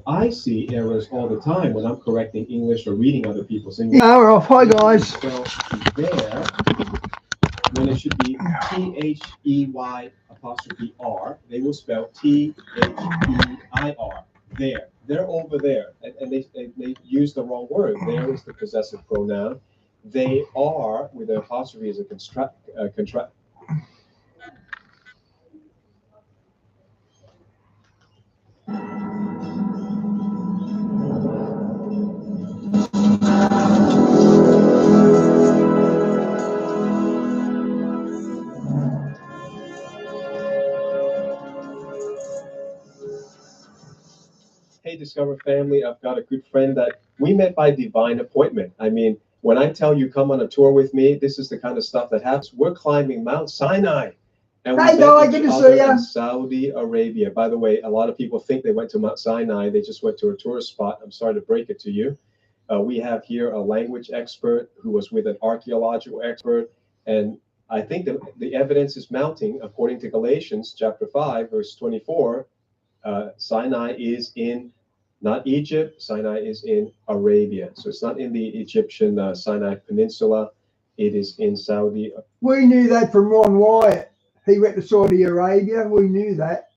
I see errors all the time when I'm correcting English or reading other people's English. Yeah, we're off. Hi, guys. Spell there when it should be THEY apostrophe R. They will spell THEIR. There. They're over there. And they use the wrong word. There is the possessive pronoun. They are, with the apostrophe, is a contract. Hey, Discover family, I've got a good friend that we met by divine appointment. I mean, when I tell you come on a tour with me, this is the kind of stuff that happens. We're climbing Mount Sinai. And we Hey, met Di, each good to other see ya. in Saudi Arabia. By the way, a lot of people think they went to Mount Sinai. They just went to a tourist spot. I'm sorry to break it to you. We have here a language expert who was with an archaeological expert. And I think the evidence is mounting, according to Galatians chapter 5, verse 24. Sinai is in not Egypt. Sinai is in Arabia. So it's not in the Egyptian Sinai Peninsula. It is in Saudi. We knew that from Ron Wyatt. He went to Saudi Arabia. We knew that.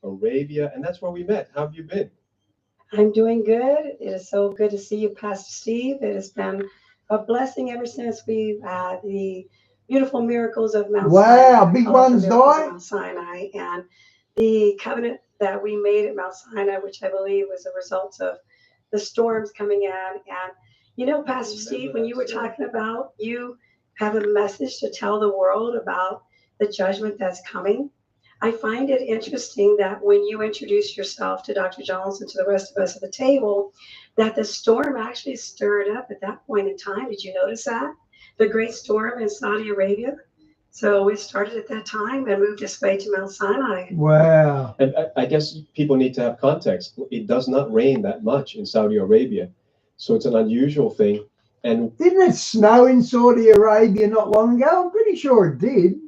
Arabia, and that's where we met. How have you been? I'm doing good. It is so good to see you, Pastor Steve. It has been a blessing ever since we've had the beautiful miracles of Mount Sinai. Wow, big ones, Di. Mount Sinai, and the covenant that we made at Mount Sinai, which I believe was a result of the storms coming in. And you know, Pastor Steve, when you were talking about you have a message to tell the world about the judgment that's coming, I find it interesting that when you introduced yourself to Dr. Jones and to the rest of us at the table, that the storm actually stirred up at that point in time. Did you notice that? The great storm in Saudi Arabia. So it started at that time and moved its way to Mount Sinai. Wow. And I guess people need to have context. It does not rain that much in Saudi Arabia. So it's an unusual thing. And didn't it snow in Saudi Arabia not long ago? I'm pretty sure it did.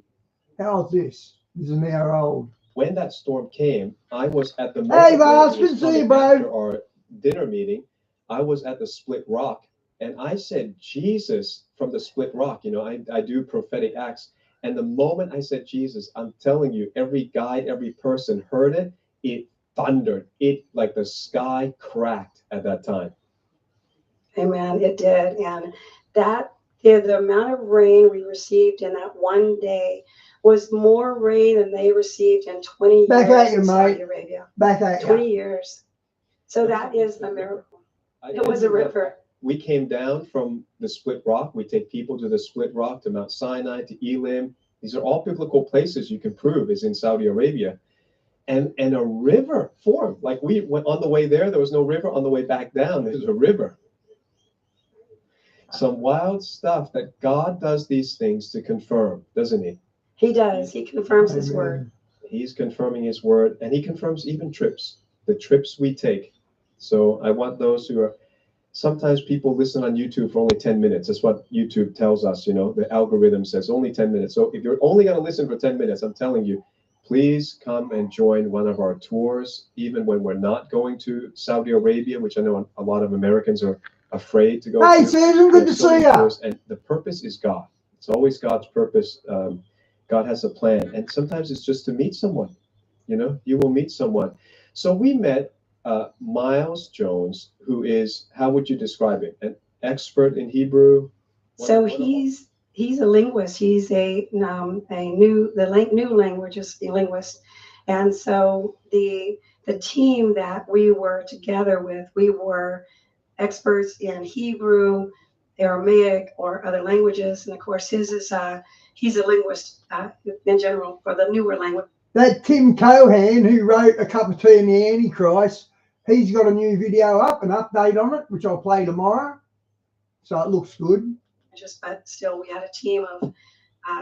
How's this? This is an hour old. When that storm came, I was at the Hey, Vaz, good to see you, bro. After our dinner meeting, I was at the Split Rock, and I said, Jesus, from the Split Rock. You know, I do prophetic acts. And the moment I said Jesus, I'm telling you, every guide, every person heard it. It thundered. It, like the sky cracked at that time. Amen. It did. And that, the amount of rain we received in that one day was more rain than they received in 20 Back years at you, in mate. Saudi Arabia. Back at 20 you. years. So that is a miracle. It was a river. We came down from the Split Rock. We take people to the Split Rock, to Mount Sinai, to Elim. These are all biblical places you can prove is in Saudi Arabia. And a river formed. Like we went on the way there was no river. On the way back down, there's a river. Some wild stuff that God does these things to confirm, doesn't he? He does. He confirms his word. He's confirming his word, and he confirms even trips, the trips we take. So I want those who are, sometimes people listen on YouTube for only 10 minutes. That's what YouTube tells us, you know, the algorithm says only 10 minutes. So if you're only going to listen for 10 minutes, I'm telling you, please come and join one of our tours, even when we're not going to Saudi Arabia, which I know a lot of Americans are afraid to go to. Hey, Susan, good to see you. And the purpose is God. It's always God's purpose. God has a plan. And sometimes it's just to meet someone. You know, you will meet someone. So we met Miles Jones, who is, how would you describe it? An expert in Hebrew? So he's a linguist. He's a new languages linguist. And so the team that we were together with, we were experts in Hebrew, Aramaic, or other languages. And of course, his is he's a linguist in general for the newer language. That Tim Cohan, who wrote A Cup of Tea and the Antichrist, he's got a new video up, an update on it, which I'll play tomorrow. So it looks good. But still, we had a team of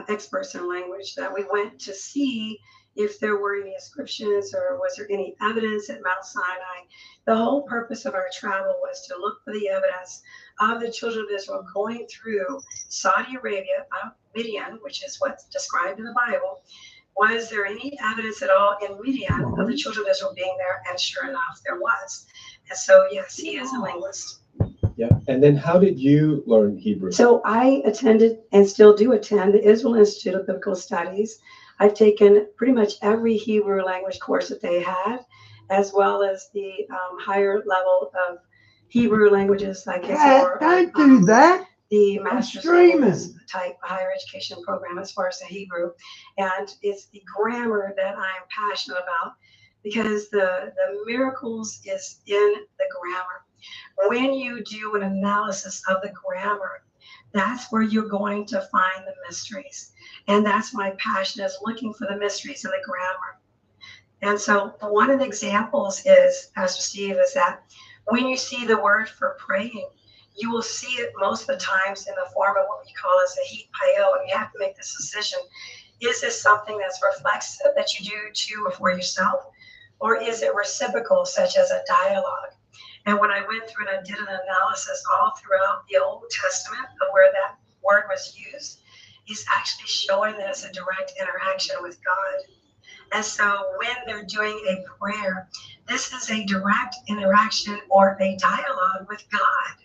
experts in language that we went to see if there were any inscriptions or was there any evidence at Mount Sinai. The whole purpose of our travel was to look for the evidence of the children of Israel going through Saudi Arabia, Midian, which is what's described in the Bible, was there any evidence at all in Midian of the children of Israel being there? And sure enough, there was. And so, yes, he is a linguist. Yeah. And then how did you learn Hebrew? So I attended and still do attend the Israel Institute of Biblical Studies. I've taken pretty much every Hebrew language course that they had, as well as the higher level of Hebrew languages like Don't do that. The master's type higher education program as far as the Hebrew. And it's the grammar that I'm passionate about, because the miracles is in the grammar. When you do an analysis of the grammar, that's where you're going to find the mysteries. And that's my passion, is looking for the mysteries in the grammar. And so one of the examples is, Pastor Steve, is that when you see the word for praying, you will see it most of the times in the form of what we call as a heat payo, and you have to make this decision. Is this something that's reflexive that you do to or for yourself? Or is it reciprocal, such as a dialogue? And when I went through and I did an analysis all throughout the Old Testament of where that word was used, it's actually showing that it's a direct interaction with God. And so when they're doing a prayer, this is a direct interaction or a dialogue with God.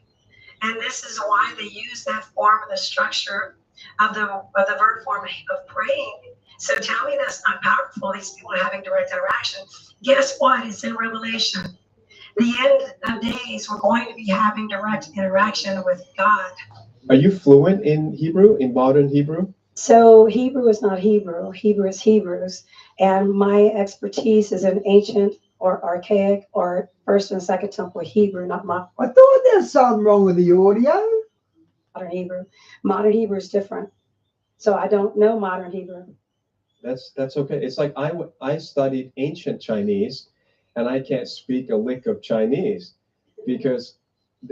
And this is why they use that form of the structure of the verb form of praying. So tell me that's not powerful. These people are having direct interaction. Guess what? It's in Revelation. The end of days, we're going to be having direct interaction with God. Are you fluent in Hebrew, in modern Hebrew? So Hebrew is not Hebrew. Hebrew is Hebrews. And my expertise is in ancient or archaic or first and second temple Hebrew, not modern. I thought there's something wrong with the audio. Modern Hebrew. Modern Hebrew is different. So I don't know modern Hebrew. That's okay. It's like I studied ancient Chinese, and I can't speak a lick of Chinese, because,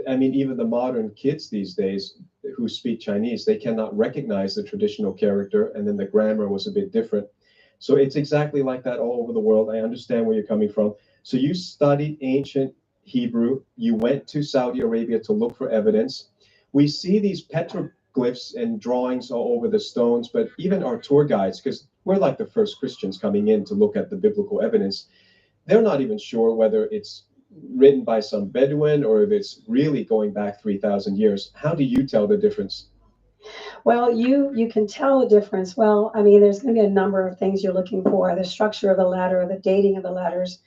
I mean, even the modern kids these days who speak Chinese, they cannot recognize the traditional character, and then the grammar was a bit different. So it's exactly like that all over the world. I understand where you're coming from. So you studied ancient Hebrew. You went to Saudi Arabia to look for evidence. We see these petroglyphs and drawings all over the stones, but even our tour guides, because we're like the first Christians coming in to look at the biblical evidence, they're not even sure whether it's written by some Bedouin or if it's really going back 3,000 years. How do you tell the difference? Well, you can tell the difference. Well, I mean, there's going to be a number of things you're looking for: the structure of the letter, the dating of the letters,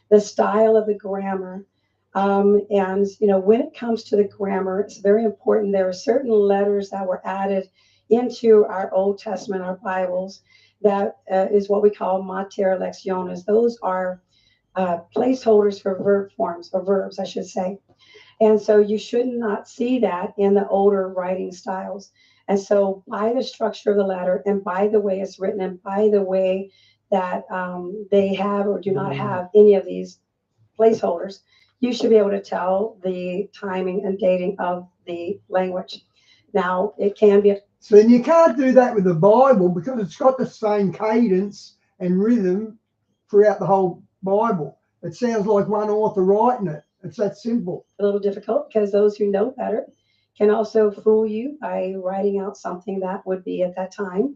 the style of the grammar. And, you know, when it comes to the grammar, it's very important. There are certain letters that were added into our Old Testament, our Bibles, that is what we call mater lectiones. Those are placeholders for verb forms, or verbs, I should say. And so you should not see that in the older writing styles. And so by the structure of the letter, and by the way it's written, and by the way that they have or do not have any of these placeholders, you should be able to tell the timing and dating of the language. Now, it can be. So then you can't do that with the Bible, because it's got the same cadence and rhythm throughout the whole Bible. It sounds like one author writing it. It's that simple. A little difficult, because those who know better can also fool you by writing out something that would be at that time.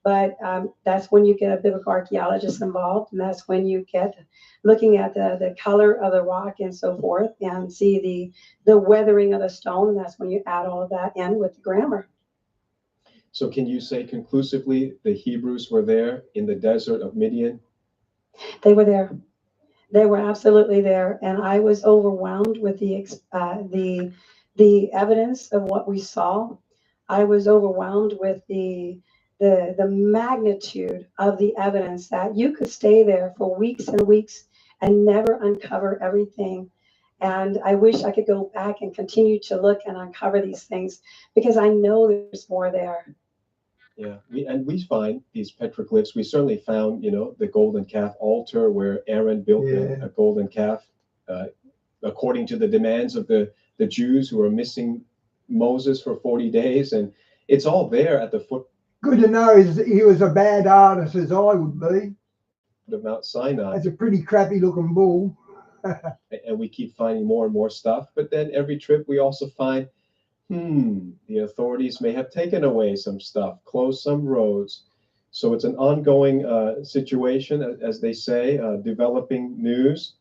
But that's when you get a biblical archaeologist involved, and that's when you get looking at the color of the rock and so forth, and see the weathering of the stone, and that's when you add all of that in with the grammar. So can you say conclusively the Hebrews were there in the desert of Midian? They were there. They were absolutely there, and I was overwhelmed with the evidence of what we saw. I was overwhelmed with the magnitude of the evidence, that you could stay there for weeks and weeks and never uncover everything. And I wish I could go back and continue to look and uncover these things, because I know there's more there. Yeah, we find these petroglyphs. We certainly found, you know, the golden calf altar where Aaron built a golden calf, according to the demands of the Jews who were missing Moses for 40 days, and it's all there at the foot. Good to know he was a bad artist, as I would be. Of Mount Sinai. That's a pretty crappy looking bull. And we keep finding more and more stuff. But then every trip we also find, the authorities may have taken away some stuff, closed some roads. So it's an ongoing situation, as they say, developing news.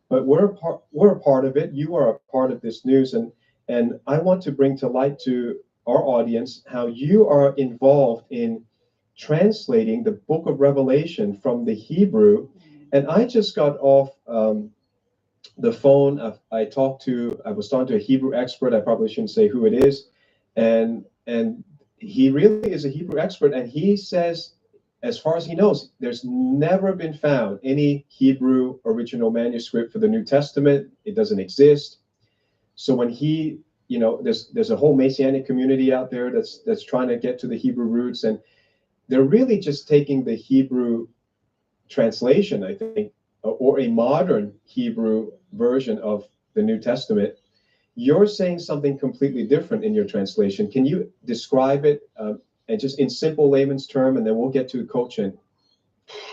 But we're a part of it. You are a part of this news, and I want to bring to light to our audience how you are involved in translating the book of Revelation from the Hebrew. And I just got off the phone. I was talking to a Hebrew expert. I probably shouldn't say who it is, and he really is a Hebrew expert, and he says, as far as he knows, there's never been found any Hebrew original manuscript for the New Testament. It doesn't exist. So when there's a whole Messianic community out there that's trying to get to the Hebrew roots, and they're really just taking the Hebrew translation, I think, or a modern Hebrew version of the New Testament. You're saying something completely different in your translation. Can you describe it and just in simple layman's term, and then we'll get to coaching?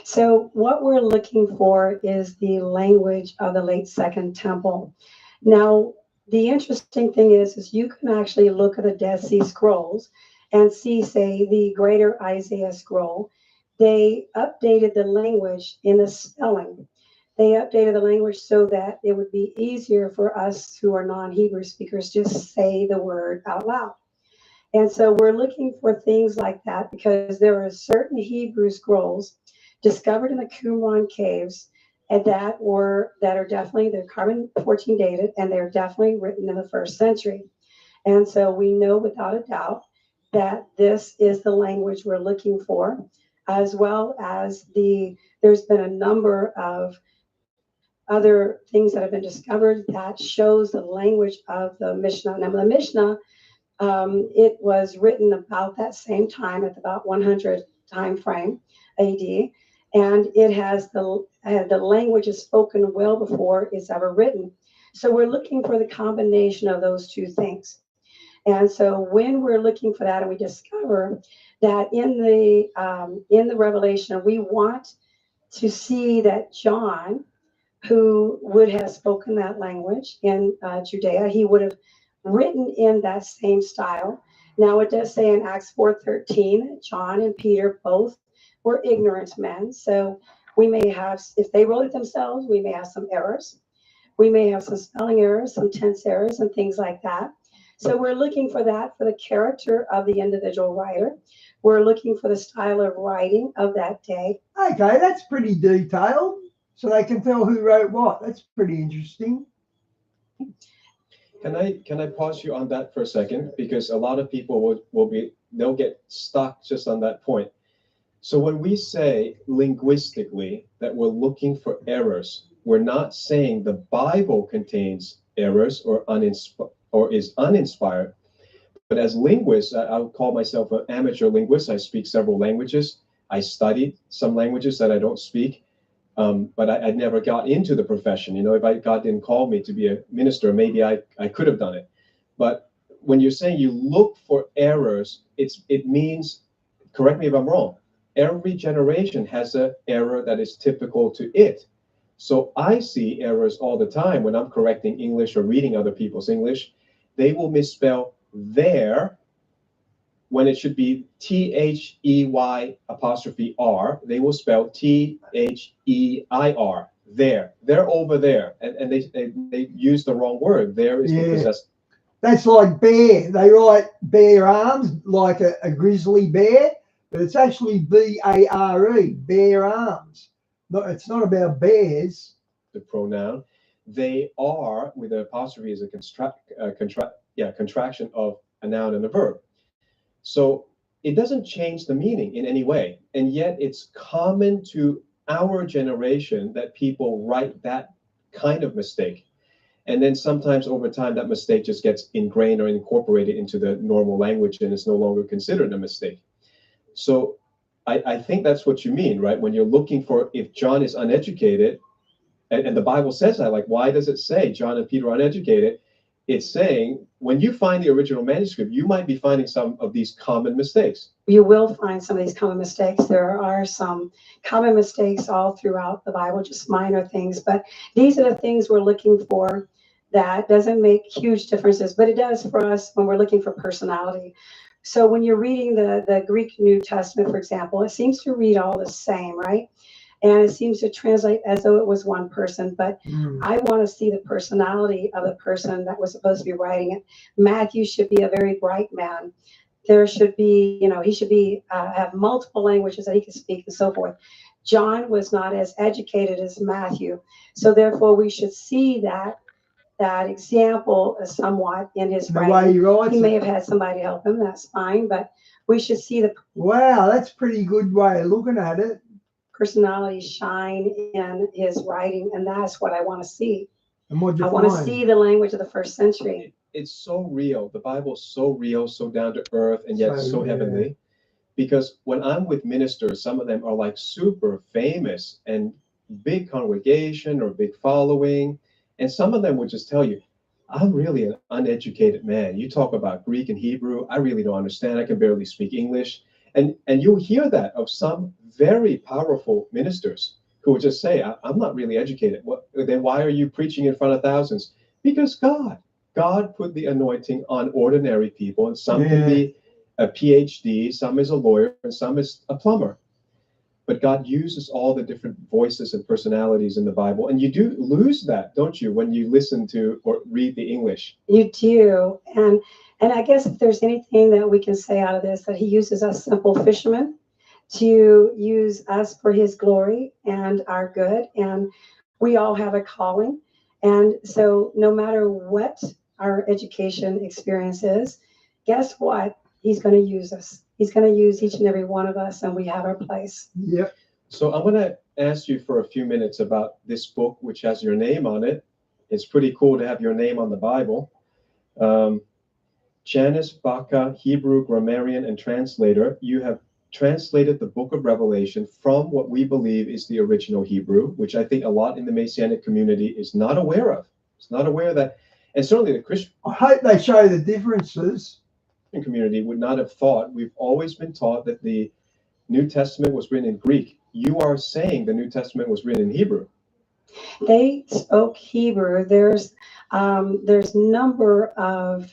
So what we're looking for is the language of the late Second Temple. Now, the interesting thing is you can actually look at the Dead Sea Scrolls and see, say, the Greater Isaiah Scroll. They updated the language in the spelling. They updated the language so that it would be easier for us who are non-Hebrew speakers to say the word out loud. And so we're looking for things like that because there are certain Hebrew scrolls discovered in the Qumran caves and that are definitely, they're carbon-14 dated, and they're definitely written in the 1st century. And so we know without a doubt that this is the language we're looking for, as well as there's been a number of other things that have been discovered that shows the language of the Mishnah. Now, the Mishnah, it was written about that same time, at about 100 time frame AD, and it has the language is spoken well before it's ever written. So we're looking for the combination of those two things. And so when we're looking for that, and we discover that in the Revelation, we want to see that John, who would have spoken that language in Judea, he would have written in that same style. Now it does say in Acts 4:13, John and Peter both were ignorant men. So we may have, if they wrote it themselves, we may have some errors. We may have some spelling errors, some tense errors, and things like that. So we're looking for that for the character of the individual writer. We're looking for the style of writing of that day. Okay, that's pretty detailed. So they can tell who wrote what. That's pretty interesting. Can I pause you on that for a second? Because a lot of people they'll get stuck just on that point. So when we say linguistically that we're looking for errors, we're not saying the Bible contains errors or is uninspired. But as linguists, I would call myself an amateur linguist. I speak several languages. I studied some languages that I don't speak. But I never got into the profession. If God didn't call me to be a minister, maybe I could have done it. But when you're saying you look for errors, it means, correct me if I'm wrong, every generation has an error that is typical to it. So I see errors all the time when I'm correcting English or reading other people's English. They will misspell there when it should be THEY''R, they will spell THEIR. There, they're over there, and they use the wrong word. There is the possessed. That's like bear. They write bare arms like a grizzly bear, but it's actually BARE, bare arms. No, it's not about bears. The pronoun. They are with an apostrophe is a contraction of a noun and a verb. So it doesn't change the meaning in any way. And yet it's common to our generation that people write that kind of mistake. And then sometimes over time, that mistake just gets ingrained or incorporated into the normal language and it's no longer considered a mistake. So I think that's what you mean, right? When you're looking for, if John is uneducated, and the Bible says that, like, why does it say John and Peter are uneducated? It's saying when you find the original manuscript, you might be finding some of these common mistakes. You will find some of these common mistakes. There are some common mistakes all throughout the Bible, just minor things. But these are the things we're looking for. That doesn't make huge differences, but it does for us when we're looking for personality. So when you're reading the Greek New Testament, for example, it seems to read all the same, right? And it seems to translate as though it was one person. But I want to see the personality of the person that was supposed to be writing it. Matthew should be a very bright man. There should be, he should be have multiple languages that he can speak and so forth. John was not as educated as Matthew, so therefore we should see that example somewhat in his The writing. way he writes He may it. have had somebody help him. That's fine, but we should see the Wow, that's a pretty good way of looking at it. personality shine in his writing, and that's what I want to see. And what you I want to find. see the language of the first century. It's so real. The Bible's so real, so down to earth, and yet So, so yeah. heavenly. Because when I'm with ministers, some of them are like super famous and big congregation or big following. And some of them would just tell you, I'm really an uneducated man. You talk about Greek and Hebrew, I really don't understand. I can barely speak English. And you'll hear that of some very powerful ministers who would just say, I'm not really educated. Then why are you preaching in front of thousands? Because God put the anointing on ordinary people, and some can be a PhD, some is a lawyer, and some is a plumber. But God uses all the different voices and personalities in the Bible. And you do lose that, don't you, when you listen to or read the English? You do. And I guess if there's anything that we can say out of this, that he uses us simple fishermen to use us for his glory and our good. And we all have a calling. And so no matter what our education experience is, guess what? He's going to use us. He's going to use each and every one of us, and we have our place. Yep. So I'm going to ask you for a few minutes about this book, which has your name on it. It's pretty cool to have your name on the Bible. Janice Baca, Hebrew grammarian and translator, you have translated the book of Revelation from what we believe is the original Hebrew, which I think a lot in the Messianic community is not aware of. It's not aware of that. And certainly the Christian I hope they show the differences. community would not have thought. We've always been taught that the New Testament was written in Greek. You are saying the New Testament was written in Hebrew. They spoke Hebrew. There's number of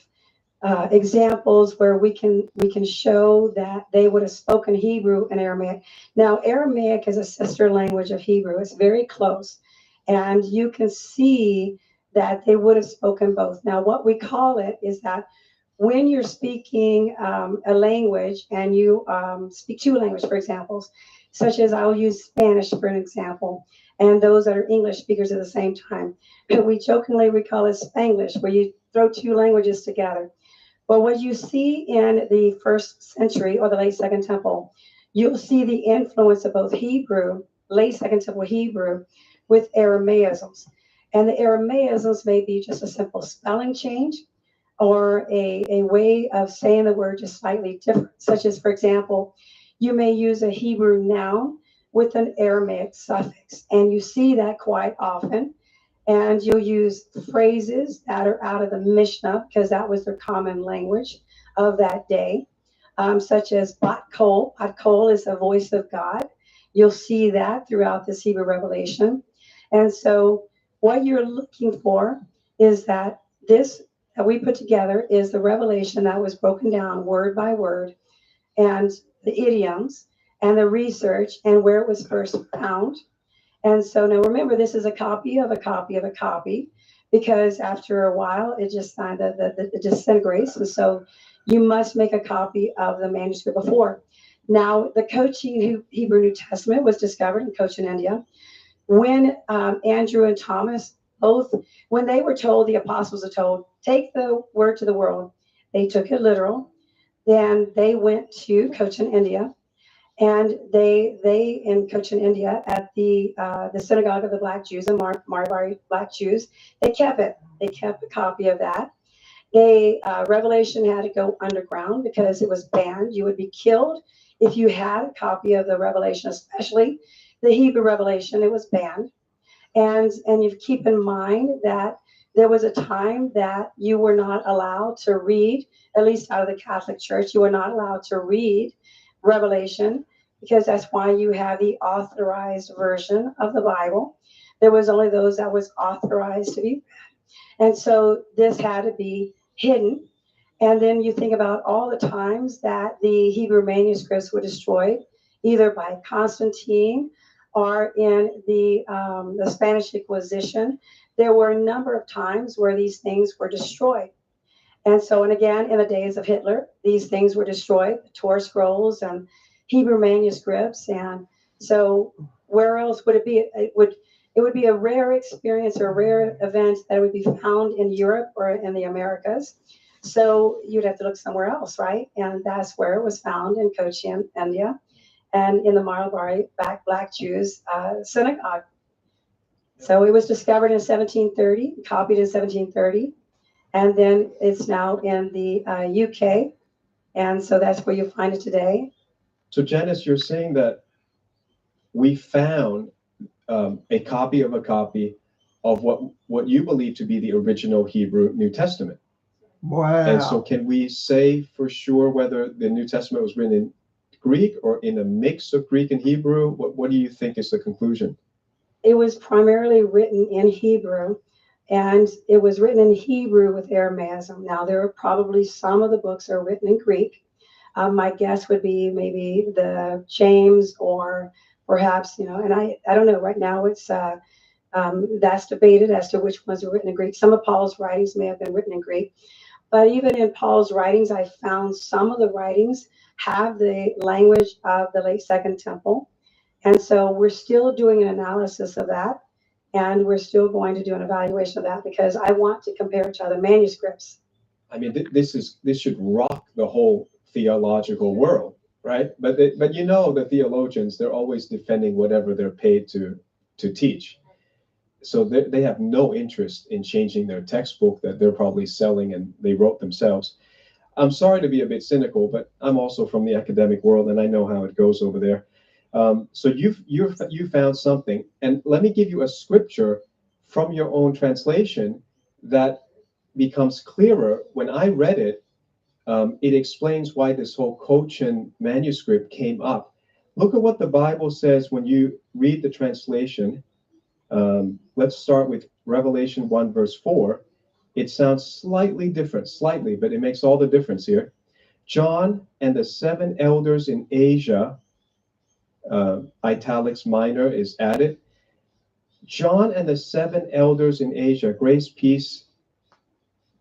examples where we can show that they would have spoken Hebrew and Aramaic. Now, Aramaic is a sister language of Hebrew. It's very close, and you can see that they would have spoken both. Now, what we call it is that when you're speaking a language and you speak two languages, for example, such as I'll use Spanish for an example, and those that are English speakers at the same time, we jokingly call it Spanglish, where you throw two languages together. But what you see in the first century or the late Second Temple, you'll see the influence of both Hebrew, late Second Temple Hebrew, with Aramaisms. And the Aramaisms may be just a simple spelling change or a way of saying the word just slightly different, such as, for example, you may use a Hebrew noun with an Aramaic suffix, and you see that quite often. And you'll use phrases that are out of the Mishnah, because that was their common language of that day, such as bat kol. Bat kol is the voice of God. You'll see that throughout this Hebrew revelation. And so what you're looking for is that this that we put together is the revelation that was broken down word by word, and the idioms and the research and where it was first found. And so now remember, this is a copy of a copy of a copy, because after a while it just it disintegrates. And so you must make a copy of the manuscript before. Now, the Cochin Hebrew New Testament was discovered in Cochin, India, when Andrew and Thomas both, when they were told, the apostles are told, take the word to the world, they took it literal. Then they went to Cochin, India, and they in Cochin, India, at the synagogue of the Black Jews and Marvari Black Jews, they kept it. They kept a copy of that. Revelation had to go underground because it was banned. You would be killed if you had a copy of the Revelation, especially the Hebrew Revelation. It was banned. And you keep in mind that there was a time that you were not allowed to read, at least out of the Catholic Church, you were not allowed to read Revelation, because that's why you have the authorized version of the Bible. There was only those that was authorized to be read. And so this had to be hidden. And then you think about all the times that the Hebrew manuscripts were destroyed, either by Constantine or in the Spanish Inquisition. There were a number of times where these things were destroyed. And so, and again, in the days of Hitler, these things were destroyed, the Torah scrolls and Hebrew manuscripts. And so where else would it be? It would be a rare experience or a rare event that would be found in Europe or in the Americas. So you'd have to look somewhere else, right? And that's where it was found in Cochin, India, and in the Marlborough Black Jews synagogue. So it was discovered in 1730, copied in 1730, and then it's now in the UK, and so that's where you find it today. So Janice, you're saying that we found a copy of what you believe to be the original Hebrew New Testament. Wow. And so can we say for sure whether the New Testament was written in Greek or in a mix of Greek and Hebrew? What do you think is the conclusion? It was primarily written in Hebrew, and it was written in Hebrew with Aramaism. Now, there are probably some of the books are written in Greek. My guess would be maybe the James, or perhaps, and I don't know, right now it's that's debated as to which ones are written in Greek. Some of Paul's writings may have been written in Greek. But even in Paul's writings, I found some of the writings have the language of the late Second Temple. And so we're still doing an analysis of that. And we're still going to do an evaluation of that because I want to compare it to other manuscripts. I mean, this should rock the whole theological world, right? But the theologians, they're always defending whatever they're paid to teach. So they have no interest in changing their textbook that they're probably selling and they wrote themselves. I'm sorry to be a bit cynical, but I'm also from the academic world and I know how it goes over there. So you found something, and let me give you a scripture from your own translation that becomes clearer. When I read it, it explains why this whole Cochin manuscript came up. Look at what the Bible says when you read the translation. Let's start with Revelation 1, verse 4. It sounds slightly different, but it makes all the difference here. John and the 7 elders in Asia, italics minor is added. John and the 7 elders in Asia, grace, peace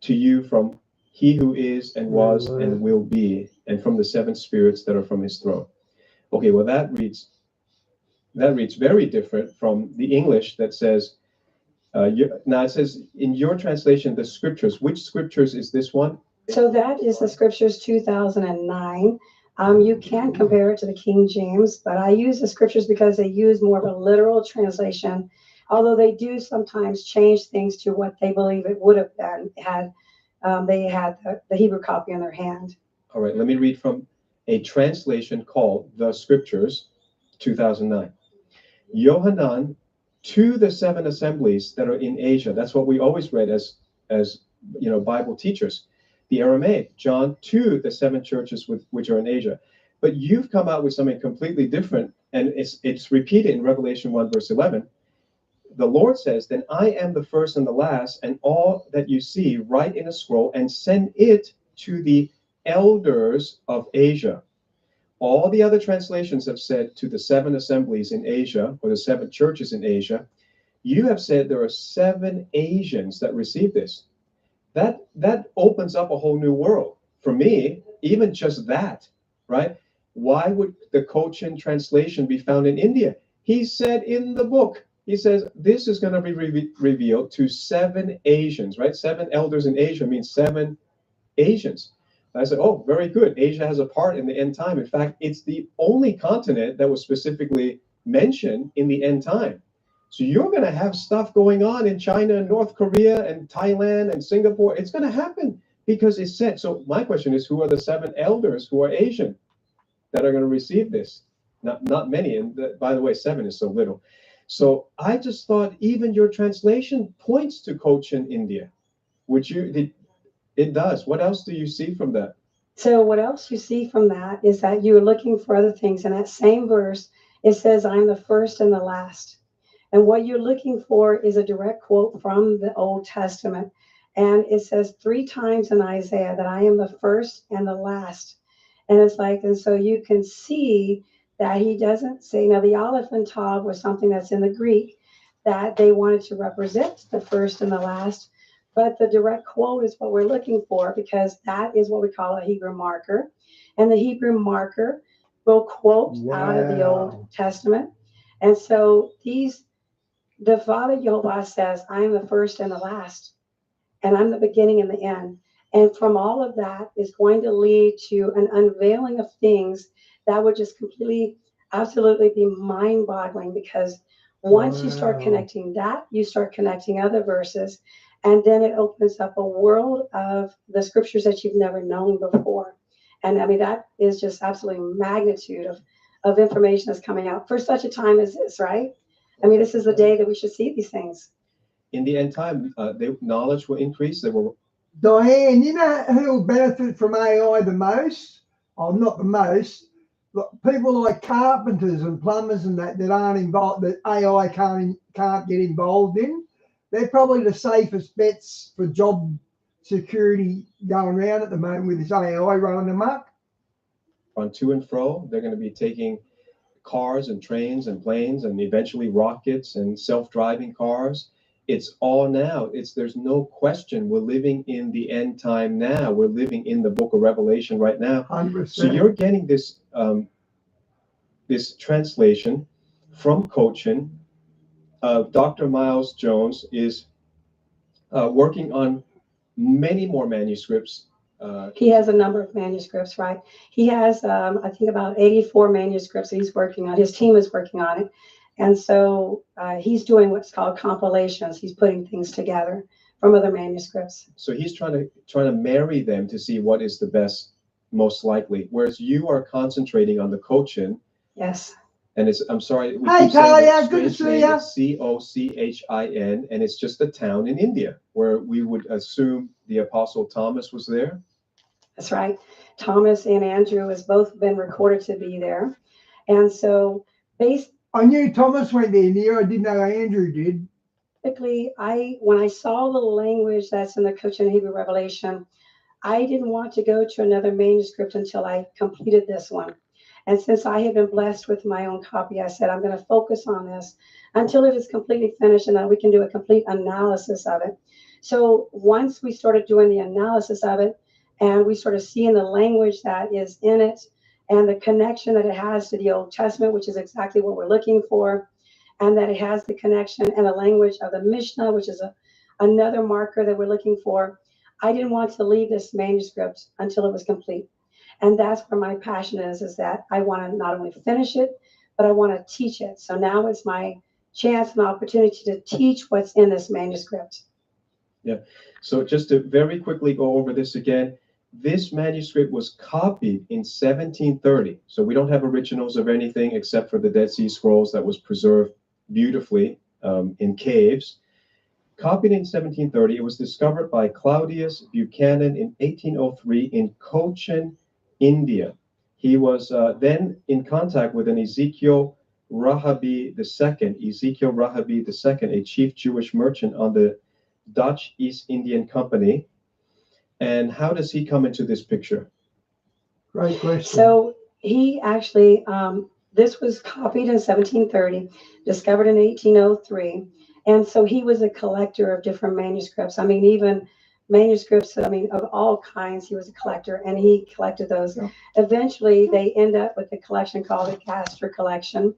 to you from he who is and was and will be, and from the 7 spirits that are from his throne. Okay, well, that reads very different from the English that says, now it says in your translation, the scriptures. Which scriptures is this one? So that is the scriptures 2009. You can compare it to the King James, but I use the scriptures because they use more of a literal translation, although they do sometimes change things to what they believe it would have been had they had the Hebrew copy in their hand. All right, let me read from a translation called The Scriptures, 2009. Yohanan, to the 7 assemblies that are in Asia. That's what we always read as Bible teachers. The Aramaic, John, to the 7 churches which are in Asia. But you've come out with something completely different, and it's repeated in Revelation 1, verse 11. The Lord says, then I am the first and the last, and all that you see, write in a scroll and send it to the elders of Asia. All the other translations have said to the 7 assemblies in Asia, or the 7 churches in Asia. You have said there are 7 Asians that receive this. That opens up a whole new world. For me, even just that, right? Why would the Cochin translation be found in India? He said in the book, he says, this is going to be revealed to 7 Asians, right? 7 elders in Asia means 7 Asians. I said, oh, very good. Asia has a part in the end time. In fact, it's the only continent that was specifically mentioned in the end time. So you're going to have stuff going on in China and North Korea and Thailand and Singapore. It's going to happen because it's said. So my question is, who are the 7 elders who are Asian that are going to receive this? Not many. And by the way, 7 is so little. So I just thought even your translation points to Cochin, India, which it does. What else do you see from that? So what else you see from that is that you're looking for other things. In that same verse, it says, I'm the first and the last. And what you're looking for is a direct quote from the Old Testament. And it says 3 times in Isaiah that I am the first and the last. And it's like, and so you can see that he doesn't say, now the Aleph and Tav was something that's in the Greek that they wanted to represent the first and the last. But the direct quote is what we're looking for, because that is what we call a Hebrew marker. And the Hebrew marker will quote out of the Old Testament. And so the Father Yehovah says, I am the first and the last, and I'm the beginning and the end. And from all of that is going to lead to an unveiling of things that would just completely, absolutely be mind-boggling, because once you start connecting that, you start connecting other verses, and then it opens up a world of the scriptures that you've never known before. And I mean, that is just absolutely magnitude of information that's coming out for such a time as this, right? I mean, this is the day that we should see these things. In the end time, the knowledge will increase. They will. Diane, you know who will benefit from AI the most? Oh, not the most. But people like carpenters and plumbers and that aren't involved, that AI can't get involved in. They're probably the safest bets for job security going around at the moment with this AI running amok. On to and fro, they're going to be taking cars and trains and planes and eventually rockets and self-driving cars. It's all now. There's no question. We're living in the end time now. We're living in the book of Revelation right now. 100%. So you're getting this this translation from Cochin. Dr. Miles Jones is working on many more manuscripts. He has a number of manuscripts, right? He has, I think, about 84 manuscripts that he's working on. His team is working on it. And so he's doing what's called compilations. He's putting things together from other manuscripts. So he's trying to marry them to see what is the best, most likely. Whereas you are concentrating on the Cochin. Yes. And I'm sorry. Hey, Talia, good to see you. Cochin, and it's just a town in India where we would assume the Apostle Thomas was there. That's right. Thomas and Andrew has both been recorded to be there. And so I knew Thomas went to India. I didn't know Andrew did. Basically, when I saw the language that's in the Cochin Hebrew Revelation, I didn't want to go to another manuscript until I completed this one. And since I have been blessed with my own copy, I said, I'm going to focus on this until it is completely finished and that we can do a complete analysis of it. So once we started doing the analysis of it and we started seeing the language that is in it and the connection that it has to the Old Testament, which is exactly what we're looking for, and that it has the connection and the language of the Mishnah, which is another marker that we're looking for, I didn't want to leave this manuscript until it was complete. And that's where my passion is that I want to not only finish it, but I want to teach it. So now it's my chance and opportunity to teach what's in this manuscript. Yeah. So just to very quickly go over this again, this manuscript was copied in 1730. So we don't have originals of anything except for the Dead Sea Scrolls that was preserved beautifully in caves. Copied in 1730, it was discovered by Claudius Buchanan in 1803 in Cochin, India. He was then in contact with an Ezekiel Rahabi II, a chief Jewish merchant on the Dutch East Indian Company. And how does he come into this picture? Great question. So he actually, this was copied in 1730, discovered in 1803. And so he was a collector of different manuscripts. I mean, even manuscripts, I mean, of all kinds, he was a collector, and he collected those. Yeah. Eventually, they end up with a collection called the Castor Collection,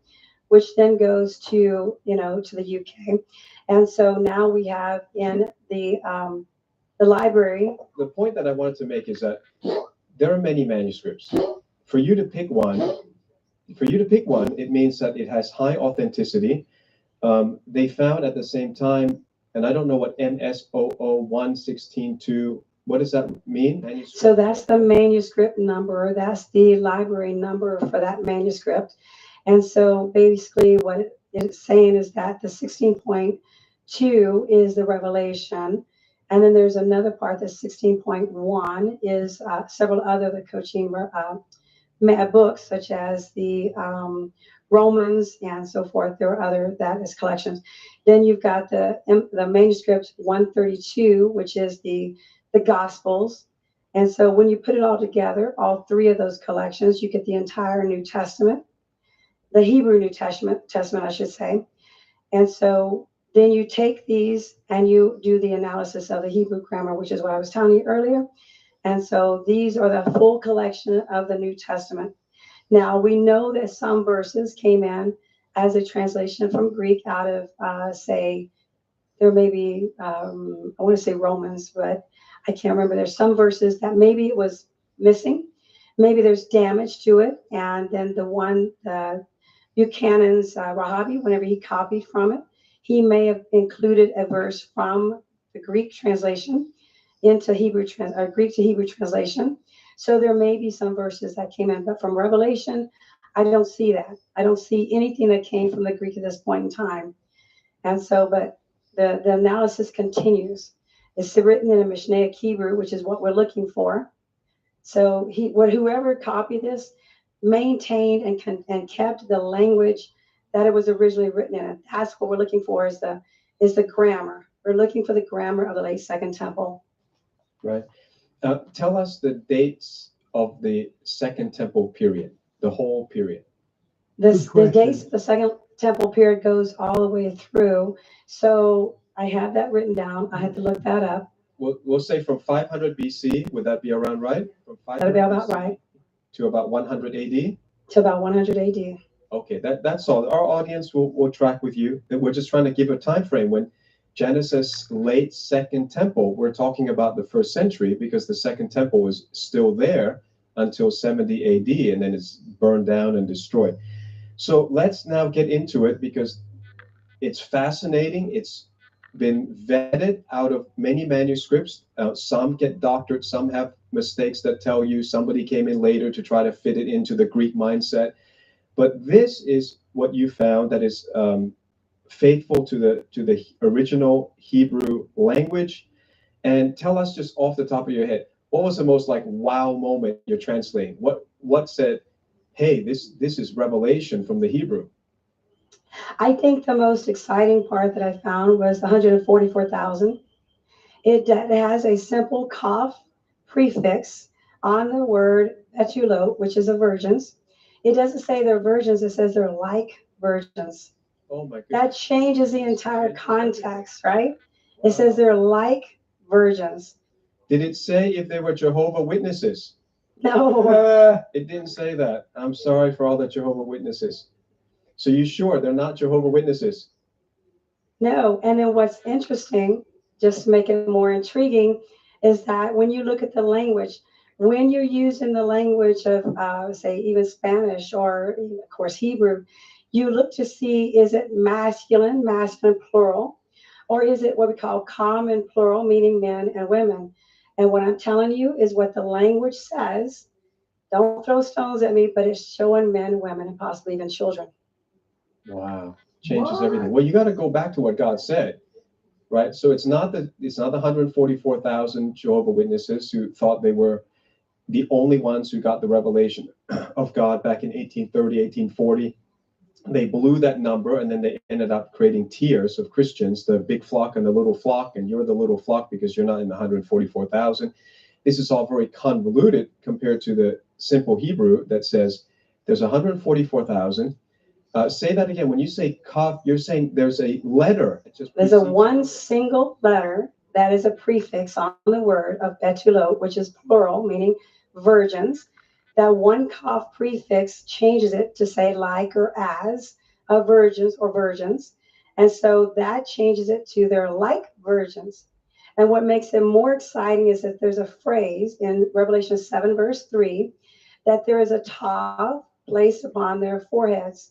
which then goes to, to the UK. And so now we have in the library. The point that I wanted to make is that there are many manuscripts. For you to pick one, it means that it has high authenticity. They found at the same time, and I don't know what MSOO 116.2, what does that mean? Manuscript? So that's the manuscript number. That's the library number for that manuscript. And so basically what it's saying is that the 16.2 is the revelation. And then there's another part, the 16.1 is several other the Cochin books, such as the Romans and so forth. There are other, that is collections. Then you've got the manuscript 132, which is the Gospels. And so when you put it all together, all three of those collections, you get the entire New Testament, the Hebrew New Testament, I should say. And so then you take these and you do the analysis of the Hebrew grammar, which is what I was telling you earlier. And so these are the full collection of the New Testament. Now, we know that some verses came in as a translation from Greek out of, say, there may be, I want to say Romans, but I can't remember. There's some verses that maybe it was missing. Maybe there's damage to it. And then the Buchanan's Rahabi, whenever he copied from it, he may have included a verse from the Greek translation into Greek to Hebrew translation. So there may be some verses that came in, but from Revelation, I don't see that. I don't see anything that came from the Greek at this point in time. And so, but the analysis continues. It's written in a Mishnaic Hebrew, which is what we're looking for. So whoever copied this maintained and kept the language that it was originally written in. And that's what we're looking for is the grammar. We're looking for the grammar of the late Second Temple. Right. Tell us the dates of the Second Temple period, the whole period. The dates of the Second Temple period goes all the way through. So I have that written down. I had to look that up. We'll say from 500 BC. Would that be around right? From 500 That'll be about BC right. To about 100 AD? To about 100 AD. Okay, that's all. Our audience will track with you. We're just trying to give a time frame. When Genesis late Second Temple, we're talking about the first century because the Second Temple was still there until 70 AD, and then it's burned down and destroyed. So let's now get into it because it's fascinating. It's been vetted out of many manuscripts. Some get doctored, some have mistakes that tell you somebody came in later to try to fit it into the Greek mindset. But this is what you found that is faithful to the original Hebrew language. And tell us just off the top of your head, what was the most like wow moment you're translating? What said, hey, this is revelation from the Hebrew? I think the most exciting part that I found was the 144,000. It has a simple kaf prefix on the word betulot, which is a virgins. It doesn't say they're virgins, it says they're like virgins. Oh my goodness. That changes the entire context, right? Wow. It says they're like virgins. Did it say if they were Jehovah Witnesses? No. It didn't say that. I'm sorry for all the Jehovah Witnesses. So you sure they're not Jehovah Witnesses? No. And then what's interesting, just to make it more intriguing, is that when you look at the language, when you're using the language of, say, even Spanish or, of course, Hebrew, you look to see, is it masculine plural, or is it what we call common plural, meaning men and women? And what I'm telling you is what the language says. Don't throw stones at me, but it's showing men, women, and possibly even children. Wow, changes everything. Well, you got to go back to what God said, right? So it's not the 144,000 Jehovah Witnesses who thought they were the only ones who got the revelation of God back in 1830, 1840. They blew that number, and then they ended up creating tiers of Christians, the big flock and the little flock, and you're the little flock because you're not in the 144,000. This is all very convoluted compared to the simple Hebrew that says there's 144,000. Say that again. When you say kaf, you're saying there's a letter. There's a one single letter that is a prefix on the word of betulot, which is plural, meaning virgins. That one kaf prefix changes it to say like or as of virgins or virgins. And so that changes it to they're like virgins. And what makes it more exciting is that there's a phrase in Revelation 7, verse 3, that there is a tav placed upon their foreheads.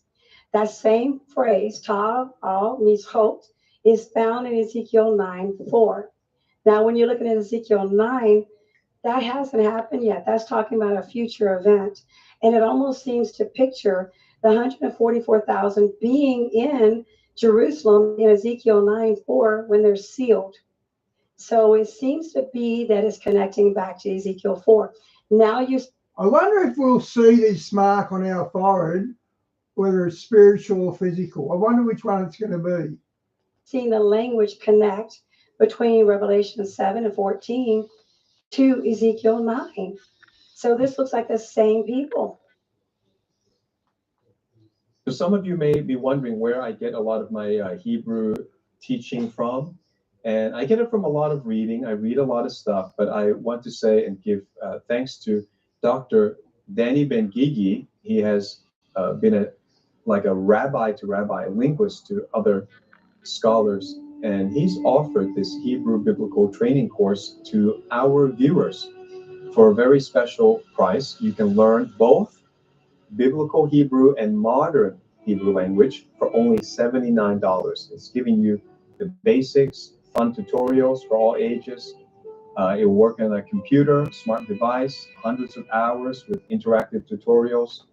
That same phrase, tav al mizchot, is found in Ezekiel 9:4. Now, when you're looking at Ezekiel 9, that hasn't happened yet. That's talking about a future event. And it almost seems to picture the 144,000 being in Jerusalem in Ezekiel 9:4 when they're sealed. So it seems to be that it's connecting back to Ezekiel 4. Now I wonder if we'll see this mark on our forehead whether it's spiritual or physical. I wonder which one it's going to be. Seeing the language connect between Revelation 7 and 14 to Ezekiel 9. So this looks like the same people. So some of you may be wondering where I get a lot of my Hebrew teaching from. And I get it from a lot of reading. I read a lot of stuff, but I want to say and give thanks to Dr. Danny Ben-Gigi. He has been like a rabbi to rabbi, a linguist to other scholars, and he's offered this Hebrew biblical training course to our viewers for a very special price. You can learn both biblical Hebrew and modern Hebrew language for only $79. It's giving you the basics, fun tutorials for all ages. It will work on a computer, smart device, hundreds of hours with interactive tutorials.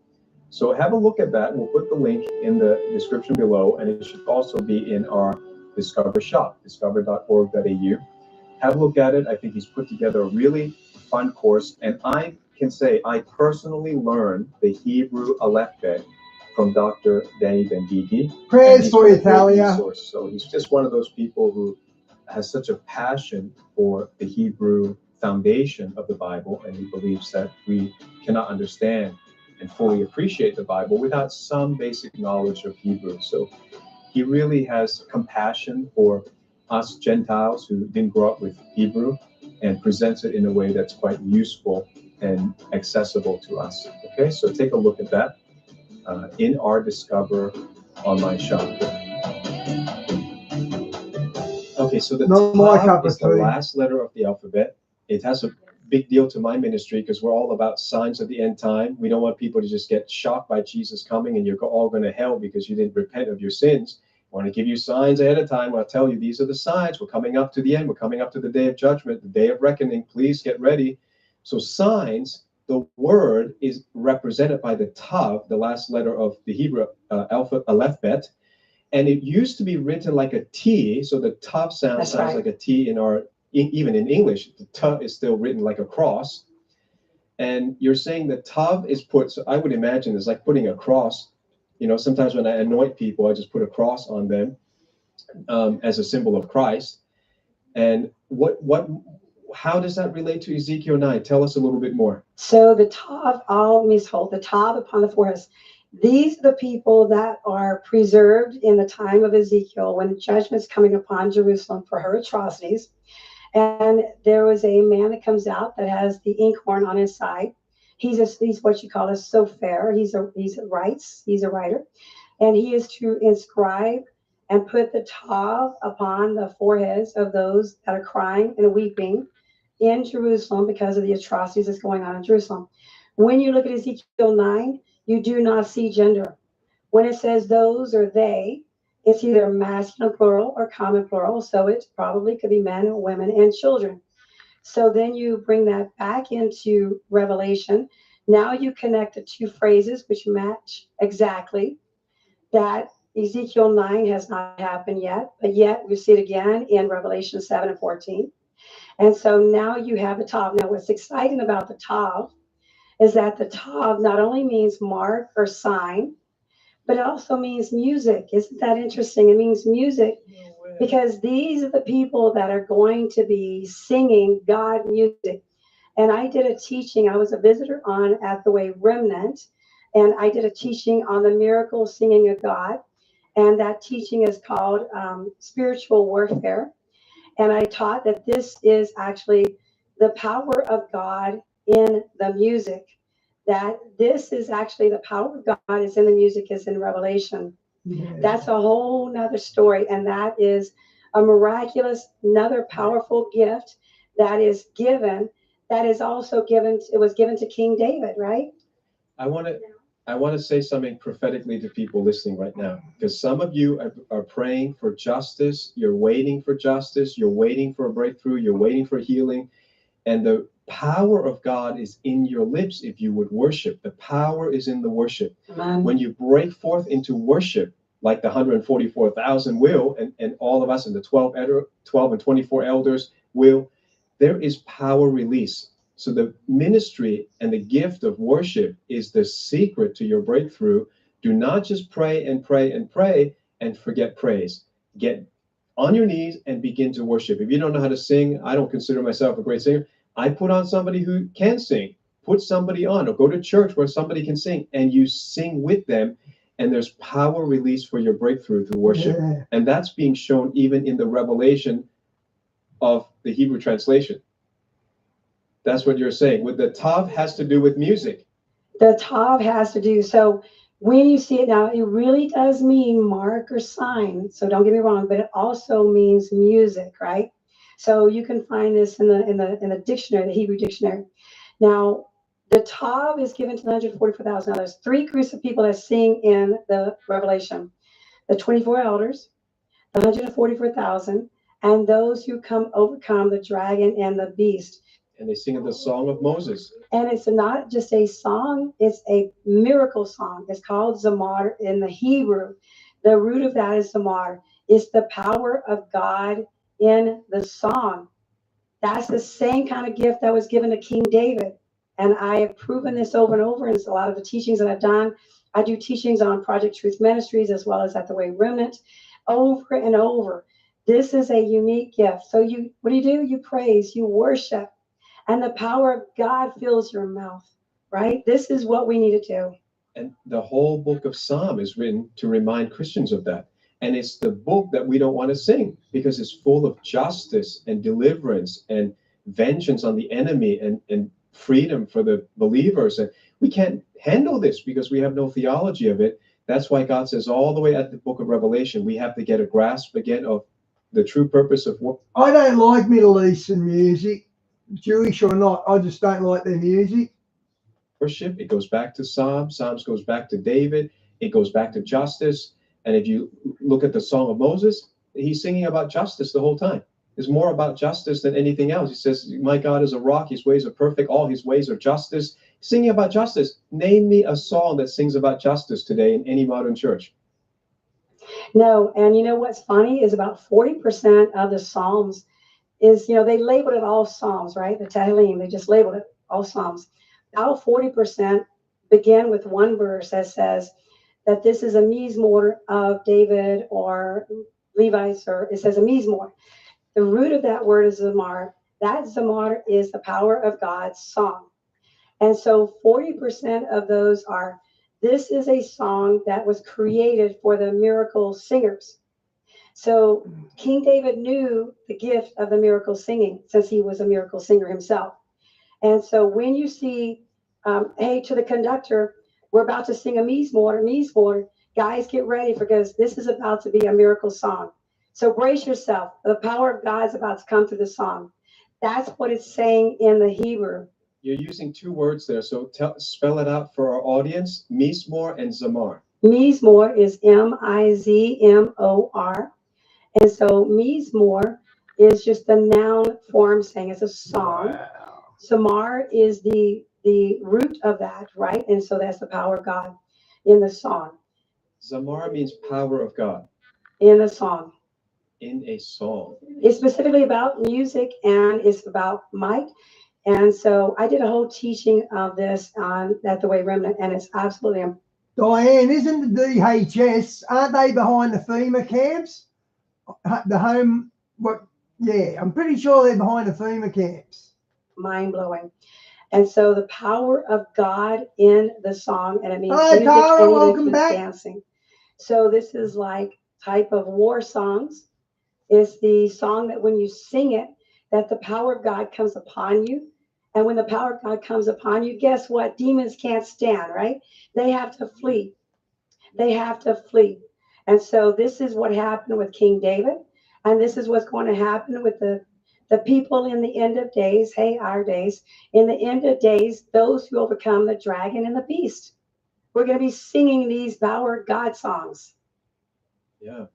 So have a look at that. We'll put the link in the description below, and it should also be in our Discover shop, discover.org.au. Have a look at it. I think he's put together a really fun course, and I can say I personally learned the Hebrew alphabet from Dr. Danny Ben-Gigi. Prayers for you, Talia. So he's just one of those people who has such a passion for the Hebrew foundation of the Bible, and he believes that we cannot understand and fully appreciate the Bible without some basic knowledge of Hebrew. So he really has compassion for us Gentiles who didn't grow up with Hebrew and presents it in a way that's quite useful and accessible to us. Okay, so take a look at that in our Discover online shop. Okay, so the Tav is the last letter of the alphabet. It has a big deal to my ministry because we're all about signs of the end time. We don't want people to just get shocked by Jesus coming and you're all going to hell because you didn't repent of your sins. I want to give you signs ahead of time. I'll tell you these are the signs. We're coming up to the end. We're coming up to the day of judgment, the day of reckoning. Please get ready. So signs, the word is represented by the Tav, the last letter of the Hebrew alphabet. And it used to be written like a T. So the Tav sounds like a T in our, even in English, the T is still written like a cross. And you're saying the Tav is put, so I would imagine it's like putting a cross. You know, sometimes when I anoint people, I just put a cross on them as a symbol of Christ. And how does that relate to Ezekiel 9? Tell us a little bit more. So the Tav al Mishol, the Tav upon the foreheads. These are the people that are preserved in the time of Ezekiel when judgment's coming upon Jerusalem for her atrocities. And there was a man that comes out that has the inkhorn on his side. He's what you call a sofer. He's a writer, and he is to inscribe and put the Tav upon the foreheads of those that are crying and weeping in Jerusalem because of the atrocities that's going on in Jerusalem. When you look at Ezekiel 9, you do not see gender. When it says those or they, it's either masculine plural or common plural, so it probably could be men, women, and children. So then you bring that back into Revelation. Now you connect the two phrases which match exactly. That Ezekiel 9 has not happened yet, but yet we see it again in Revelation 7 and 14. And so now you have the Tav. Now what's exciting about the Tav is that the Tav not only means mark or sign, but it also means music. Isn't that interesting? It means music because these are the people that are going to be singing God music. And I did a teaching. I was a visitor on At the Way Remnant, and I did a teaching on the miracle singing of God. And that teaching is called Spiritual Warfare. And I taught that this is actually the power of God in the music. That this is actually the power of God is in the music, is in Revelation. Yeah. That's a whole nother story. And that is a miraculous, another powerful gift that is given, that is also given, it was given to King David, right? I want to say something prophetically to people listening right now, because some of you are praying for justice. You're waiting for justice. You're waiting for a breakthrough. You're waiting for healing. And the power of God is in your lips if you would worship. The power is in the worship. Amen. When you break forth into worship, like the 144,000 will, and all of us and the 12 and 24 elders will, there is power release. So the ministry and the gift of worship is the secret to your breakthrough. Do not just pray and pray and pray and forget praise. Get on your knees and begin to worship. If you don't know how to sing, I don't consider myself a great singer. I put on somebody who can sing. Put somebody on, or go to church where somebody can sing, and you sing with them, and there's power released for your breakthrough through worship. Yeah. And that's being shown even in the revelation of the Hebrew translation. That's what you're saying. With the tav has to do with music. The tav has to do, so when you see it now, it really does mean mark or sign. So don't get me wrong, but it also means music, right? So you can find this in the dictionary, the Hebrew dictionary. Now, the tav is given to the 144,000. Now, there's three groups of people that sing in the Revelation: the 24 elders, the 144,000, and those who overcome the dragon and the beast. And they sing the song of Moses. And it's not just a song, it's a miracle song. It's called Zamar in the Hebrew. The root of that is Zamar. It's the power of God in the song. That's the same kind of gift that was given to King David. And I have proven this over and over. And it's a lot of the teachings that I've done. I do teachings on Project Truth Ministries as well as at the Way Remnant over and over. This is a unique gift. So what do? You praise, you worship. And the power of God fills your mouth, right? This is what we need to do. And the whole book of Psalm is written to remind Christians of that. And it's the book that we don't want to sing because it's full of justice and deliverance and vengeance on the enemy and freedom for the believers. And we can't handle this because we have no theology of it. That's why God says all the way at the book of Revelation, we have to get a grasp again of the true purpose of what. I don't like Middle Eastern music. Jewish or not, I just don't like their music. Worship, it goes back to Psalms goes back to David, it goes back to justice. And if you look at the Song of Moses, he's singing about justice the whole time. It's more about justice than anything else. He says, my God is a rock, his ways are perfect, all his ways are justice. Singing about justice. Name me a song that sings about justice today in any modern church. No, and you know what's funny is about 40% of the Psalms is, they labeled it all Psalms, right? The Tehillim, they just labeled it all Psalms. Now 40% begin with one verse that says that this is a mizmor of David or Levites, or it says a mizmor. The root of that word is zamar. That zamar is the power of God's song. And so 40% of those are, this is a song that was created for the miracle singers. So King David knew the gift of the miracle singing since he was a miracle singer himself. And so when you see, hey, to the conductor, we're about to sing a mizmor, guys, get ready because this is about to be a miracle song. So brace yourself. The power of God is about to come through the song. That's what it's saying in the Hebrew. You're using two words there, so spell it out for our audience, mizmor and zamar. Mizmor is M-I-Z-M-O-R. And so mizmor is just the noun form saying it's a song. Wow. Zamar is the root of that, right? And so that's the power of God in the song. Zamar means power of God. In the song. In a song. It's specifically about music and it's about might. And so I did a whole teaching of this at the Way Remnant, and it's absolutely. Diane, isn't the DHS, aren't they behind the FEMA camps? The home, yeah, I'm pretty sure they're behind the FEMA camps. Mind blowing. And so the power of God in the song, and it means hi, music Tara, and welcome back. Dancing. So this is like type of war songs. It's the song that when you sing it, that the power of God comes upon you. And when the power of God comes upon you, guess what? Demons can't stand, right? They have to flee. They have to flee. And so this is what happened with King David. And this is what's going to happen with the people in the end of days. Hey, our days. In the end of days, those who overcome the dragon and the beast. We're going to be singing these Power of God songs. Yeah.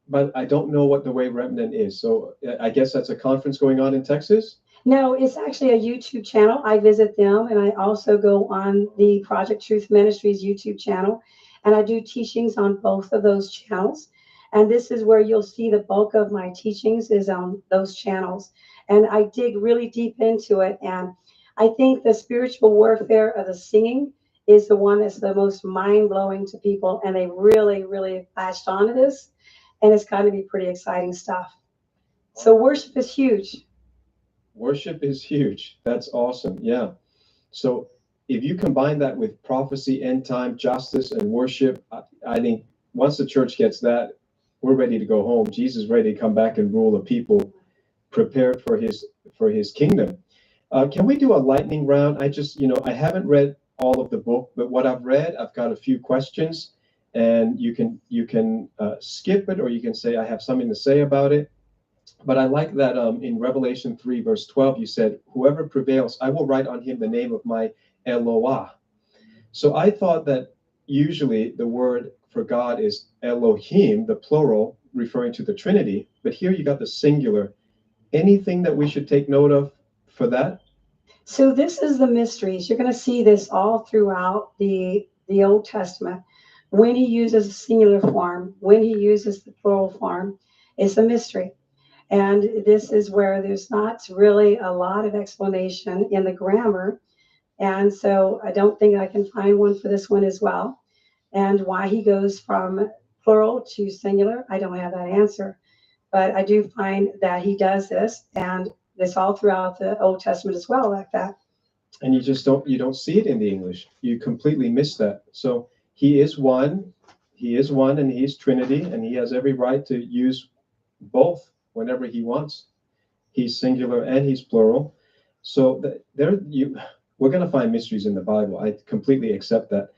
But I don't know what the Way Remnant is. So I guess that's a conference going on in Texas? No, it's actually a YouTube channel. I visit them, and I also go on the Project Truth Ministries YouTube channel, and I do teachings on both of those channels. And this is where you'll see the bulk of my teachings is on those channels. And I dig really deep into it. And I think the spiritual warfare of the singing is the one that's the most mind-blowing to people, and they really, really latched onto this, and it's got to be pretty exciting stuff. So worship is huge. Worship is huge. That's awesome. Yeah. So if you combine that with prophecy, end time, justice, and worship, I think once the church gets that, we're ready to go home. Jesus is ready to come back and rule a people prepared for his kingdom. Can we do a lightning round? I haven't read all of the book, but what I've read, I've got a few questions, and you can skip it, or you can say I have something to say about it. But I like that in Revelation 3, verse 12, you said, whoever prevails, I will write on him the name of my Eloah. So I thought that usually the word for God is Elohim, the plural, referring to the Trinity. But here you got the singular. Anything that we should take note of for that? So this is the mysteries. You're going to see this all throughout the Old Testament. When he uses a singular form, when he uses the plural form, it's a mystery. And this is where there's not really a lot of explanation in the grammar. And so I don't think I can find one for this one as well. And why he goes from plural to singular, I don't have that answer. But I do find that he does this, and it's all throughout the Old Testament as well, like that. And you don't see it in the English. You completely miss that. So he is one, and he's Trinity, and he has every right to use both whenever he wants. He's singular and he's plural. So we're going to find mysteries in the Bible. I completely accept that.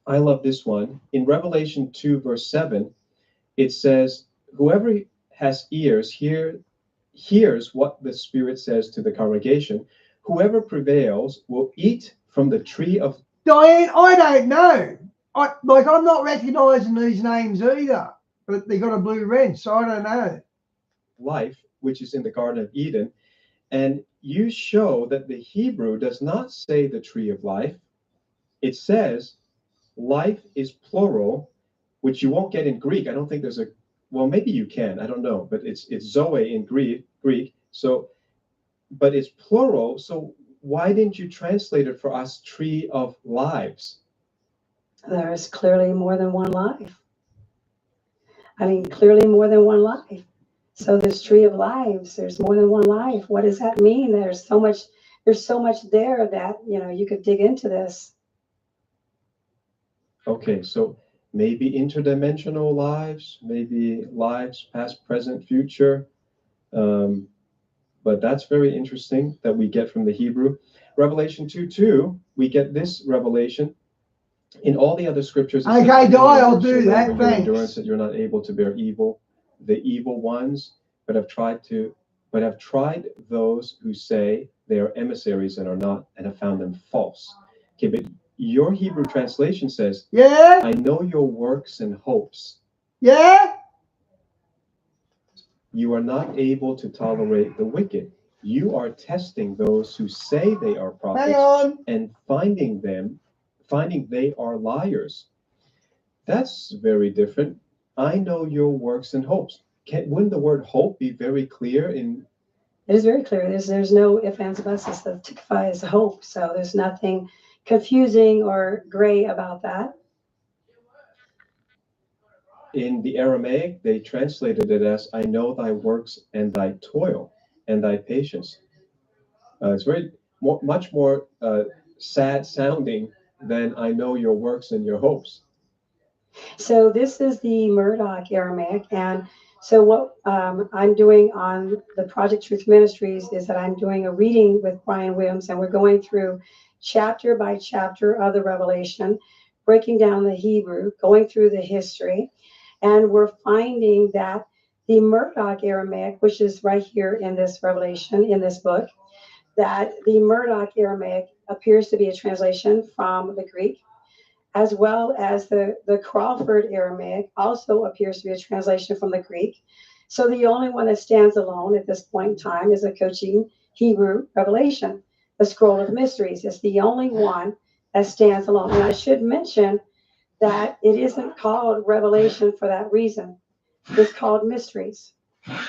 I love this one. In Revelation 2, verse 7, it says, whoever has ears hears what the Spirit says to the congregation. Whoever prevails will eat from the tree of... Diane, I don't know. I'm not recognizing these names either, but they got a blue wrench, so I don't know. Life, which is in the Garden of Eden. And you show that the Hebrew does not say the tree of life. It says life is plural, which you won't get in Greek. I don't think there's well, maybe you can, I don't know, but it's Zoe in Greek. So, but it's plural. So why didn't you translate it for us, tree of lives? There's clearly more than one life. I mean, clearly more than one life. So there's tree of lives. There's more than one life. What does that mean? There's so much there that, you could dig into this. Okay, so maybe interdimensional lives, maybe lives past, present, future. But that's very interesting that we get from the Hebrew. Revelation 2:2, we get this revelation. In all the other scriptures, okay, I'll do that. Your Thanks. endurance that you're not able to bear the evil ones, but have tried those who say they are emissaries and are not, and have found them false. Okay, but your Hebrew translation says, yeah, I know your works and hopes. Yeah. You are not able to tolerate the wicked. You are testing those who say they are prophets and finding they are liars. That's very different. I know your works and hopes. Wouldn't the word hope be very clear in... It is very clear. There's no ifs, ands, or buts. The tikva is hope. So there's nothing confusing or gray about that. In the Aramaic, they translated it as, I know thy works and thy toil and thy patience. It's much more sad sounding than I know your works and your hopes. So this is the Murdoch Aramaic. And so what I'm doing on the Project Truth Ministries is that I'm doing a reading with Brian Williams, and we're going through chapter by chapter of the Revelation, breaking down the Hebrew, going through the history. And we're finding that the Murdoch Aramaic, which is right here in this Revelation, in this book, that the Murdoch Aramaic appears to be a translation from the Greek, as well as the Crawford Aramaic also appears to be a translation from the Greek. So the only one that stands alone at this point in time is the Koine Hebrew Revelation, the Scroll of Mysteries. It's the only one that stands alone. And I should mention that it isn't called Revelation for that reason. It's called Mysteries,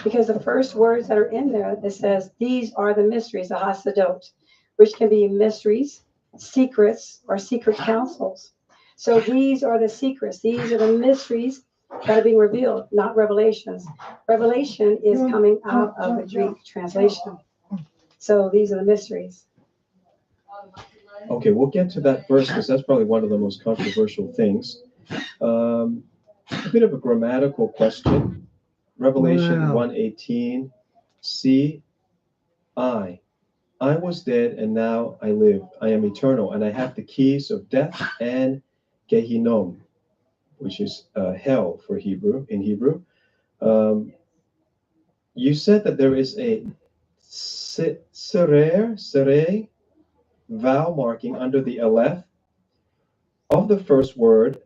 because the first words that are in there, it says, these are the mysteries, the Hasadot, which can be mysteries, secrets or secret councils. So these are the secrets. These are the mysteries that are being revealed, not revelations. Revelation is coming out of the Greek translation. So these are the mysteries. Okay, we'll get to that verse because that's probably one of the most controversial things. A bit of a grammatical question. Revelation Wow. 1:18. See, I was dead and now I live. I am eternal and I have the keys of death and Gehinnom, which is hell for Hebrew, in Hebrew. You said that there is a sereh vowel marking under the aleph of the first word,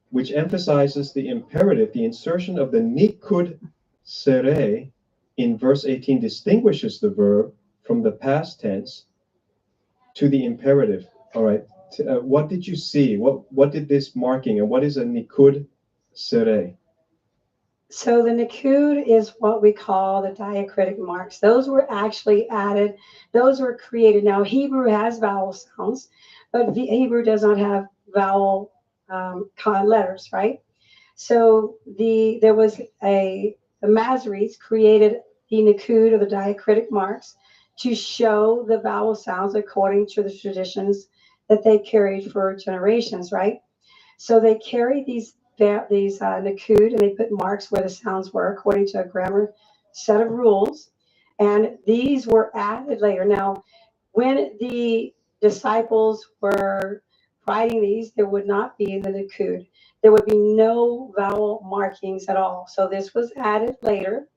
which emphasizes the imperative. The insertion of the nikud sereh in verse 18 distinguishes the verb from the past tense to the imperative. All right. What did you see? What did this marking, and what is a nikud sereh? So the Nikud is what we call the diacritic marks. Those were actually added. Those were created. Now Hebrew has vowel sounds, but Hebrew does not have vowel letters, right? So there was the Masoretes created the Nikud or the diacritic marks to show the vowel sounds according to the traditions that they carried for generations, right? So they carried these Nikud and they put marks where the sounds were according to a grammar set of rules. And these were added later. Now, when the disciples were writing these, there would not be the Nikud. There would be no vowel markings at all. So this was added later.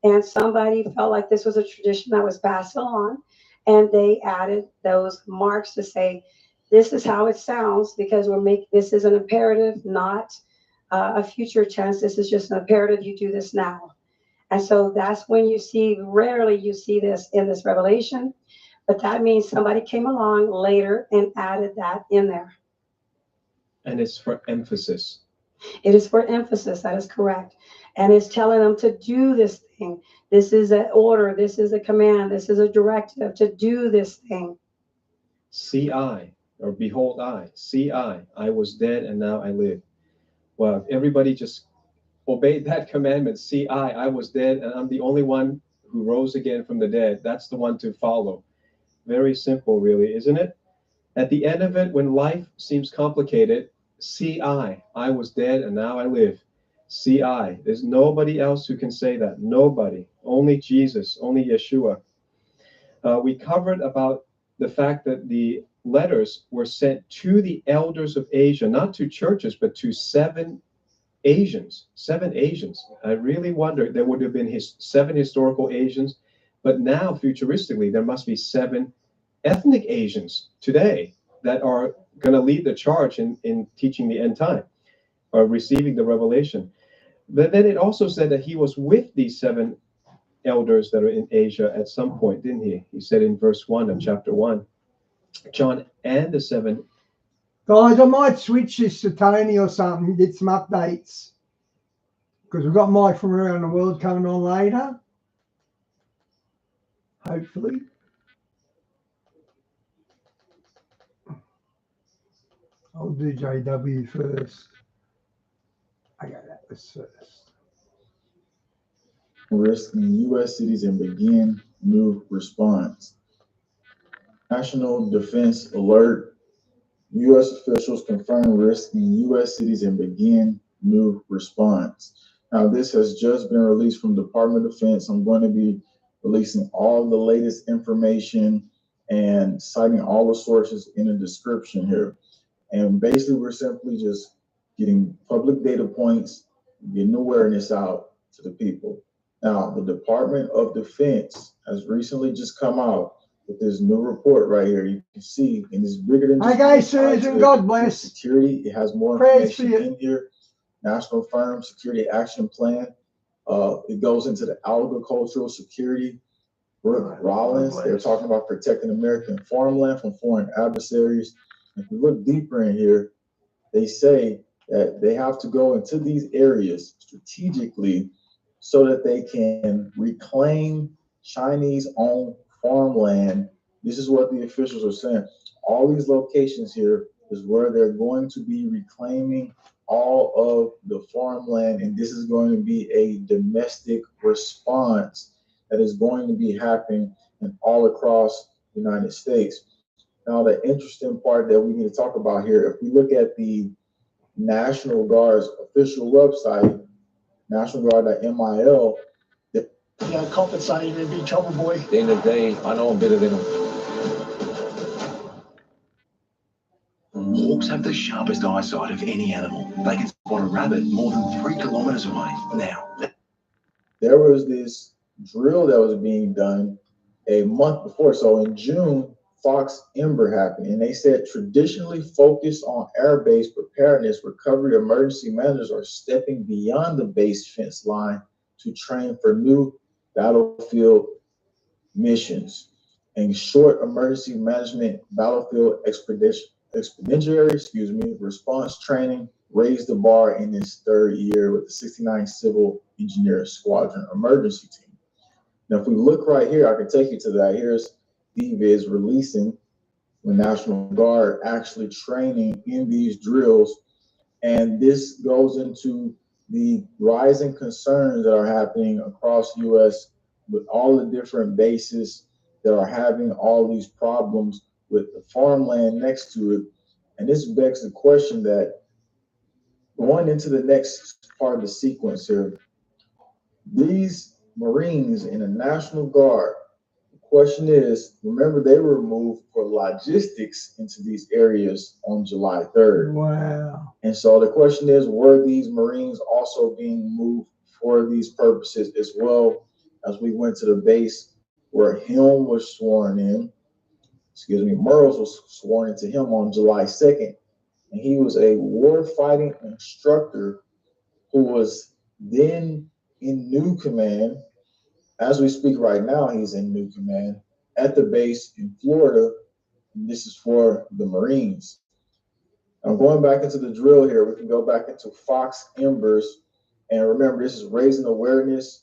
And somebody felt like this was a tradition that was passed along. And they added those marks to say, this is how it sounds because this is an imperative, not a future tense. This is just an imperative. You do this now. And so that's when rarely you see this in this revelation, but that means somebody came along later and added that in there. And it's for emphasis. It is for emphasis. That is correct. And it's telling them to do this thing. This is an order. This is a command. This is a directive to do this thing. See, or behold, see, I was dead and now I live. Well, if everybody just obeyed that commandment, see, I was dead and I'm the only one who rose again from the dead. That's the one to follow. Very simple, really, isn't it? At the end of it, when life seems complicated, see, I was dead and now I live. See, there's nobody else who can say that. Nobody. Only Jesus, only Yeshua. We covered about the fact that the letters were sent to the elders of Asia, not to churches, but to seven Asians. I really wonder, there would have been 7 historical Asians, but now futuristically, there must be 7 ethnic Asians today that are going to lead the charge in teaching the end time or receiving the revelation. But then it also said that he was with these 7 elders that are in Asia at some point, didn't he? He said in verse 1 of chapter 1, John and the 7. Guys, I might switch this to Tony or something, get some updates. Because we've got Mike from around the world coming on later. Hopefully. I'll do JW first. Okay, that was first. Risk in U.S. cities and begin new response. National Defense Alert. U.S. officials confirm risk in U.S. cities and begin new response. Now, this has just been released from Department of Defense. I'm going to be releasing all the latest information and citing all the sources in the description here. And basically, we're simply just getting public data points, getting awareness out to the people. Now, the Department of Defense has recently just come out with this new report right here. You can see, and it's bigger than just okay, Susan, God bless. Security. It has more information in here. National Firm Security Action Plan. It goes into the agricultural security. Brooke Rollins, they're talking about protecting American farmland from foreign adversaries. If you look deeper in here, they say that they have to go into these areas strategically so that they can reclaim Chinese-owned farmland This is what the officials are saying. All these locations here is where they're going to be reclaiming all of the farmland, and this is going to be a domestic response that is going to be happening in all across the United States. Now, the interesting part that we need to talk about here, if we look at the National Guard's official website, nationalguard.mil, You gotta compensate him and be trouble boy. At the end of the day, I know I'm better than them. Hawks have the sharpest eyesight of any animal. They can spot a rabbit more than 3 kilometers away. Now, there was this drill that was being done a month before. So in June, Fox Ember happened, and they said traditionally focused on air-based preparedness, recovery emergency managers are stepping beyond the base fence line to train for new battlefield missions. And short emergency management battlefield expeditionary response training raised the bar in its third year with the 69th Civil Engineer Squadron Emergency Team. Now, if we look right here, I can take you to that. Here's DVIZ releasing the National Guard actually training in these drills. And this goes into the rising concerns that are happening across U.S. with all the different bases that are having all these problems with the farmland next to it. And this begs the question that going into the next part of the sequence here, these Marines in the National Guard, the question is, remember they were moved for logistics into these areas on July 3rd. Wow. And so the question is, were these Marines also being moved for these purposes as well? As we went to the base where Helm was sworn in, Murrows was sworn into him on July 2nd. And he was a war-fighting instructor who was then in new command. As we speak right now, he's in new command at the base in Florida. And this is for the Marines. I'm going back into the drill here. We can go back into Fox Embers. And remember, this is raising awareness.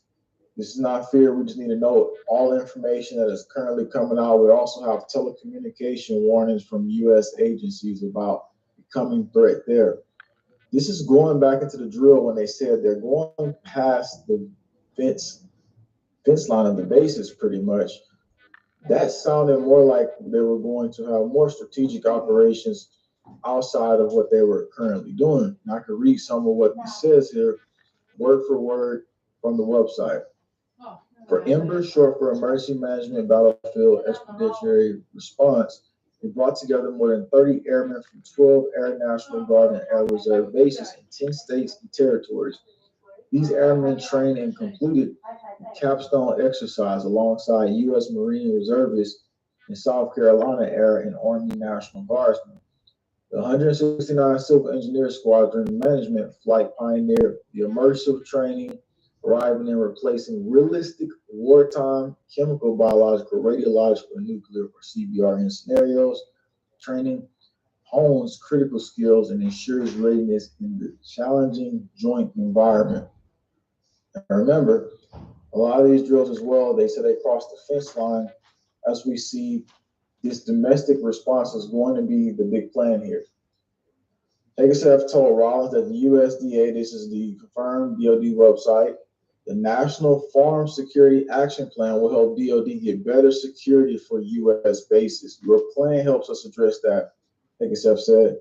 This is not fear. We just need to know all the information that is currently coming out. We also have telecommunication warnings from U.S. agencies about the coming threat there. This is going back into the drill when they said they're going past the fence line of the bases pretty much. That sounded more like they were going to have more strategic operations outside of what they were currently doing. And I could read some of what it says here, word for word from the website. For Ember, short for Emergency Management Battlefield Expeditionary Response, we brought together more than 30 airmen from 12 Air National Guard and Air Reserve bases in 10 states and territories. These airmen trained and completed a capstone exercise alongside U.S. Marine reservists and South Carolina Air and Army National Guardsmen. The 169 Civil Engineer Squadron Management Flight pioneered the immersive training, arriving and replacing realistic wartime chemical, biological, radiological, and nuclear or CBRN scenarios. Training hones critical skills and ensures readiness in the challenging joint environment. And remember, a lot of these drills as well, they said they crossed the fence line. As we see, this domestic response is going to be the big plan here. HSF told Rollins that the USDA, this is the confirmed DoD website, the National Farm Security Action Plan will help DoD get better security for U.S. bases. Your plan helps us address that, HSF said.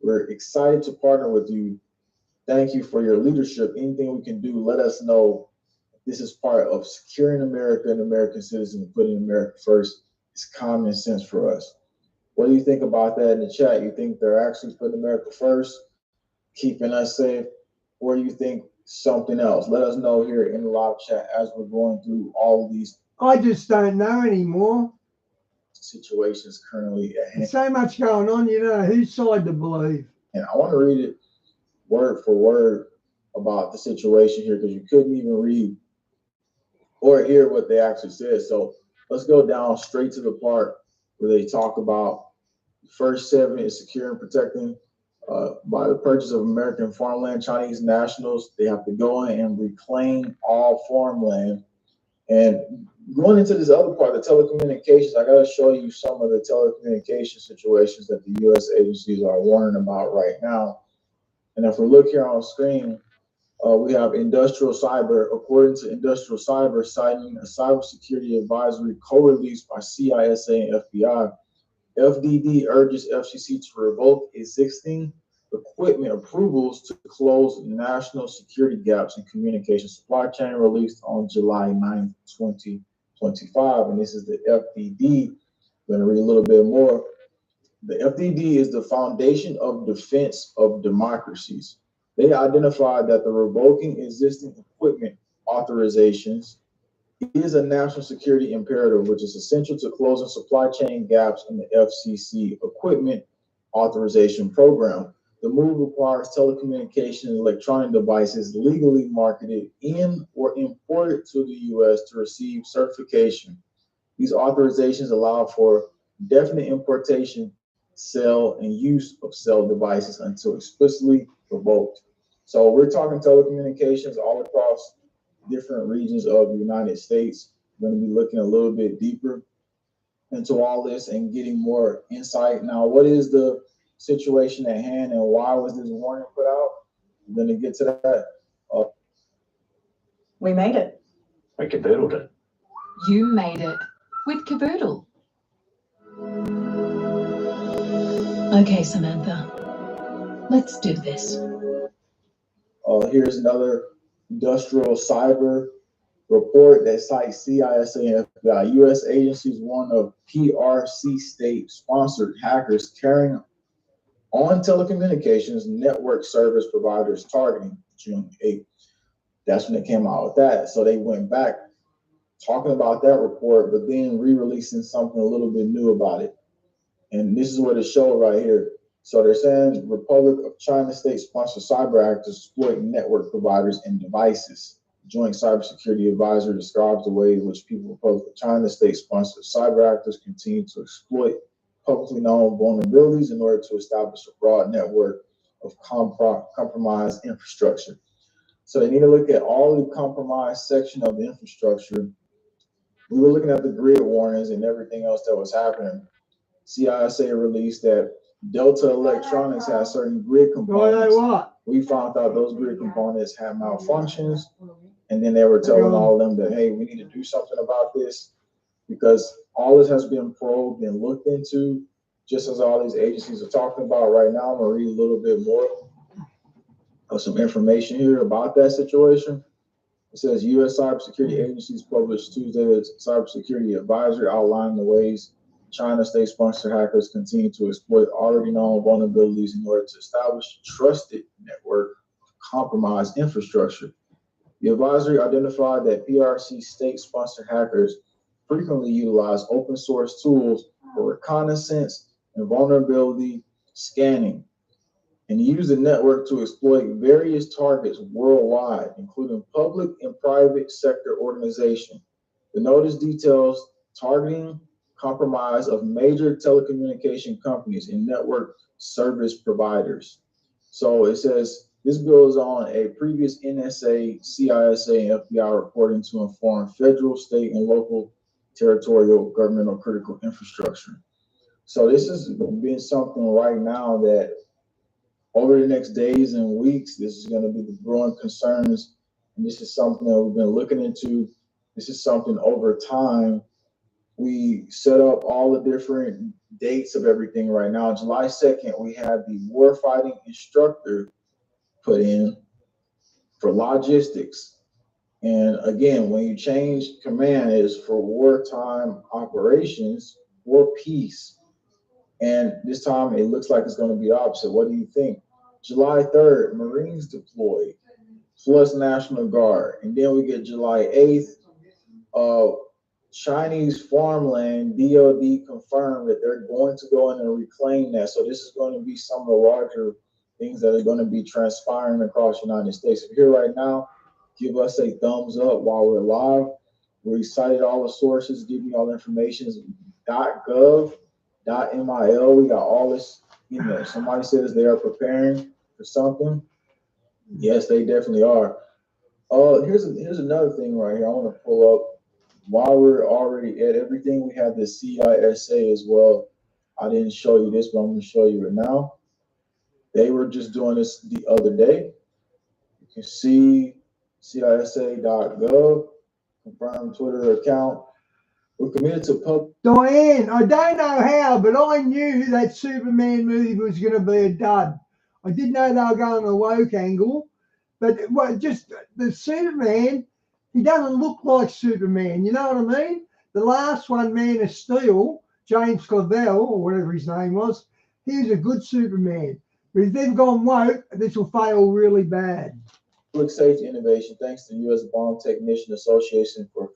We're excited to partner with you. Thank you for your leadership. Anything we can do, let us know. This is part of securing America and American citizens, putting America first. It's common sense for us. What do you think about that in the chat? You think they're actually putting America first, keeping us safe, or do you think something else? Let us know here in the live chat as we're going through all of these. I just don't know anymore. Situations currently at hand. There's so much going on, you know, whose side to believe. And I want to read it word for word about the situation here because you couldn't even read or hear what they actually said. So let's go down straight to the part where they talk about the first 7 is secure and protecting by the purchase of American farmland. Chinese nationals, they have to go in and reclaim all farmland. And Going into this other part, the telecommunications, I got to show you some of the telecommunication situations that the U.S. agencies are warning about right now. And if we look here on screen, we have industrial cyber. According to industrial cyber, citing a cybersecurity advisory co-released by CISA and FBI, FDD urges FCC to revoke existing equipment approvals to close national security gaps in communication supply chain, released on July 9th, 2025. And this is the FDD. I'm going to read a little bit more. The FDD is the foundation of defense of democracies. They identified that the revoking existing equipment authorizations is a national security imperative, which is essential to closing supply chain gaps in the FCC equipment authorization program. The move requires telecommunication and electronic devices legally marketed in or imported to the U.S. to receive certification. These authorizations allow for definite importation, sale, and use of sell devices until explicitly revoked. So we're talking telecommunications all across different regions of the United States. We're going to be looking a little bit deeper into all this and getting more insight. Now, what is the situation at hand and why was this warning put out? We're going to get to that. We made it. We caboodled it. You made it with Caboodle. Okay, Samantha, let's do this. Here's another industrial cyber report that cites CISA and FBI. U.S. agencies warn of PRC state-sponsored hackers carrying on telecommunications network service providers targeting June 8th. That's when they came out with that. So they went back talking about that report, but then re-releasing something a little bit new about it. And this is what it showed right here. So they're saying Republic of China state-sponsored cyber actors exploiting network providers and devices. Joint Cybersecurity Advisor describes the way in which people Republic of China state-sponsored cyber actors continue to exploit publicly known vulnerabilities in order to establish a broad network of compromised infrastructure. So they need to look at all the compromised section of the infrastructure. We were looking at the grid warnings and everything else that was happening. CISA released that Delta Electronics has certain grid components. We found out those grid components had malfunctions, and then they were telling all of them that, hey, we need to do something about this because all this has been probed and looked into, just as all these agencies are talking about right now. I'm going to read a little bit more of some information here about that situation. It says U.S. cybersecurity agencies published Tuesday's cybersecurity advisory outlining the ways China state-sponsored hackers continue to exploit already known vulnerabilities in order to establish a trusted network of compromised infrastructure. The advisory identified that PRC state-sponsored hackers frequently utilize open source tools for reconnaissance and vulnerability scanning, and use the network to exploit various targets worldwide, including public and private sector organizations. The notice details targeting compromise of major telecommunication companies and network service providers. So it says this builds on a previous NSA, CISA, and FBI reporting to inform federal, state, and local territorial governmental critical infrastructure. So this has been something right now that over the next days and weeks, this is going to be the growing concerns. And this is something that we've been looking into. This is something over time. We set up all the different dates of everything right now. July 2nd, we had the warfighting instructor put in for logistics. And again, when you change command, it is for wartime operations or peace. And this time it looks like it's going to be opposite. What do you think? July 3rd, Marines deployed, plus National Guard. And then we get July 8th, Chinese farmland, DOD confirmed that they're going to go in and reclaim that. So this is going to be some of the larger things that are going to be transpiring across the United States. If you're here right now, give us a thumbs up while we're live. We cited all the sources, giving you all the information. .gov, .mil, we got all this in there. Somebody says they are preparing for something. Yes, they definitely are. Here's another thing right here. I want to pull up. while we're already at everything, we have the CISA as well. I didn't show you this, but I'm going to show you it now. They were just doing this the other day. You can see CISA.gov, confirm Twitter account. We're committed to public. Diane, I don't know how, but I knew that Superman movie was going to be a dud. I did know they were going a woke angle, but just the Superman, he doesn't look like Superman. You know what I mean? The last one, Man of Steel, James Clavell, or whatever his name was, he was a good Superman. But if they've gone woke, this will fail really bad. Public safety innovation, thanks to U.S. Bomb Technician Association for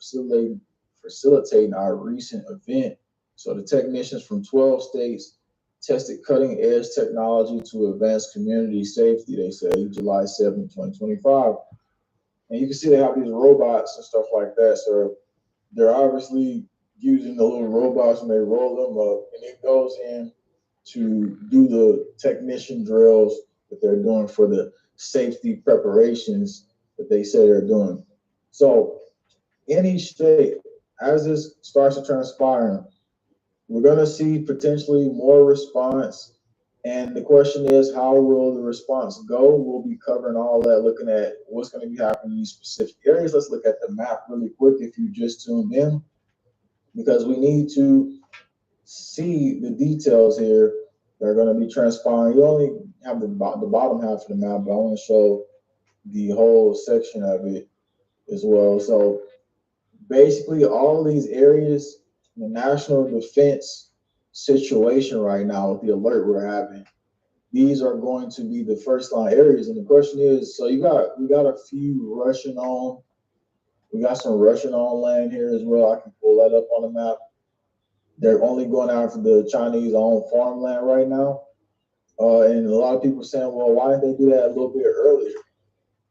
facilitating our recent event. So the technicians from 12 states tested cutting-edge technology to advance community safety, they say, July 7, 2025. And you can see they have these robots and stuff like that. So they're obviously using the little robots and they roll them up, and it goes in to do the technician drills that they're doing for the safety preparations that they say they're doing. So in each state, as this starts to transpire, we're going to see potentially more response. And the question is, how will the response go? We'll be covering all that, looking at what's going to be happening in these specific areas. Let's look at the map really quick if you just tuned in, because we need to see the details here that are going to be transpiring. You only have the bottom half of the map, but I want to show the whole section of it as well. So basically all these areas, the national defense situation right now with the alert we're having, these are going to be the first line areas. And the question is, so we got a few Russian on, we got some Russian on land here as well. I can pull that up on the map. They're only going after the Chinese owned farmland right now. And a lot of people saying, well, why didn't they do that a little bit earlier?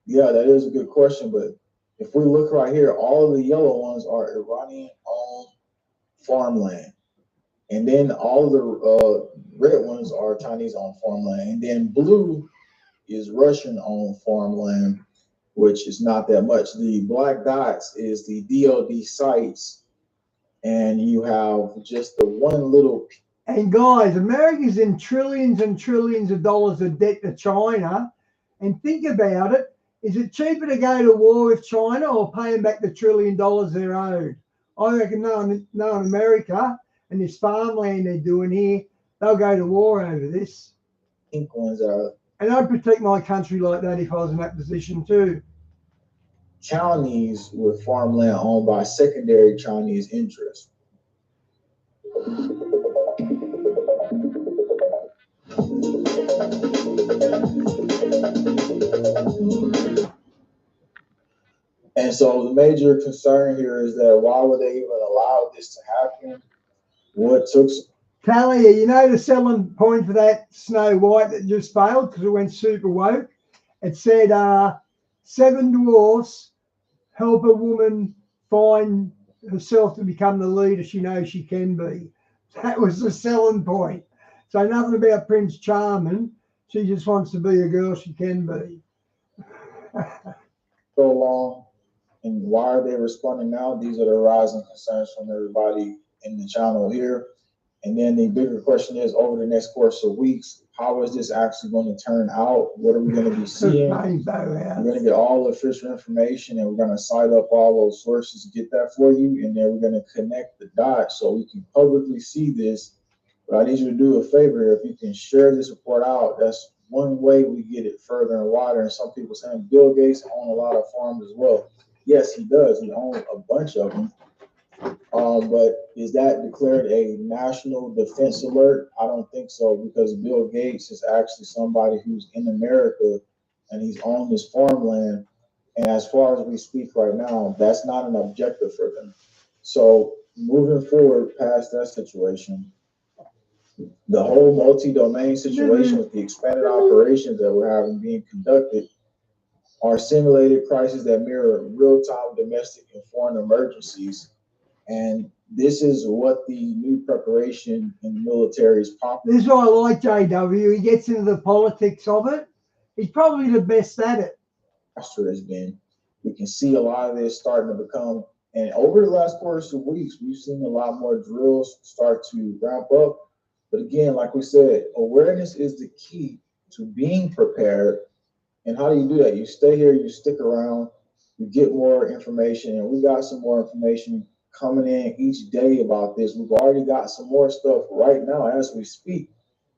Yeah, that is a good question. But if we look right here, all of the yellow ones are Iranian owned farmland. And then all of the red ones are Chinese owned farmland. And then blue is Russian owned farmland, which is not that much. The black dots is the DoD sites. And you have just the one little. And guys, America's in trillions and trillions of dollars of debt to China. And think about it. Is it cheaper to go to war with China or paying back the $1 trillion they're owed? I reckon knowing America and this farmland they're doing here, they'll go to war over this. Pink ones are. And I'd protect my country like that if I was in that position too. Counties with farmland owned by secondary Chinese interests. And so the major concern here is that why would they even allow this to happen? What took? Talia, you know the selling point for that Snow White that just failed because it went super woke? It said 7 dwarfs help a woman find herself to become the leader she knows she can be. That was the selling point. So nothing about Prince Charming. She just wants to be a girl she can be. So long. And why are they responding now? These are the rising concerns from everybody in the channel here. And then the bigger question is, over the next course of weeks, how is this actually going to turn out? What are we going to be seeing? We're going to get all the official information, and we're going to cite up all those sources to get that for you. And then we're going to connect the dots so we can publicly see this. But I need you to do a favor. If you can share this report out, that's one way we get it further and wider. And some people saying Bill Gates owns a lot of farms as well. Yes, he does. He owns a bunch of them. But is that declared a national defense alert? I don't think so, because Bill Gates is actually somebody who's in America and he's on this farmland. And as far as we speak right now, that's not an objective for them. So moving forward past that situation, the whole multi-domain situation with the expanded operations that we're having being conducted are simulated crises that mirror real-time domestic and foreign emergencies. And this is what the new preparation in the military is popular. This is why I like JW. He gets into the politics of it. He's probably the best at it. Has been. We can see a lot of this starting to become And over the last course of weeks, we've seen a lot more drills start to ramp up. But again, like we said, awareness is the key to being prepared. And how do you do that? You stay here, you stick around, you get more information, and we got some more information coming in each day about this. We've already got some more stuff right now as we speak.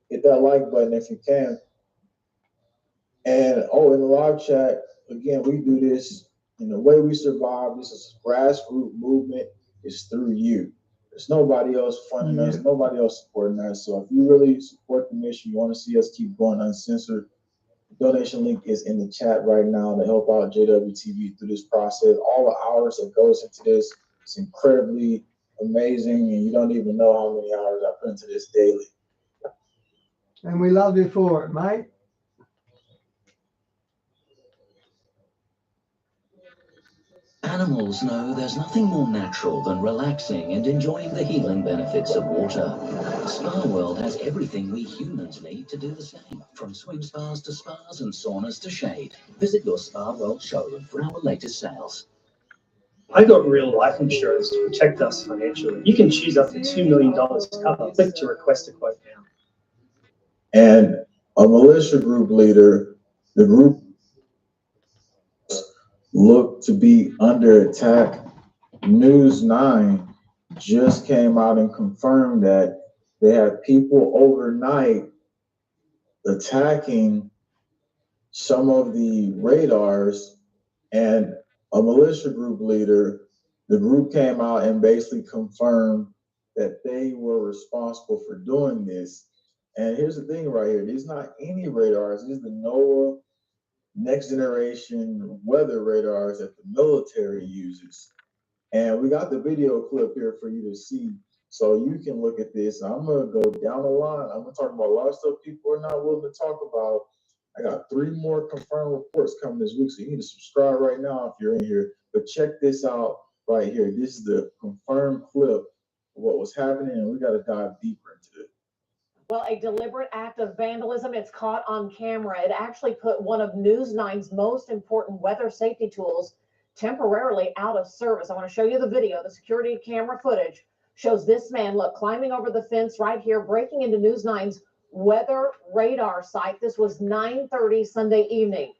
Hit that like button if you can. And in the live chat, again, we do this, and the way we survive, this is grassroots movement, is through you. There's nobody else funding us, nobody else supporting us. So if you really support the mission, you want to see us keep going uncensored, the donation link is in the chat right now to help out JWTV through this process. All the hours that goes into this, it's incredibly amazing, and you don't even know how many hours I put into this daily. And we love you for it, mate. Animals know there's nothing more natural than relaxing and enjoying the healing benefits of water. Spa World has everything we humans need to do the same, from swim spas to spas and saunas to shade. Visit your Spa World showroom for our latest sales. I got real life insurance to protect us financially. You can choose up to $2 million cover. Click to request a quote now. And a militia group leader, the group looked to be under attack. News 9 just came out and confirmed that they had people overnight attacking some of the radars, and a militia group leader, the group came out and basically confirmed that they were responsible for doing this. And here's the thing right here, these not any radars, these are the NOAA next generation weather radars that the military uses. And we got the video clip here for you to see, so you can look at this. I'm gonna go down the line. I'm gonna talk about a lot of stuff people are not willing to talk about. I got 3 more confirmed reports coming this week, so you need to subscribe right now if you're in here. But check this out right here. This is the confirmed clip of what was happening, and we got to dive deeper into it. Well, a deliberate act of vandalism. It's caught on camera. It actually put one of News 9's most important weather safety tools temporarily out of service. I want to show you the video. The security camera footage shows this man, look, climbing over the fence right here, breaking into News 9's weather radar site. This was 9:30 Sunday evening.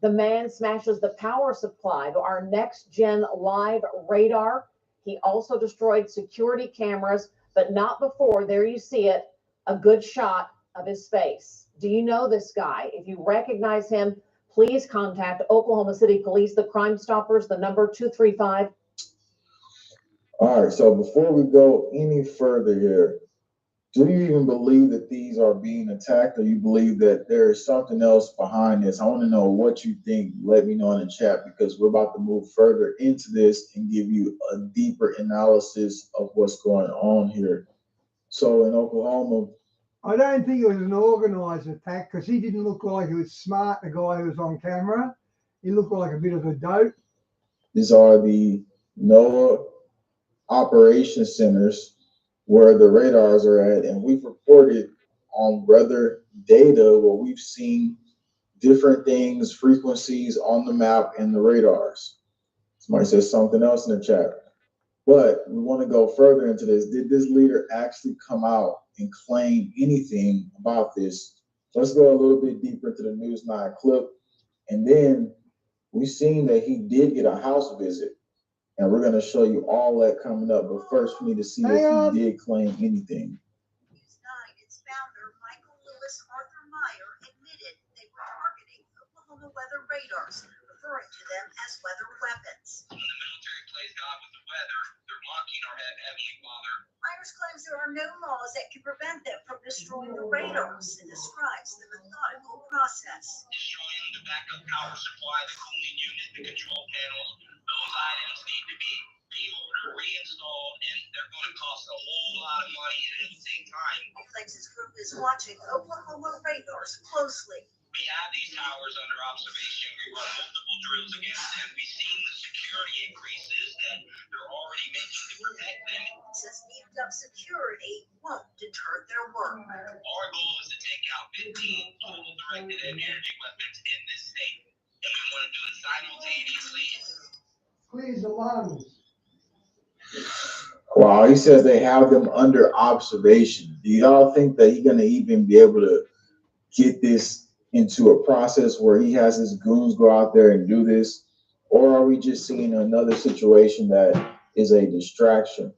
The man smashes the power supply to our next gen live radar. He also destroyed security cameras, but not before, there you see it, a good shot of his face. Do you know this guy? If you recognize him, please contact Oklahoma City Police, the Crime Stoppers, the number 235. All right, so before we go any further here, do you even believe that these are being attacked, or you believe that there is something else behind this? I want to know what you think. Let me know in the chat, because we're about to move further into this and give you a deeper analysis of what's going on here. So in Oklahoma, I don't think it was an organized attack, because he didn't look like he was smart, the guy who was on camera. He looked like a bit of a dope. These are the NOAA operation centers where the radars are at, and we've reported on weather data where we've seen different things, frequencies on the map and the radars. Somebody says something else in the chat, but we want to go further into this. Did this leader actually come out and claim anything about this? So let's go a little bit deeper into the News 9 clip, and then we've seen that he did get a house visit. And we're going to show you all that coming up. But first, we need to see if he did claim anything. News 9, its founder, Michael Lewis Arthur Meyer, admitted they were targeting Oklahoma weather radars, referring to them as weather weapons. When the military plays God with the weather, they're mocking our Heavenly Father. Myers claims there are no laws that can prevent them from destroying the radars and describes the methodical process. Destroying the backup power supply, the cooling unit, the control panels, those items need to be reordered, reinstalled, and they're going to cost a whole lot of money, and at the same time, Flex's group is watching Oklahoma radars closely. We have these towers under observation. We run multiple drills against them. We've seen the security increases that they're already making to protect them. Says beefed up security won't deter their work. Our goal is to take out 15 total directed energy weapons in this state, and we want to do it simultaneously. Clears the lungs. Wow, he says they have them under observation. Do y'all think that he's gonna even be able to get this into a process where he has his goons go out there and do this? Or are we just seeing another situation that is a distraction?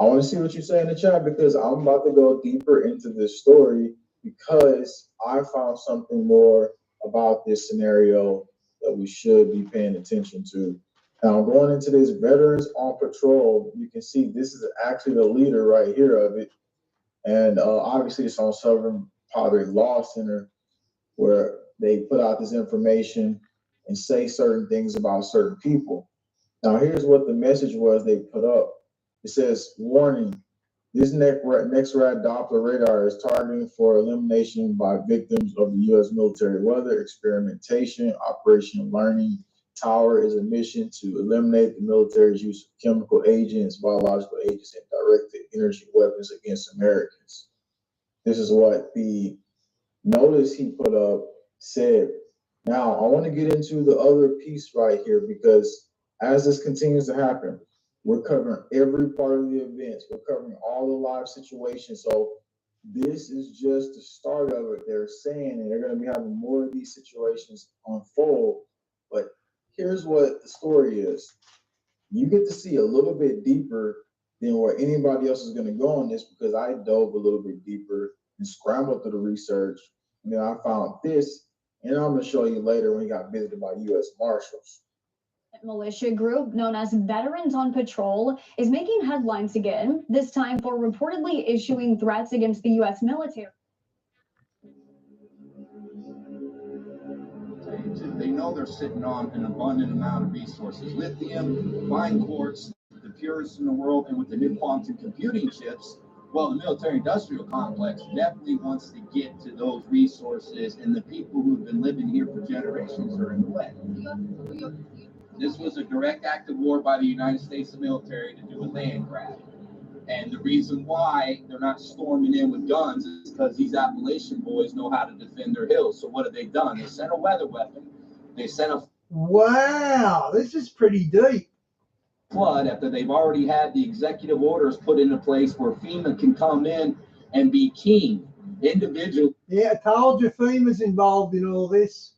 I want to see what you say in the chat because I'm about to go deeper into this story because I found something more about this scenario that we should be paying attention to. Now, going into this Veterans on Patrol, you can see this is actually the leader right here of it. And obviously it's on Southern Padre Law Center where they put out this information and say certain things about certain people. Now, here's what the message was they put up. It says, warning, this NEXRAD Doppler radar is targeting for elimination by victims of the U.S. military weather experimentation, Operation Learning Tower is a mission to eliminate the military's use of chemical agents, biological agents, and directed energy weapons against Americans. This is what the notice he put up said. Now, I want to get into the other piece right here because as this continues to happen, we're covering every part of the events. We're covering all the live situations. So this is just the start of it. They're saying, and they're going to be having more of these situations unfold. But here's what the story is. You get to see a little bit deeper than where anybody else is going to go on this because I dove a little bit deeper and scrambled through the research. And then I found this, and I'm going to show you later when he got visited by U.S. Marshals. Militia group known as Veterans on Patrol is making headlines again, this time for reportedly issuing threats against the U.S. military. They know they're sitting on an abundant amount of resources. Lithium, fine quartz, the purest in the world, and with the new quantum computing chips, well, the military-industrial complex definitely wants to get to those resources, and the people who've been living here for generations are in the way. This was a direct act of war by the United States military to do a land grab. And the reason why they're not storming in with guns is because these Appalachian boys know how to defend their hills. So what have they done? They sent a weather weapon. They sent a Wow, this is pretty deep. flood after they've already had the executive orders put into place where FEMA can come in and be king individually. Yeah, I told you FEMA's involved in all this.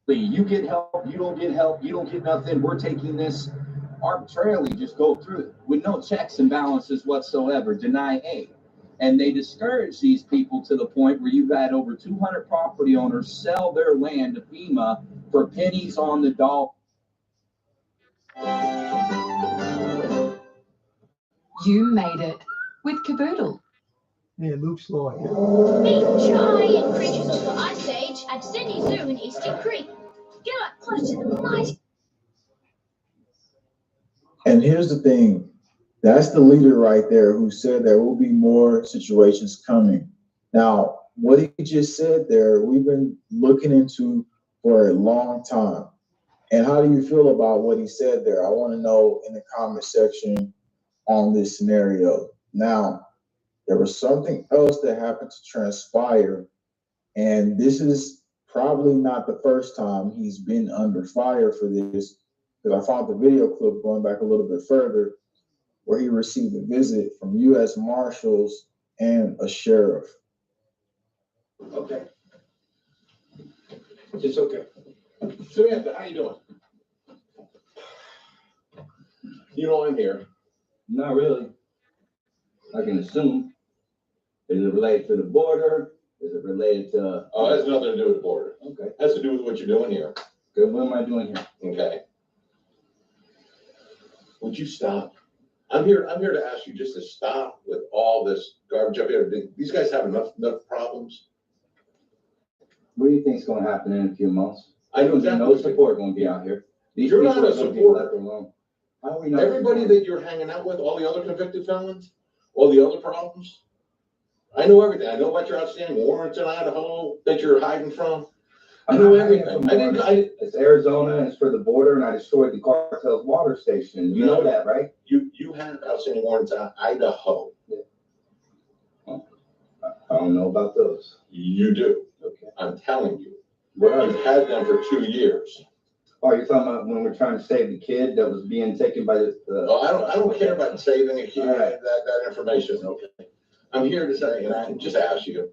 You get help, you don't get help, you don't get nothing. We're taking this arbitrarily, just go through it with no checks and balances whatsoever, deny aid. And they discourage these people to the point where you've had over 200 property owners sell their land to FEMA for pennies on the dollar. You made it with Caboodle. Yeah, it looks like it. Meet giant creatures of the Ice Age at Sydney Zoo in Eastern Creek. Get up close to the mighty. And here's the thing. That's the leader right there who said there will be more situations coming. Now, what he just said there, we've been looking into for a long time. And how do you feel about what he said there? I want to know in the comment section on this scenario. Now, there was something else that happened to transpire, and this is probably not the first time he's been under fire for this, because I found the video clip going back a little bit further where he received a visit from U.S. Marshals and a sheriff. Okay. It's okay. Samantha, how you doing? You know I'm here. Not really. I can assume. Is it related to the border? Is it related to... Oh, it has nothing to do with the border. Okay. It has to do with what you're doing here. Good. What am I doing here? Okay. Would you stop? I'm here to ask you just to stop with all this garbage up here. These guys have enough problems. What do you think is going to happen in a few months? I know There's no support going to be out here. These You're people not a are going to be supporter. left alone. How are we not? Everybody that you're hanging out with, all the other convicted felons, all the other problems. I know everything. I know about your outstanding warrants in Idaho that you're hiding from. I know everything. It's Arizona, and it's for the border, and I destroyed the cartel's water station. You know that, right? You have outstanding warrants in Idaho. Yeah. Well, I don't know about those. You do. Okay. I'm telling you. You've had them for 2 years. Oh, you're talking about when we're trying to save the kid that was being taken by the. Well, I don't care about saving a kid, Right. that information, okay? I'm here to say, and I just ask you,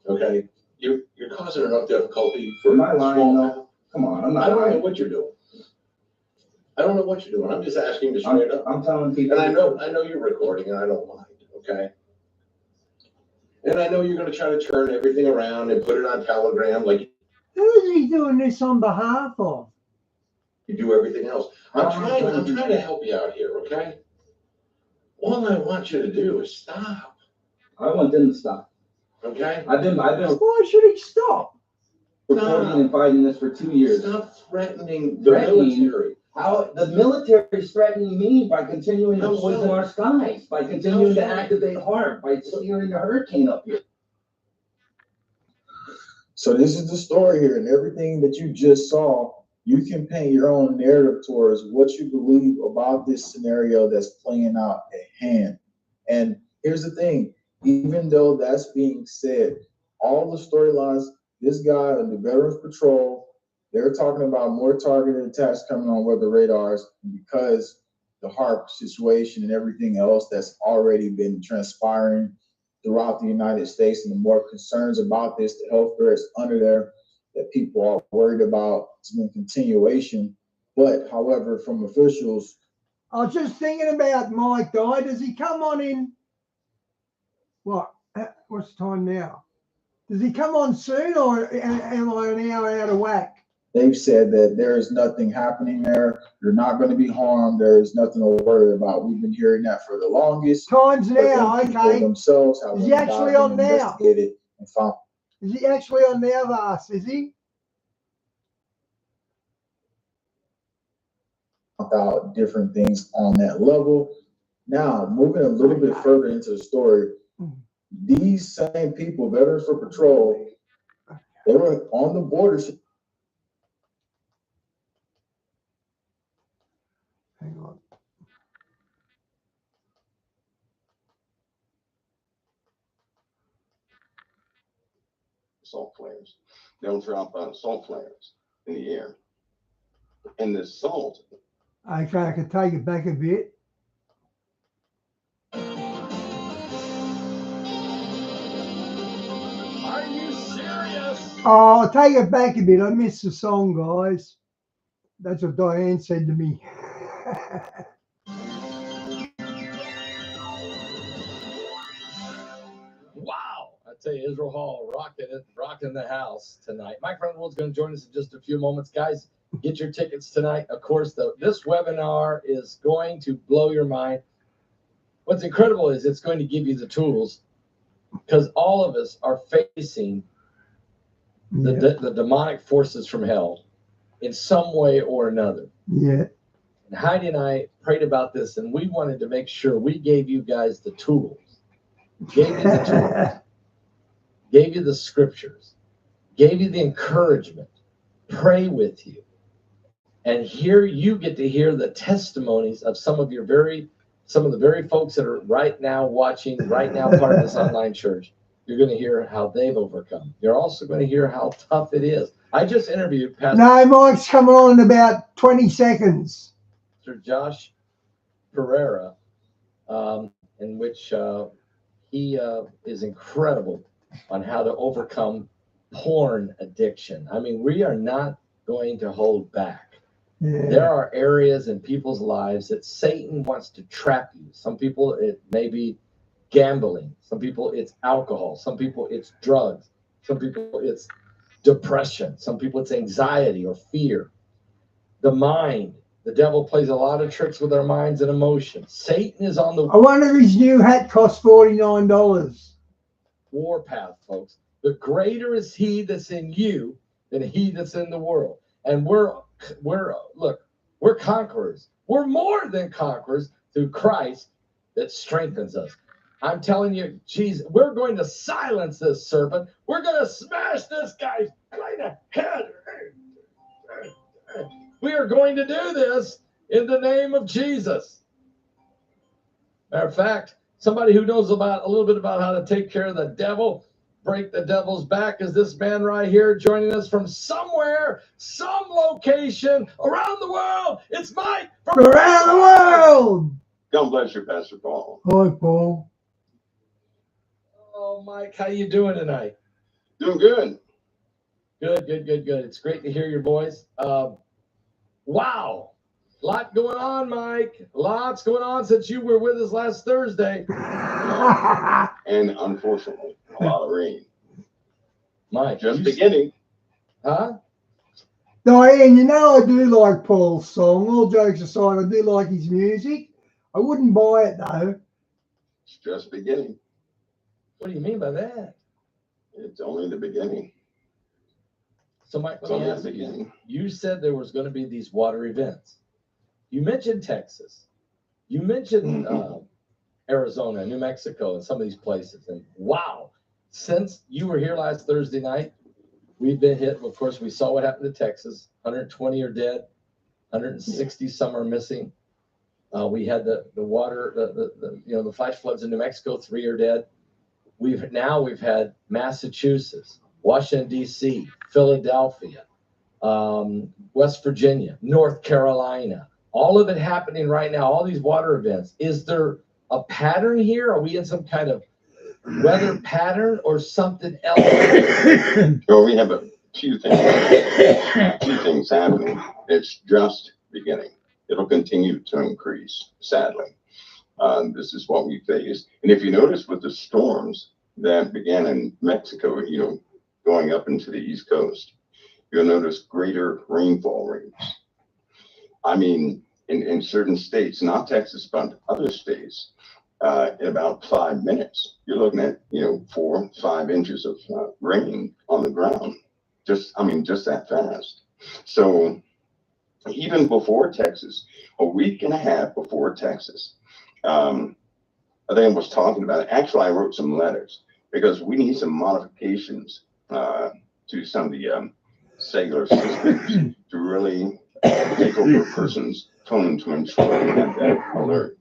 okay? You're causing enough difficulty for Am I lying small. though? Come on, I'm not I don't know lying. what you're doing. I don't know what you're doing. I'm just asking you straight up. I'm telling people. And I know you're recording, and I don't mind, okay? And I know you're gonna try to turn everything around and put it on Telegram like Who is he doing this on behalf of? you do everything else. I'm trying to help you out here, okay? All I want you to do is stop, I want them to stop. okay? I've been Why should he stop? reporting and fighting this for 2 years. Stop threatening the Threatening? military. How the military is threatening me by continuing to How poison so? our skies, by continuing to How so? activate HARP, by steering the hurricane up here. So this is the story here, and everything that you just saw, you can paint your own narrative towards what you believe about this scenario that's playing out at hand. And here's the thing, even though that's being said, all the storylines, this guy and the Veterans Patrol, they're talking about more targeted attacks coming on weather radars because the HARP situation and everything else that's already been transpiring throughout the United States, and the more concerns about this, the health threats under there that people are worried about, it's been continuation. But however, from officials, I was just thinking about Mike Dye. Does he come on in? What? What's the time now? Does he come on soon, or am I an hour out of whack? they've said that there is nothing happening there. You're not going to be harmed. There is nothing to worry about. We've been hearing that for the longest. Times but now, then people okay. themselves have Is he actually gone on and now? investigated and found Is he actually on now, Vas? Is he? out different things on that level. Now, moving a little bit further into the story, these same people, Veterans for Patrol, they were on the border. Hang on. Salt flares. They'll drop salt flares in the air. And the salt. Okay, I can take it back a bit. Are you serious? Oh, I'll take it back a bit. I missed the song, guys. That's what Diane said to me. Wow. I tell you, Israel Hall rocking the house tonight. Mike Frenwold's going to join us in just a few moments. Guys, get your tickets tonight. Of course, this webinar is going to blow your mind. What's incredible is it's going to give you the tools, because all of us are facing the demonic forces from hell in some way or another. Yeah. And Heidi and I prayed about this, and we wanted to make sure we gave you guys the tools. Gave you the tools. Gave you the scriptures. Gave you the encouragement. Pray with you. And here you get to hear the testimonies of some of the very folks that are right now watching, right now part of this online church. You're going to hear how they've overcome. You're also going to hear how tough it is. I just interviewed Pastor Mike's coming on in about 20 seconds. Josh Pereira, in which he is incredible on how to overcome porn addiction. I mean, we are not going to hold back. Yeah. There are areas in people's lives that Satan wants to trap you. Some people, it may be gambling. Some people, it's alcohol. Some people, it's drugs. Some people, it's depression. Some people, it's anxiety or fear. The mind. The devil plays a lot of tricks with our minds and emotions. Satan is on the I wonder if his new hat costs $49. warpath, folks. The greater is he that's in you than he that's in the world. And we're conquerors. We're more than conquerors through Christ that strengthens us. I'm telling you, Jesus, we're going to silence this serpent. We're going to smash this guy's right in the head. We are going to do this in the name of Jesus. Matter of fact, somebody who knows a little bit about how to take care of the devil, break the devil's back is this man right here joining us from somewhere, some location around the world. It's Mike from Around the world. God bless you, Pastor Paul. Hi, Paul. Oh, Mike, how you doing tonight? Doing good. Good. It's great to hear your voice. Wow. Lot going on, Mike. Lots going on since you were with us last Thursday. And unfortunately, a lot of rain. Mike. Just beginning. Huh? Diane, you know I do like Paul's song. All jokes aside, I do like his music. I wouldn't buy it though. It's just beginning. What do you mean by that? It's only the beginning. So, Mike, let me ask you. You said there was going to be these water events. You mentioned Texas. You mentioned Arizona, New Mexico, and some of these places. And wow, since you were here last Thursday night, we've been hit. Of course, we saw what happened to Texas. 120 are dead. 160 some are missing. We had the water, the flash floods in New Mexico. 3 are dead. We've had Massachusetts, Washington, D.C., Philadelphia, West Virginia, North Carolina, all of it happening right now, all these water events. Is there a pattern here? Are we in some kind of weather pattern or something else? Well, we have a few things happening. It's just beginning. It'll continue to increase, sadly. This is what we face. And if you notice with the storms that began in Mexico, going up into the East Coast, you'll notice greater rainfall rates. I mean, in certain states, not Texas, but other states, in about 5 minutes, you're looking at, 4 or 5 inches of rain on the ground. Just that fast. So even before Texas, a week and a half before Texas, I think I was talking about it. Actually, I wrote some letters because we need some modifications to some of the cellular systems to really take over a person's phone to ensure they have that alert.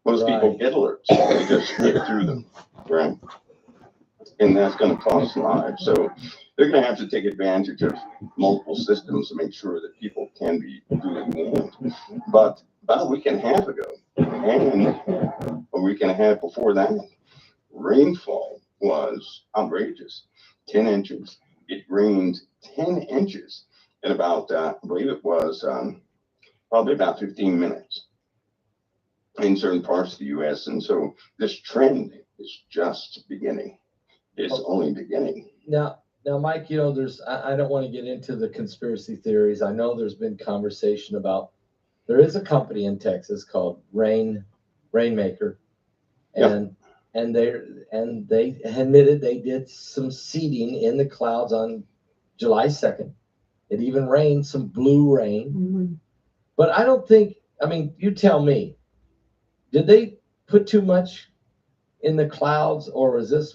Most people get alerts, they just skip through them, right? And that's going to cost lives. So they're going to have to take advantage of multiple systems to make sure that people can be duly warned. But about a week and a half ago, and a week and a half before that, rainfall was outrageous. 10 inches. It rained 10 inches in about, I believe it was probably about 15 minutes in certain parts of the U.S. And so this trend is just beginning. It's only beginning. Now, Mike, I don't want to get into the conspiracy theories. I know there's been conversation about, there is a company in Texas called Rainmaker, and they admitted they did some seeding in the clouds on July 2nd. It even rained some blue rain. But I don't think, you tell me, did they put too much in the clouds, or this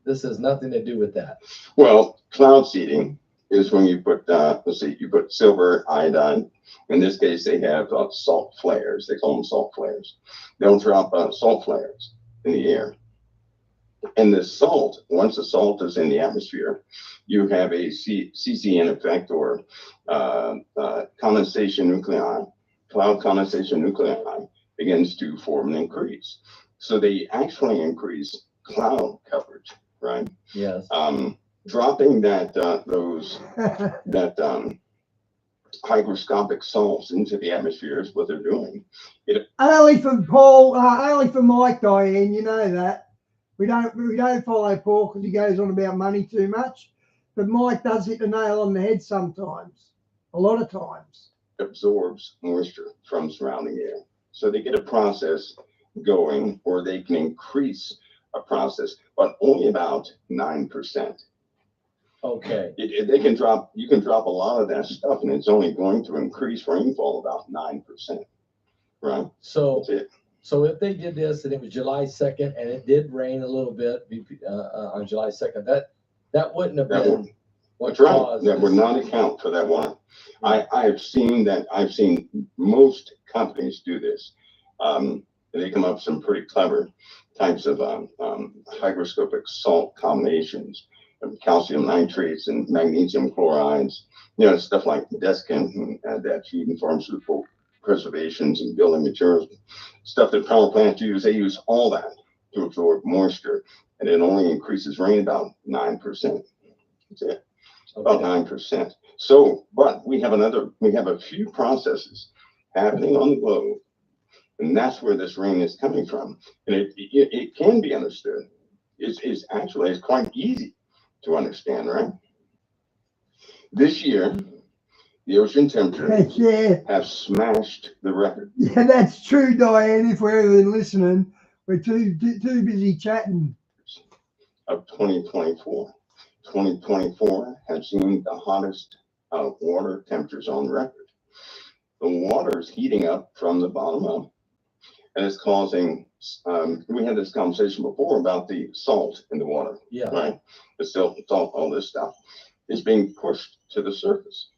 has nothing to do with that? Well, cloud seeding is when you put, you put silver iodine. In this case, they have salt flares. They call them salt flares. They'll drop salt flares in the air. And the salt, once the salt is in the atmosphere, you have a CCN effect, or condensation nuclei. Cloud condensation nuclei begins to form and increase. So they actually increase cloud coverage, right? Yes. Dropping hygroscopic salts into the atmosphere is what they're doing. Only for Paul, only for Mike, Diane, you know that. We don't follow Paul because he goes on about money too much. But Mike does hit the nail on the head sometimes, a lot of times. Absorbs moisture from surrounding air. So they get a process going, or they can increase a process, but only about 9%. Okay. You can drop a lot of that stuff, and it's only going to increase rainfall about 9%. Right. So if they did this and it was July 2nd and it did rain a little bit on July 2nd, that wouldn't have been what caused. That would not account for that one. I've seen most companies do this. and they come up with some pretty clever types of hygroscopic salt combinations, calcium nitrates and magnesium chlorides, stuff like desicant that's used in pharmaceutical preservations and building materials, stuff that power plants use. They use all that to absorb moisture, and it only increases rain about 9%. That's it, about 9%. So, but we have a few processes happening on the globe, and that's where this rain is coming from. And it can be understood. It's actually quite easy to understand, right? This year, the ocean temperatures have smashed the record. Yeah, that's true, Diane. If we're even listening, we're too busy chatting. Of 2024. 2024 has seen the hottest water temperatures on record. The water is heating up from the bottom up, and it's causing, we had this conversation before about the salt in the water, right? The salt, all this stuff is being pushed to the surface.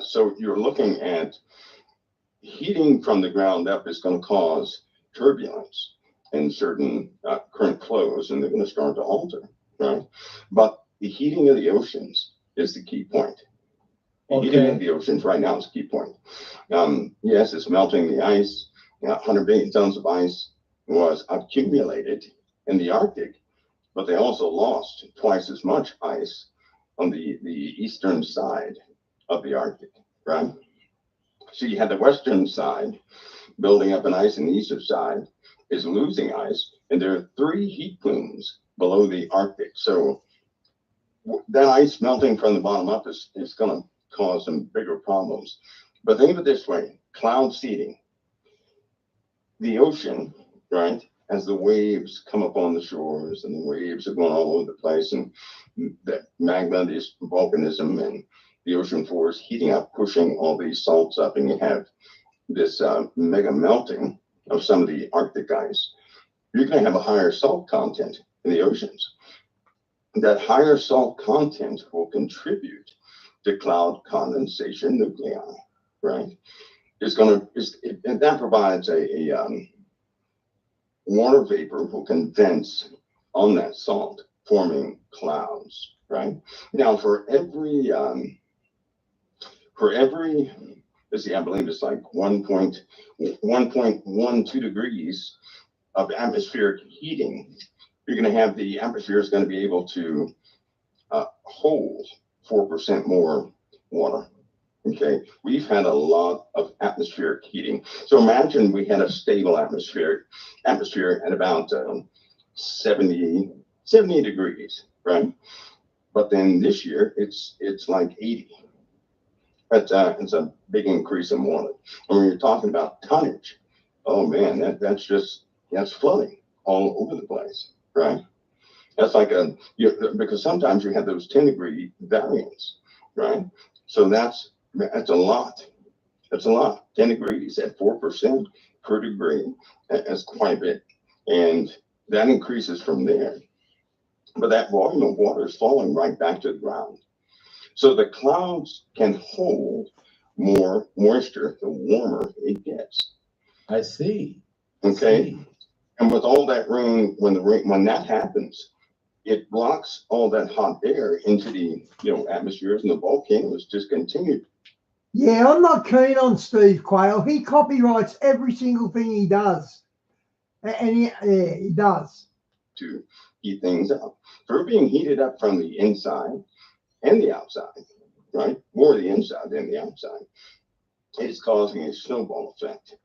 So you're looking at heating from the ground up is going to cause turbulence in certain current flows, and they're going to start to alter, right? But the heating of the oceans is the key point. The heating of the oceans right now is the key point. Yes, it's melting the ice. 100 billion tons of ice was accumulated in the Arctic, but they also lost twice as much ice on the eastern side of the Arctic, right? So you had the western side building up an ice, and the eastern side is losing ice, and there are 3 heat plumes below the Arctic. So that ice melting from the bottom up is going to cause some bigger problems. But think of it this way: cloud seeding. The ocean, right, as the waves come up on the shores, and the waves are going all over the place, and the magma, this volcanism, and the ocean floor is heating up, pushing all these salts up, and you have this mega melting of some of the Arctic ice. You're going to have a higher salt content in the oceans. That higher salt content will contribute to cloud condensation nuclei, right? And that provides a water vapor will condense on that salt, forming clouds, right? Now, for every let's see, I believe it's like 1.12 degrees of atmospheric heating, you're going to have the atmosphere is going to be able to hold 4% more water. Okay, we've had a lot of atmospheric heating. So imagine we had a stable atmosphere at about 70 degrees, right? But then this year it's like 80. It's a big increase in water. And when you're talking about tonnage, oh man, that's flooding all over the place, right? That's like because sometimes you have those 10-degree variants, right? So that's a lot. That's a lot. 10 degrees at 4% per degree. That's quite a bit. And that increases from there. But that volume of water is falling right back to the ground. So the clouds can hold more moisture the warmer it gets. I see. Okay. And with all that rain, when that happens, it blocks all that hot air into the atmospheres, and the volcanoes just continue. Yeah, I'm not keen on Steve Quayle. He copyrights every single thing he does. And he does. To heat things up. For being heated up from the inside and the outside, right? More the inside than the outside. It's causing a snowball effect.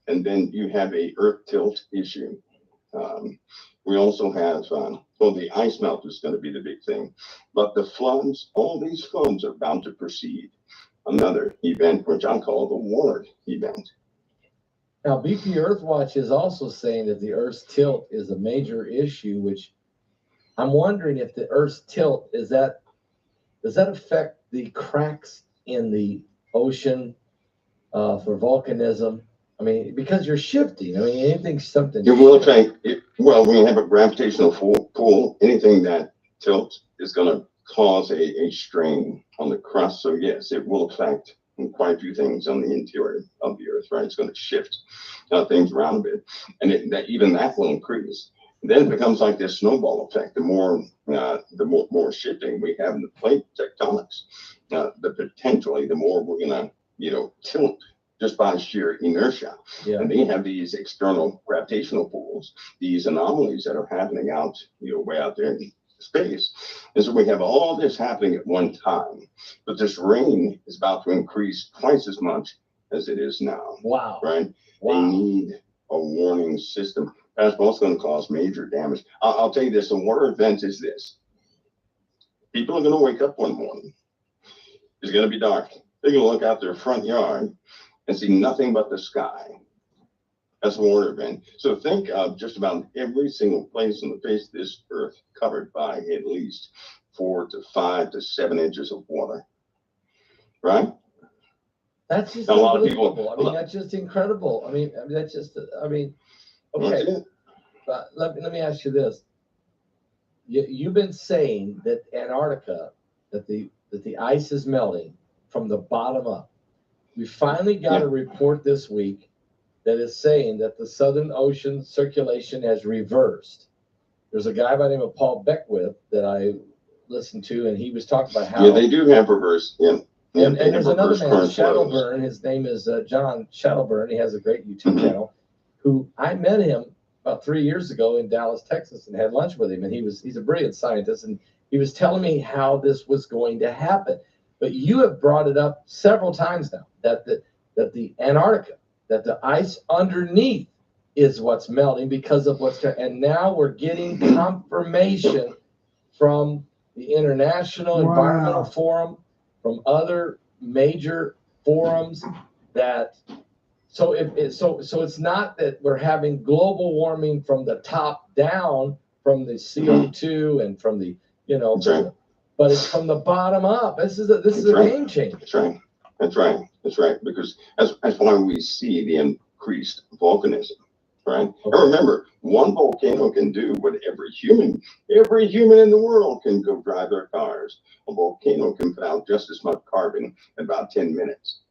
And then you have a earth tilt issue. We also have, the ice melt is going to be the big thing. But the floods, all these floods are bound to precede another event, which I call the water event. Now, BP Earthwatch is also saying that the Earth's tilt is a major issue, which I'm wondering if the Earth's tilt, does that affect the cracks in the ocean for volcanism? I mean, because you're shifting. I mean, something. It will affect it. Well, when you have a gravitational pull, anything that tilts is going to cause a strain on the crust. So yes, it will affect quite a few things on the interior of the Earth, right? It's going to shift things around a bit, and even that will increase. Then it becomes like this snowball effect. The more shifting we have in the plate tectonics, the more we're going to tilt just by sheer inertia. Yeah. And then you have these external gravitational pulls, these anomalies that are happening out, way out there in space. And so we have all this happening at one time, but this rain is about to increase twice as much as it is now. Wow. Right? Wow. They need a warning system. That's what's going to cause major damage. I'll tell you this, the water event is this. People are going to wake up one morning. It's going to be dark. They're going to look out their front yard and see nothing but the sky. That's a water event. So think of just about every single place on the face of this earth covered by at least 4 to 5 to 7 inches of water. Right? That's just a lot of people. I mean, that's just incredible. I mean, that's just. I mean, okay. But let me ask you this. You've been saying that Antarctica, that the ice is melting from the bottom up. We finally got a report this week that is saying that the Southern Ocean circulation has reversed. There's a guy by the name of Paul Beckwith that I listened to, and he was talking about how. Yeah, they do have reverse. Yeah. And there's another man, Shadowburn. His name is John Shadowburn. He has a great YouTube channel. Who I met him about 3 years ago in Dallas, Texas, and had lunch with him. And he's a brilliant scientist, and he was telling me how this was going to happen. But you have brought it up several times now that the Antarctica, that the ice underneath is what's melting because of and now we're getting confirmation from the International Environmental Forum, from other major forums that so it's not that we're having global warming from the top down, from the CO2 and from the but it's from the bottom up. This is a game changer. That's right. Because that's why we see the increased volcanism. Right. Okay. And remember, one volcano can do what every human in the world can go drive their cars. A volcano can put out just as much carbon in about 10 minutes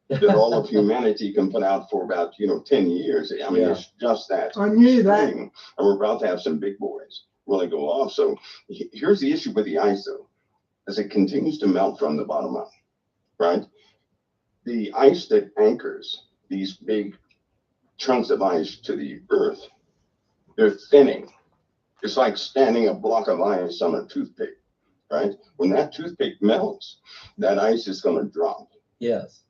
that all of humanity can put out for about 10 years. I mean, it's just that. I knew that. And we're about to have some big boys really go off. So here's the issue with the ice, though, as it continues to melt from the bottom up. Right. The ice that anchors these big chunks of ice to the earth, they're thinning. It's like standing a block of ice on a toothpick, right? When that toothpick melts, that ice is going to drop. Yes.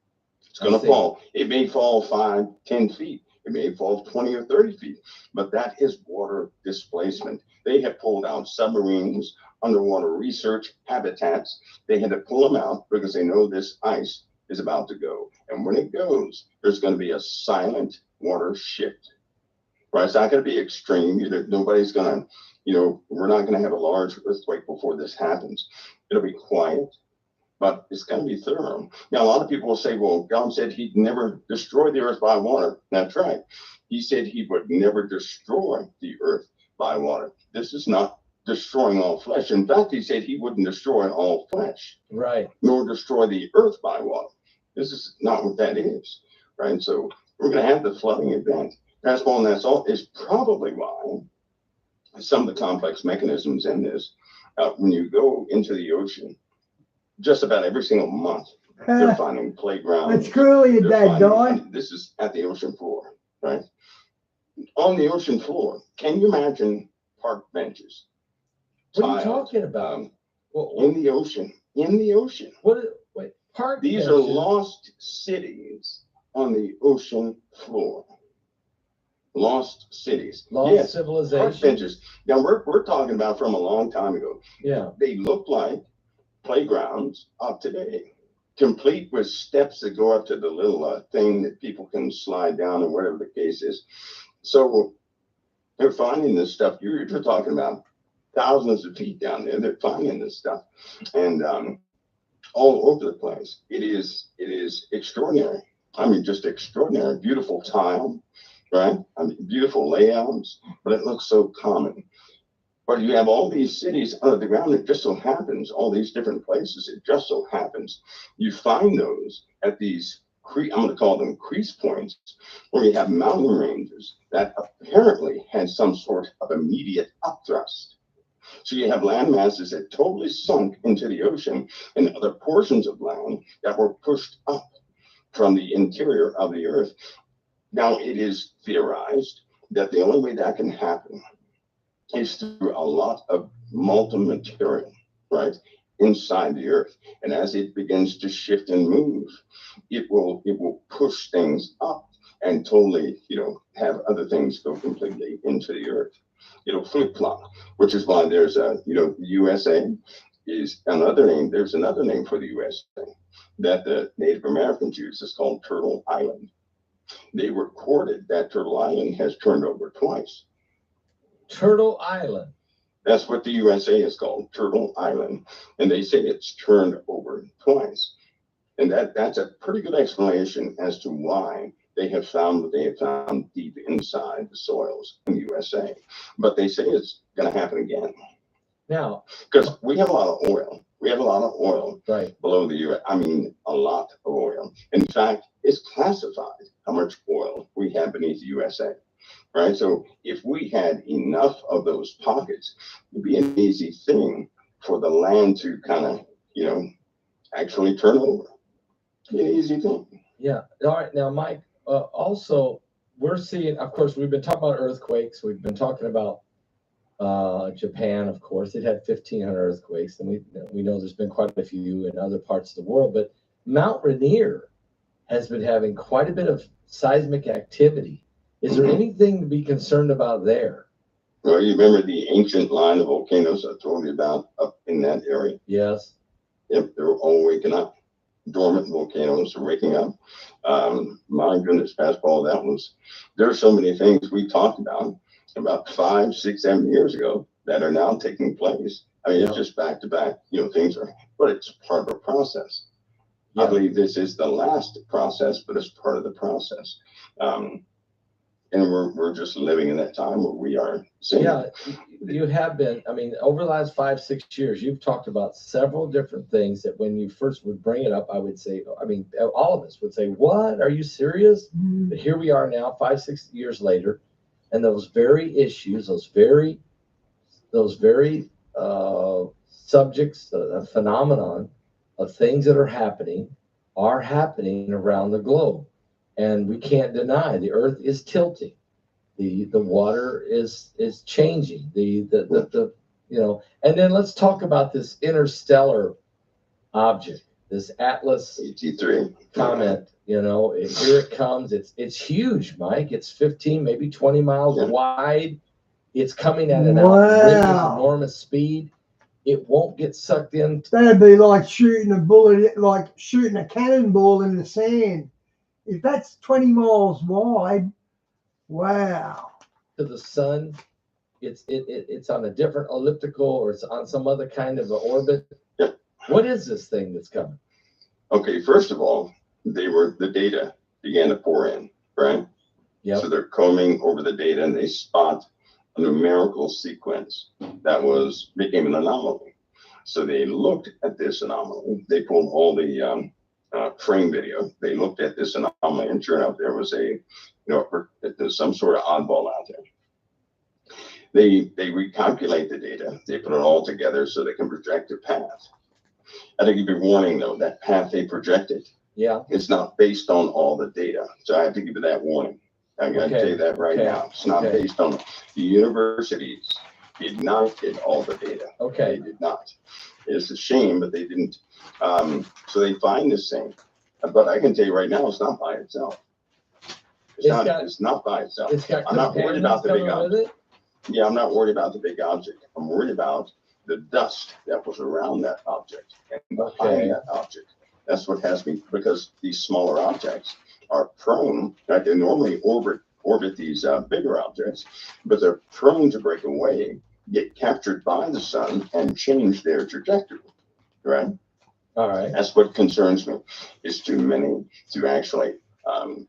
It's going to fall. It may fall 5, 10 feet. It may fall 20 or 30 feet, but that is water displacement. They have pulled out submarines, underwater research habitats. They had to pull them out because they know this ice is about to go. And when it goes, there's going to be a silent water shift, right? It's not going to be extreme. Nobody's going to, we're not going to have a large earthquake before this happens. It'll be quiet, but it's going to be thorough. Now, a lot of people will say, well, God said he'd never destroy the earth by water. That's right. He said he would never destroy the earth by water. This is not destroying all flesh. In fact, he said he wouldn't destroy all flesh. Right. Nor destroy the earth by water. This is not what that is, right? So we're going to have the flooding event. That's all is probably why some of the complex mechanisms in this, when you go into the ocean, just about every single month, they're finding playgrounds. That's cool, your dad died. This is at the ocean floor, right? On the ocean floor, can you imagine park benches? What are you talking about? In the ocean. Park These benches. are lost cities on the ocean floor. Lost cities. Lost civilization. Park benches. Now we're talking about from a long time ago. Yeah. They look like playgrounds of today, complete with steps that go up to the little thing that people can slide down, or whatever the case is. So they're finding this stuff. You're talking about thousands of feet down there. They're finding this stuff, and all over the place. It is extraordinary. I mean, just extraordinary. Beautiful tile, right? I mean, beautiful layouts, but it looks so common. But you have all these cities under the ground. It just so happens, all these different places, it just so happens, you find those at these, I'm going to call them crease points, where you have mountain ranges that apparently had some sort of immediate upthrust. So you have land masses that totally sunk into the ocean and other portions of land that were pushed up from the interior of the earth. Now, it is theorized that the only way that can happen is through a lot of molten material, right, inside the earth. And as it begins to shift and move, it will push things up and totally, have other things go completely into the earth. It'll flip-flop, which is why there's the USA is another name. There's another name for the USA that the Native Americans use. It's called Turtle Island. They recorded that Turtle Island has turned over twice. Turtle Island. That's what the USA is called, Turtle Island. And they say it's turned over twice. And that's a pretty good explanation as to why they have found what they have found deep inside the soils in the USA. But they say it's going to happen again. Now, because we have a lot of oil. We have a lot of oil right below the US. I mean, a lot of oil. In fact, it's classified how much oil we have beneath the USA. Right. So if we had enough of those pockets, it'd be an easy thing for the land to kind of, actually turn over. An easy thing. Yeah. All right. Now, Mike, also, we're seeing, of course, we've been talking about earthquakes. We've been talking about Japan, of course. It had 1,500 earthquakes, and we know there's been quite a few in other parts of the world. But Mount Rainier has been having quite a bit of seismic activity. Is there anything to be concerned about there? Well, you remember the ancient line of volcanoes I told you about up in that area? Yes. Yep, they're all waking up. Dormant volcanoes are waking up. My goodness, Pascal, there are so many things we talked about 5, 6, 7 years ago that are now taking place. I mean, it's just back to back, things are, but it's part of a process. Yeah. I believe this is the last process, but it's part of the process. And we're just living in that time where we are seeing. Yeah, you have been. I mean, over the last 5, 6 years, you've talked about several different things that when you first would bring it up, I would say, all of us would say, what? Are you serious? Mm-hmm. But here we are now, 5, 6 years later, and those very issues, those very subjects, a phenomenon of things that are happening around the globe. And we can't deny the earth is tilting. The water is changing. And then let's talk about this interstellar object, this Atlas ET3 comet. Here it comes. It's huge, Mike. It's 15, maybe 20 miles wide. It's coming at an outrageous, enormous speed. It won't get sucked in. That'd be like shooting a bullet, like shooting a cannonball in the sand. If that's 20 miles wide, wow. To the sun, it's on a different elliptical, or it's on some other kind of an orbit. Yep. What is this thing that's coming? Okay, first of all, the data began to pour in, right? Yeah. So they're combing over the data and they spot a numerical sequence that became an anomaly. So they looked at this anomaly. They pulled all the frame video. They looked at this anomaly, and sure enough, there was there's some sort of oddball out there. They recalculate the data. They put it all together so they can project a path. I think you'd be warning though, that path they projected, it's not based on all the data. So I have to give you that warning. I'm going to tell you that right now. It's not based on the universities. Did not get all the data. Okay. They did not. It's a shame, but they didn't. So they find this thing, but I can tell you right now, it's not by itself. It's not by itself. I'm not worried about the big object. Yeah, I'm not worried about the big object. I'm worried about the dust that was around that object and behind that object. That's what has me, because these smaller objects are prone, right? They normally orbit these bigger objects, but they're prone to break away, get captured by the sun, and change their trajectory, right? All right. That's what concerns me. It's too many to actually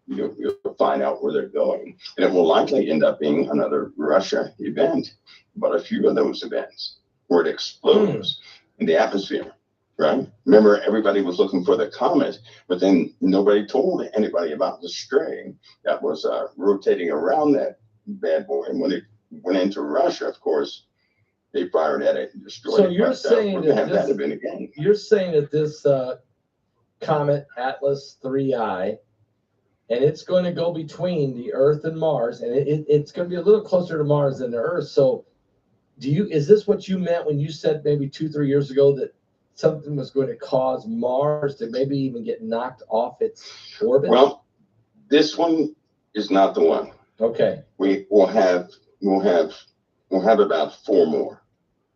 you'll find out where they're going. And it will likely end up being another Russia event, but a few of those events where it explodes in the atmosphere, right? Remember, everybody was looking for the comet, but then nobody told anybody about the string that was rotating around that bad boy. And when it went into Russia, of course, they fired at it and destroyed it. So you're saying we're gonna have that that event again. You're saying that this comet Atlas 3I, and it's going to go between the Earth and Mars, and it's going to be a little closer to Mars than the Earth. So, is this what you meant when you said maybe 2-3 years ago that something was going to cause Mars to maybe even get knocked off its orbit? Well, this one is not the one. Okay. We'll have about 4 more.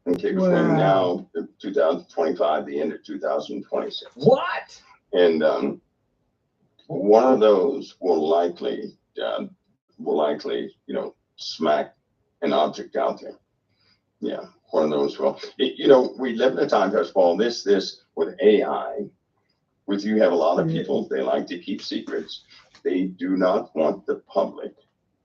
Okay, between now and 2025, the end of 2026. What? And one of those will likely, smack an object out there. Yeah, one of those will. We live in a time, first of all, this with AI, with you have a lot of people, they like to keep secrets. They do not want the public.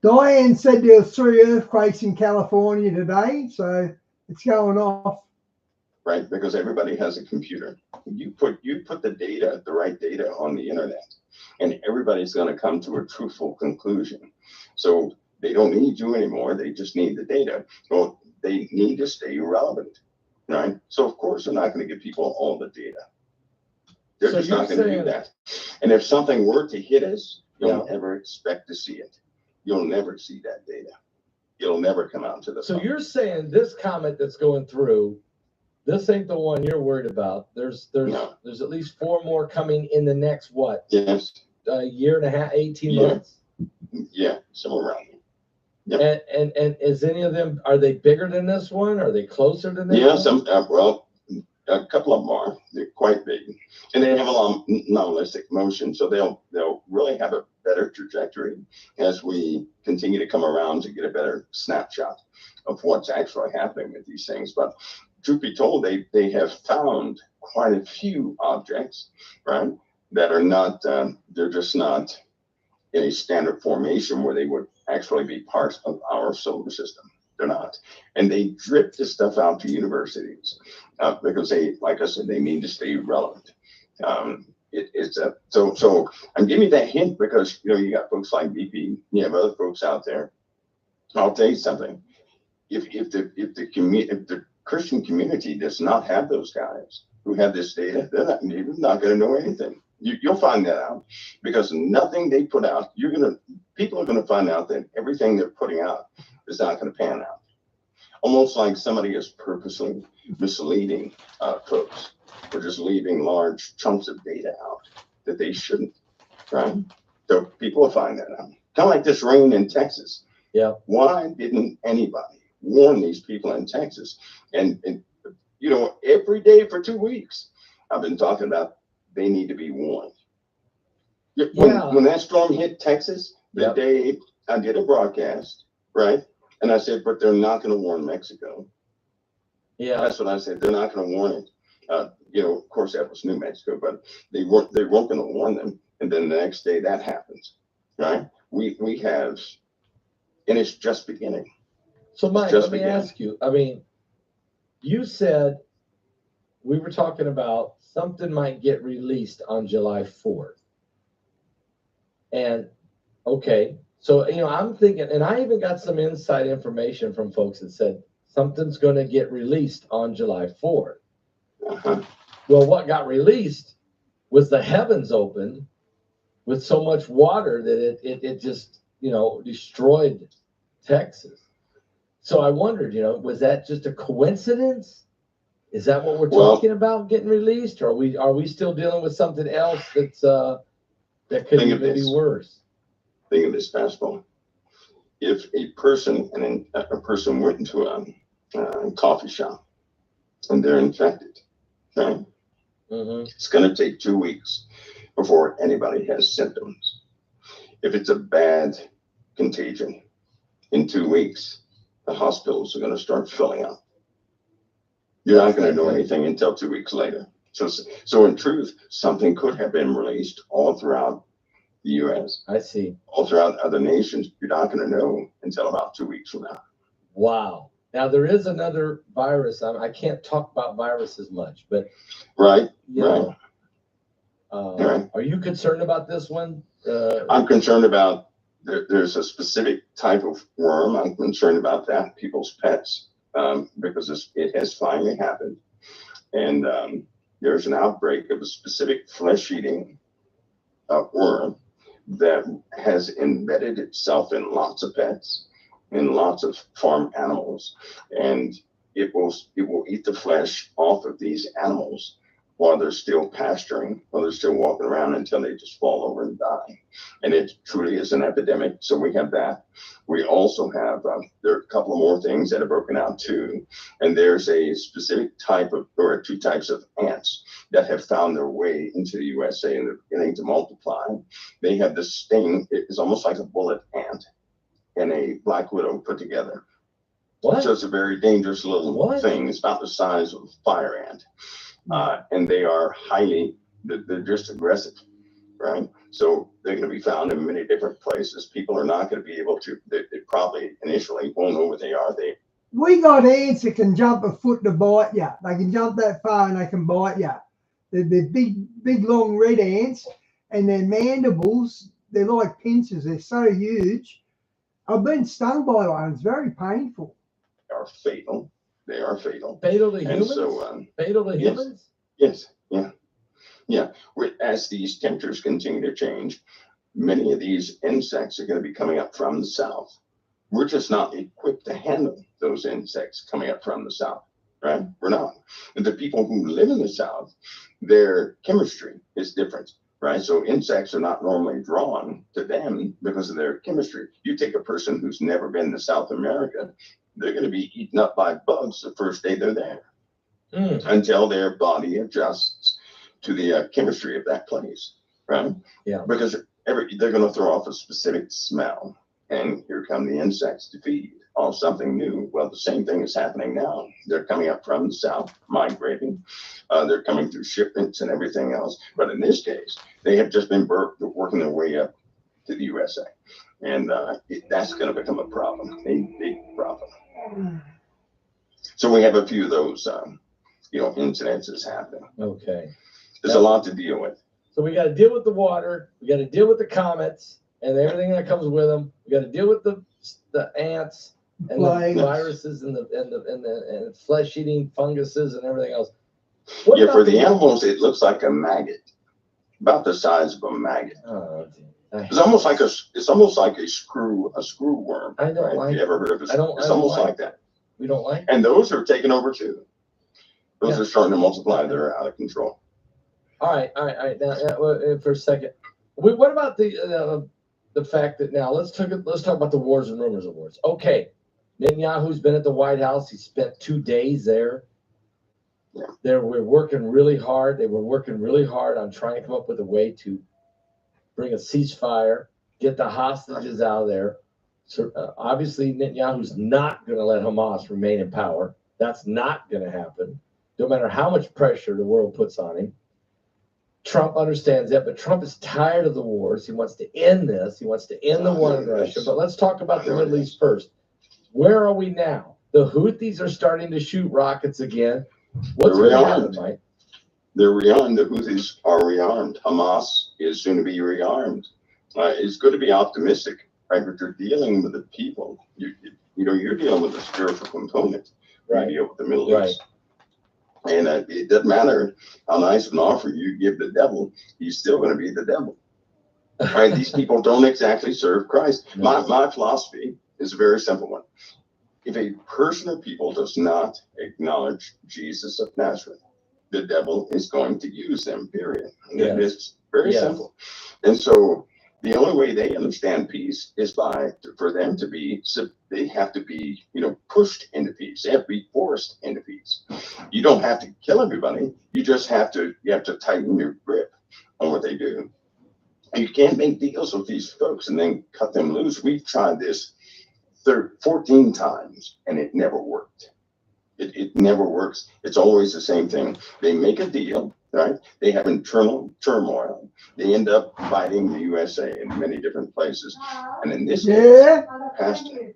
Diane said there were 3 earthquakes in California today, so it's going off. Right, because everybody has a computer. You put the data, the right data on the internet, and everybody's going to come to a truthful conclusion. So they don't need you anymore. They just need the data. Well, they need to stay relevant, right? So of course they're not going to give people all the data. They're just not going to do that. And if something were to hit us, you'll never expect to see it. You'll never see that data. It'll never come out to the So public. you're saying this comet that's going through, this ain't the one you're worried about. There's at least 4 more coming in the next what? Yes. A year and a half, 18 months. Yeah, somewhere around there. Yep. And is any of them, are they bigger than this one? Are they closer than this Yeah, one? some a couple of them are. They're quite big, and they have a lot of nominalistic motion, so they'll really have a better trajectory as we continue to come around to get a better snapshot of what's actually happening with these things. But truth be told, they have found quite a few objects, right, that are not, they're just not in a standard formation where they would actually be part of our solar system. They're not. And they drip this stuff out to universities because they, like I said, they need to stay relevant. So I'm giving you that hint because, you got folks like BP, you have other folks out there. I'll tell you something. If the Christian community does not have those guys who have this data, they're not going to know anything. You'll find that out because nothing they put out, people are going to find out that everything they're putting out is not going to pan out. Almost like somebody is purposely misleading folks. We're just leaving large chunks of data out that they shouldn't, right? So people will find that out. Kind of like this rain in Texas. Yeah. Why didn't anybody warn these people in Texas? And every day for 2 weeks, I've been talking about they need to be warned. When that storm hit Texas, the day I did a broadcast, right? And I said, but they're not going to warn Mexico. Yeah. That's what I said. They're not going to warn it. Of course, that was New Mexico, but they weren't going to warn them. And then the next day that happens, right? We have, and it's just beginning. So Mike, let me ask you, you said we were talking about something might get released on July 4th. And okay, so I'm thinking, and I even got some inside information from folks that said something's going to get released on July 4th. Well, what got released was the heavens opened with so much water that it just destroyed Texas. So I wondered, was that just a coincidence? Is that what we're talking about getting released? Or are we still dealing with something else that's that could even be worse? Think of this, fastball. If a person went into a coffee shop and they're infected, right? It's going to take 2 weeks before anybody has symptoms. If it's a bad contagion, in 2 weeks, the hospitals are going to start filling up. You're not going to know anything until 2 weeks later. So in truth, something could have been released all throughout the U.S. I see. All throughout other nations, you're not going to know until about 2 weeks from now. Wow. Now there is another virus. I can't talk about viruses much, but right, you right. know, Right. Are you concerned about this one? I'm concerned about there's a specific type of worm. I'm concerned about that, people's pets, because it has finally happened. And there's an outbreak of a specific flesh-eating worm that has embedded itself in lots of pets, in lots of farm animals, and it will eat the flesh off of these animals while they're still pasturing, while they're still walking around until they just fall over and die. And it truly is an epidemic. So we have that. We also have, there are a couple of more things that have broken out too. And there's a specific type of, or two types of ants that have found their way into the USA and they're beginning to multiply. They have this sting. It's almost like a bullet ant and a black widow put together. What? So it's a very dangerous little thing. It's about the size of a fire ant. And they are they're just aggressive, right? So they're going to be found in many different places. People are not going to be able to, they probably initially won't know where they are. We got ants that can jump a foot to bite you. They can jump that far and they can bite you. They're big, long red ants, and their mandibles, they're like pincers. They're so huge. I've been stung by one. It's very painful. They are fatal. They are fatal. Fatal to and humans? So, fatal to humans? Yes. Yeah. As these temperatures continue to change, many of these insects are going to be coming up from the south. We're just not equipped to handle those insects coming up from the south, right? We're not. And the people who live in the south, their chemistry is different, right? So insects are not normally drawn to them because of their chemistry. You take a person who's never been to South America, they're going to be eaten up by bugs the first day they're there until their body adjusts to the chemistry of that place, right? Yeah. Because they're going to throw off a specific smell, and here come the insects to feed on something new. Well, the same thing is happening now. They're coming up from the south, migrating. They're coming through shipments and everything else. But in this case, they have just been working their way up to the USA. And that's going to become a problem, a big problem. So we have a few of those, incidences happening. Okay. There's a lot to deal with. So we got to deal with the water. We got to deal with the comets and everything that comes with them. We got to deal with the ants and the viruses and the flesh-eating funguses and everything else. For the animals, it looks like a maggot, about the size of a maggot. Oh, it's almost like a screw worm. I don't right? like. Have you ever heard of it? It's don't almost like that. We don't like. And those are taking over too. Those are starting to multiply. They're out of control. All right. Now, for a second, what about the fact that now let's talk about the wars and rumors of wars. Okay, Netanyahu's been at the White House. He spent 2 days there. Yeah. We're working really hard. They were working really hard on trying to come up with a way to bring a ceasefire, get the hostages out of there. So obviously, Netanyahu's not going to let Hamas remain in power. That's not going to happen, no matter how much pressure the world puts on him. Trump understands that, but Trump is tired of the wars. He wants to end this. He wants to end the war in Russia. But let's talk about the Middle East first. Where are we now? The Houthis are starting to shoot rockets again. What's going to happen, Mike? They're rearmed. The Houthis are rearmed. Hamas is soon to be rearmed. It's good to be optimistic, right? But you're dealing with the people. You're dealing with the spiritual component. Right. You deal with the Middle East. And it doesn't matter how nice of an offer you give the devil, he's still going to be the devil. Right? These people don't exactly serve Christ. No. My philosophy is a very simple one. If a person or people does not acknowledge Jesus of Nazareth, the devil is going to use them, period. Yes. It's very simple. And so the only way they understand peace is for them to be, they have to be, pushed into peace. They have to be forced into peace. You don't have to kill everybody. You just have to tighten your grip on what they do. You can't make deals with these folks and then cut them loose. We've tried this 14 times and it never worked. It never works. It's always the same thing. They make a deal right? They have internal turmoil. They end up fighting the USA in many different places. And in this case, Pastor,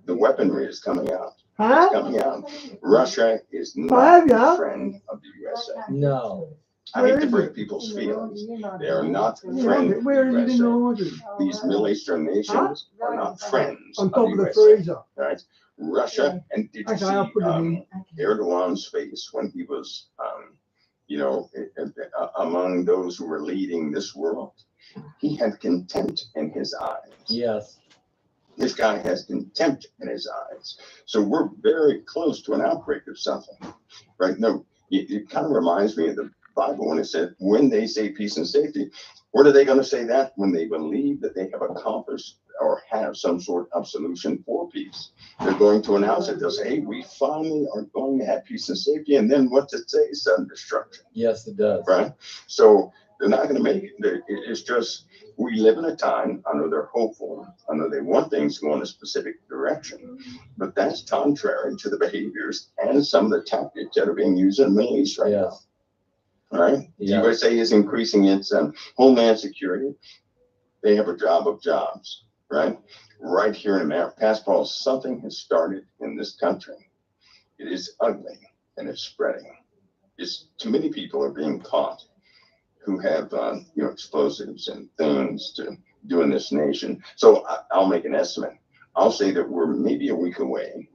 the weaponry is coming out. Huh? It's coming out. Russia is not a friend of the USA. No. I hate to break people's feelings. They are not friends of the USA. These Middle Eastern nations are not friends On of top the of the USA. freezer. Right? Russia, and did you see Erdogan's face when he was, you know, among those who were leading this world? He had contempt in his eyes. Yes. This guy has contempt in his eyes. So we're very close to an outbreak of something, right? No, it kind of reminds me of the Bible when it said, when they say peace and safety, what are they going to say that? When they believe that they have accomplished or have some sort of solution for peace. They're going to announce it. They'll say, hey, we finally are going to have peace and safety. And then what does it say? Sudden destruction. Yes, it does. Right? So they're not going to make it. It's just, we live in a time, I know they're hopeful, I know they want things to go in a specific direction, but that's contrary to the behaviors and some of the tactics that are being used in the Middle East right now. Right? The USA is increasing its homeland security. They have a job of jobs, right? Right here in America. Pastor Paul, something has started in this country. It is ugly and it's spreading. It's too many people are being caught who have, you know, explosives and things to do in this nation. So I'll make an estimate. I'll say that we're maybe a week away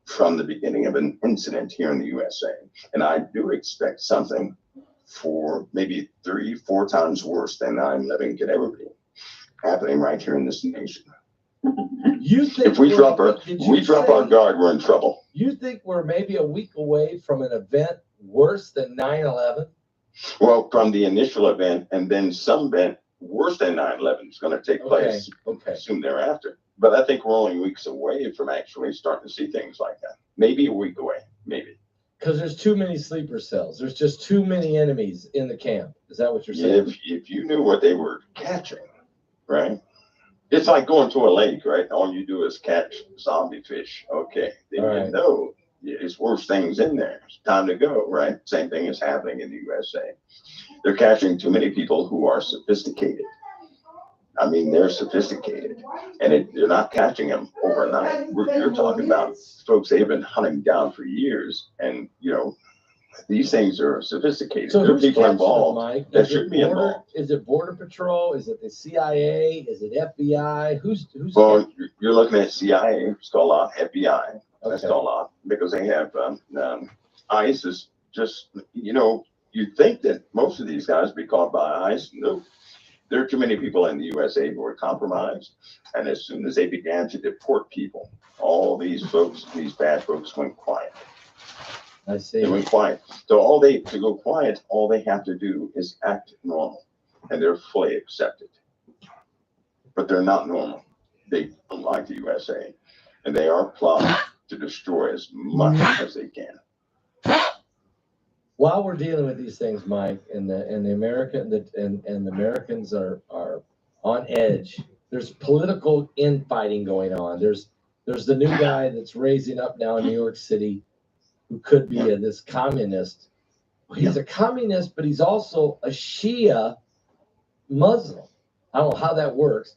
from the beginning of an incident here in the USA. And I do expect something for maybe 3-4 times worse than 9/11 could ever be happening right here in this nation. You think if we drop our guard, we're in trouble. You think we're maybe a week away from an event worse than 9/11? Well, from the initial event, and then some event worse than 9/11 is going to take place soon thereafter. But I think we're only weeks away from actually starting to see things like that. Maybe a week away, maybe. Because there's too many sleeper cells. There's just too many enemies in the camp. Is that what you're saying? If you knew what they were catching, right? It's like going to a lake, right? All you do is catch zombie fish. Okay. Then you know it's worse things in there. It's time to go, right? Same thing is happening in the USA. They're catching too many people who are sophisticated. I mean, they're sophisticated, and they're not catching them overnight. You're talking about folks they've been hunting down for years, and you know, these things are sophisticated. So there are people involved Mike? that should be involved. Is it Border Patrol? Is it the CIA? Is it FBI? Who's? Well, you're looking at CIA. It's called a lot. FBI. That's called a lot because they have ICE is just, you know, you'd think that most of these guys be caught by ICE. No. There are too many people in the USA who were compromised. And as soon as they began to deport people, all these folks, these bad folks went quiet. I see. They went quiet. So to go quiet, all they have to do is act normal. And they're fully accepted. But they're not normal. They don't like the USA. And they are plotting to destroy as much as they can. While we're dealing with these things, Mike, and the Americans are on edge. There's political infighting going on. There's the new guy that's raising up now in New York City, who could be this communist. He's a communist, but he's also a Shia Muslim. I don't know how that works.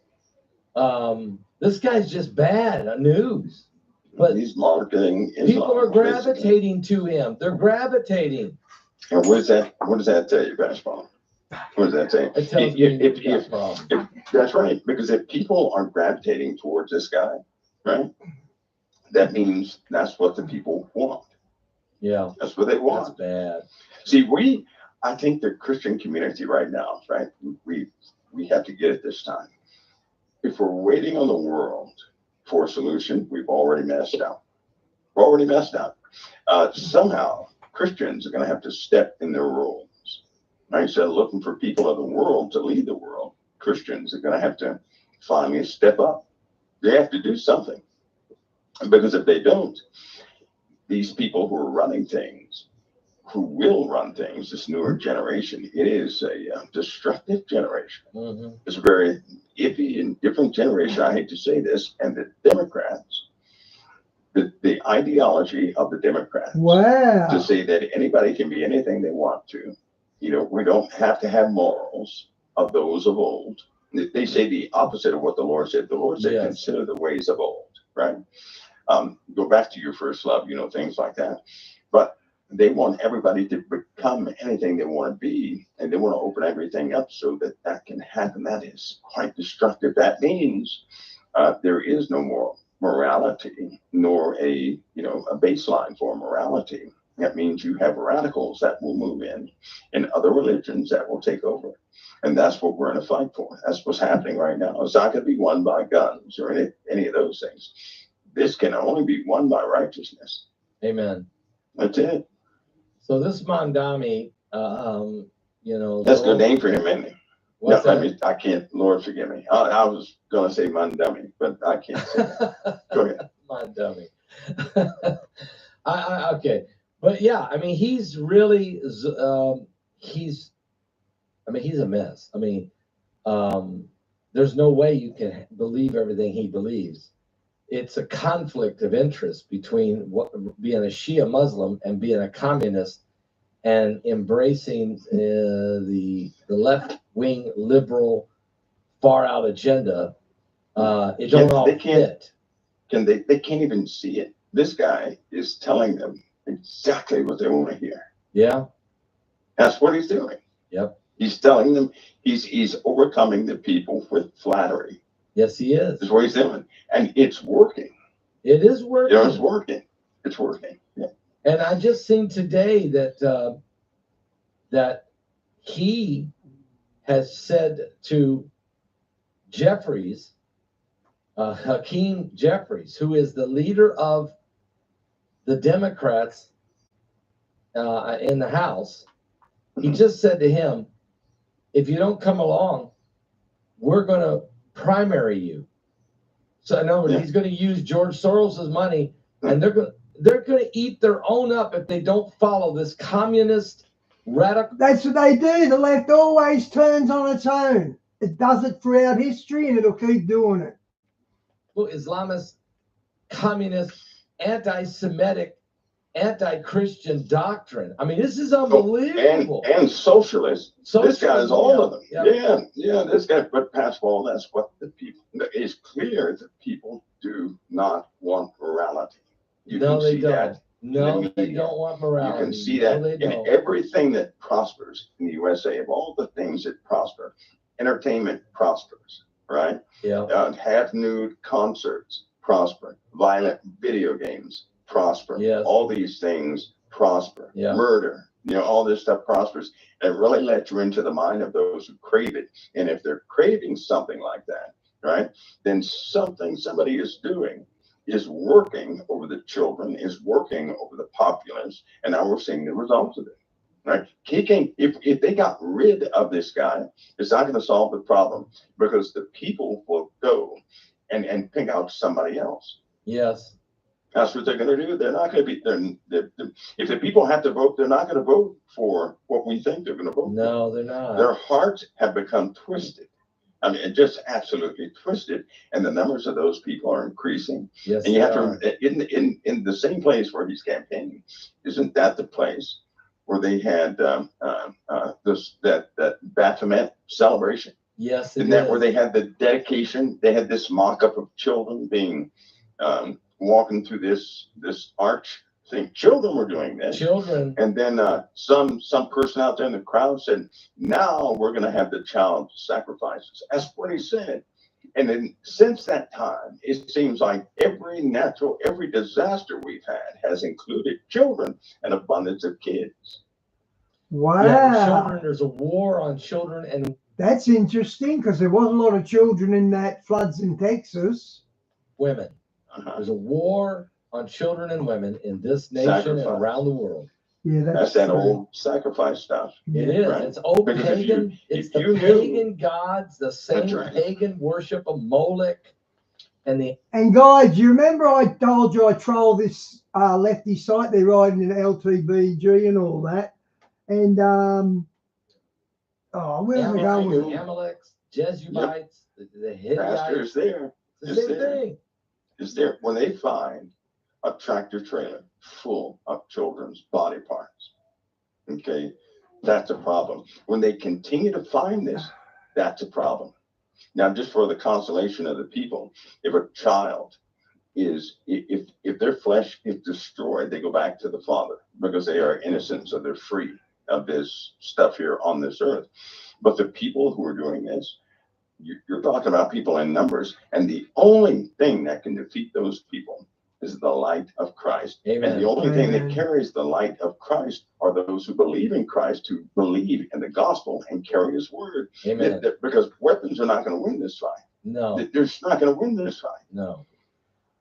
This guy's just bad on news. But he's marketing. People are gravitating to him. They're gravitating. And what does that tell you, Pastor? What does that say? It tells if that's right, because if people are gravitating towards this guy, right, that means that's what the people want. Yeah, that's what they want. That's bad. See, I think the Christian community right now, right, we have to get it this time. If we're waiting on the world for a solution, we've already messed up. We're already messed up. Somehow, Christians are going to have to step in their roles. Right? Instead of looking for people of the world to lead the world, Christians are going to have to finally step up. They have to do something. Because if they don't, these people who are running things, who will run things, this newer generation, it is a destructive generation. Mm-hmm. It's a very iffy and different generation. I hate to say this. And the Democrats, the ideology of the Democrats, to say that anybody can be anything they want to, we don't have to have morals of those of old. They say the opposite of what the Lord said. The Lord said, Yes. consider the ways of old, right? Go back to your first love, things like that. But they want everybody to become anything they want to be, and they want to open everything up so that that can happen. That is quite destructive. That means there is no morality, nor a baseline for morality. That means you have radicals that will move in, and other religions that will take over. And that's what we're in a fight for. That's what's happening right now. It's not going to be won by guns or any of those things. This can only be won by righteousness. Amen. That's it. So this Mandami, That's a good name for him, isn't it? What's No, that? I can't. Lord, forgive me. I was going to say Mandami, but I can't say that. Go ahead. Mandami. Okay. But yeah, I mean, he's really, he's a mess. I mean, there's no way you can believe everything he believes. It's a conflict of interest between being a Shia Muslim and being a communist and embracing the left-wing liberal far-out agenda. It don't all fit. They can't even see it. This guy is telling them exactly what they want to hear. Yeah. That's what he's doing. Yep. He's telling them he's overcoming the people with flattery. Yes, he is. That's what he's doing. And it's working. It is working. It's working. It's working. Yeah. And I just seen today that that he has said to Jeffries, Hakeem Jeffries, who is the leader of the Democrats in the House, he just said to him, if you don't come along, we're going to primary you. So in other words, he's going to use George Soros's money, and they're going to eat their own up if they don't follow this communist radical. That's what they do. The left always turns on its own. It does it throughout history, and it'll keep doing it. Well, Islamist, communist, anti-Semitic, anti-Christian doctrine. I mean, this is unbelievable. And socialist. This guy is all of them. Yeah, this guy. But Pastor Paul, that's what the people. It's clear that people do not want morality. No, they don't. No, they don't want morality. You can see that in everything that prospers in the USA. Of all the things that prosper, entertainment prospers, right? Yeah. Half-nude concerts prosper. Violent video games prosper. Yes. All these things prosper. Yeah. Murder, all this stuff prospers. And it really lets you into the mind of those who crave it. And if they're craving something like that, right, then somebody is doing is working over the children, is working over the populace, and now we're seeing the results of it. Right? He can't, if they got rid of this guy, it's not going to solve the problem, because the people will go and pick out somebody else. Yes. That's what they're going to do. They're not going to be, if the people have to vote, they're not going to vote for what we think they're going to vote for. No, they're not. Their hearts have become twisted. I mean, just absolutely twisted, and the numbers of those people are increasing. Yes, and you have to, in the same place where he's campaigning, isn't that the place where they had that Baphomet celebration? Yes, isn't that where they had the dedication? They had this mock-up of children being walking through this arch thing. Children were doing this. Children. And then some person out there in the crowd said, now we're going to have the child sacrifices. That's what he said. And then since that time, it seems like every disaster we've had has included children and abundance of kids. Wow. Yeah, children, there's a war on children. And that's interesting, because there was a lot of children in that floods in Texas. Women. There's a war on children and women in this nation and around the world. Yeah, that's that old sacrifice stuff. It is. Right? It's old pagan. It's the pagan gods, the same pagan worship of Moloch. And guys, you remember I told you I troll this lefty site? They're riding in LTBG and all that. And where am I going with it? Amaleks, Jesubites, the Hittites. Pastor is there. The same thing. Is there when they find a tractor trailer full of children's body parts. Okay, that's a problem. When they continue to find this, that's a problem. Now, just for the consolation of the people, if a child is, if their flesh is destroyed, they go back to the Father because they are innocent, so they're free of this stuff here on this earth. But the people who are doing this, you're talking about people in numbers, and the only thing that can defeat those people is the light of Christ. Amen. And the only thing that carries the light of Christ are those who believe in Christ, who believe in the gospel and carry his word. Amen. Because weapons are not going to win this fight. No. They're just not going to win this fight. No.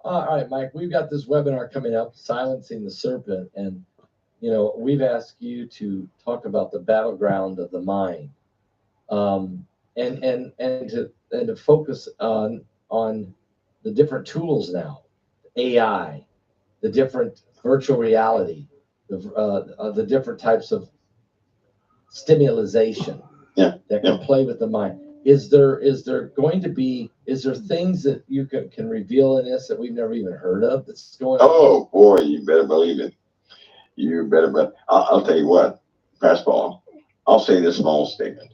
All right, Mike, we've got this webinar coming up, Silencing the Serpent. And, you know, we've asked you to talk about the battleground of the mind. And to focus on the different tools now, AI, the different virtual reality, the different types of stimulation that can play with the mind. Is there things that you can reveal in this that we've never even heard of that's going on? Oh boy, you better believe it. You better, but I'll tell you what, Pastor Paul, I'll say this small statement.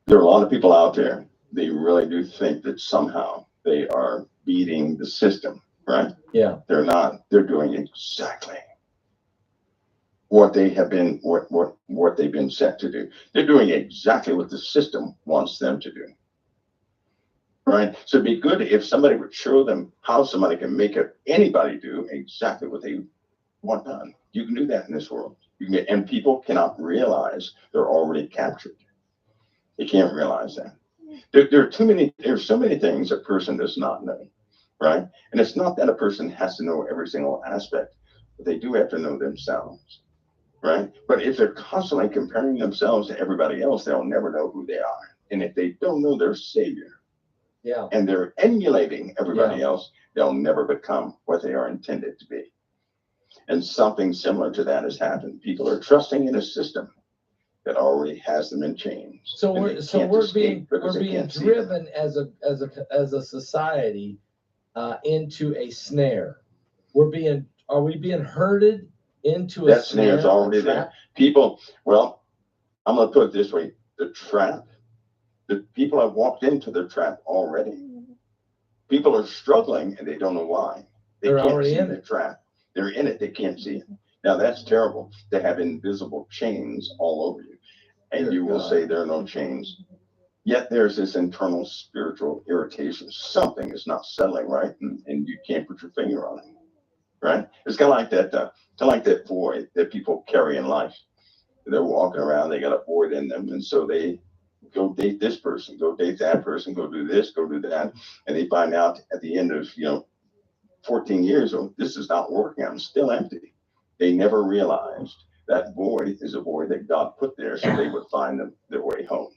There are a lot of people out there, they really do think that somehow they are beating the system, right? Yeah. They're not. They're doing exactly what they have been, what they've been set to do. They're doing exactly what the system wants them to do. Right? So it'd be good if somebody would show them how somebody can make anybody do exactly what they want done. You can do that in this world. And people cannot realize they're already captured. They can't realize that. There's so many things a person does not know, right? And it's not that a person has to know every single aspect, but they do have to know themselves, right? But if they're constantly comparing themselves to everybody else, they'll never know who they are. And if they don't know their Savior, and they're emulating everybody else, they'll never become what they are intended to be. And something similar to that has happened. People are trusting in a system that already has them in chains. So we're being driven as a society into a snare. Are we being herded into a snare? That snare is already there. People, well, I'm going to put it this way: the trap. The people have walked into the trap already. People are struggling and they don't know why. They're can't see the trap. They're in it. They can't see it. Now that's terrible to have invisible chains all over you. And you will say there are no chains. Yet there's this internal spiritual irritation. Something is not settling right, and you can't put your finger on it. Right? It's kind of like that void that people carry in life. They're walking around, they got a void in them, and so they go date this person, go date that person, go do this, go do that, and they find out at the end of 14 years, oh, this is not working. I'm still empty. They never realized that void is a void that God put there so they would find their way home.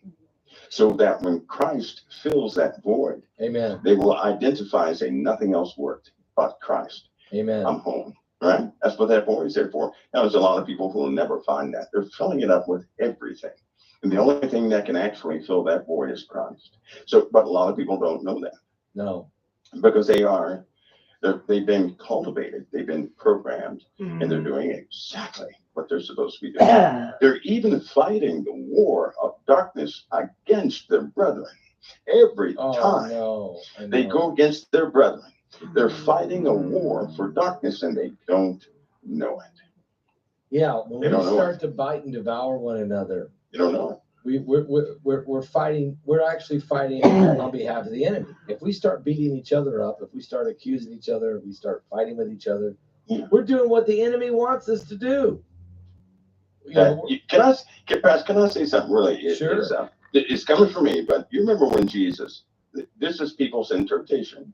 So that when Christ fills that void, amen, they will identify and say, nothing else worked but Christ. Amen. I'm home. Right? That's what that void is there for. Now, there's a lot of people who will never find that. They're filling it up with everything. And the only thing that can actually fill that void is Christ. So, but a lot of people don't know that. No. Because they've been cultivated, they've been programmed, and they're doing exactly what they're supposed to be doing. They're even fighting the war of darkness against their brethren. Every time they go against their brethren, they're fighting a war for darkness, and they don't know it. Yeah, when we start to bite and devour one another, you don't know it. We're fighting. We're actually fighting on behalf of the enemy. If we start beating each other up, if we start accusing each other, if we start fighting with each other, we're doing what the enemy wants us to do. Can I say something really? Sure. It's coming from me, but you remember when Jesus? This is people's interpretation,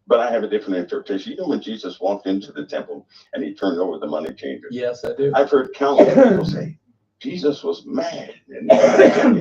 but I have a different interpretation. You know when Jesus walked into the temple and he turned over the money changers? Yes, I do. I've heard countless people say Jesus was mad. And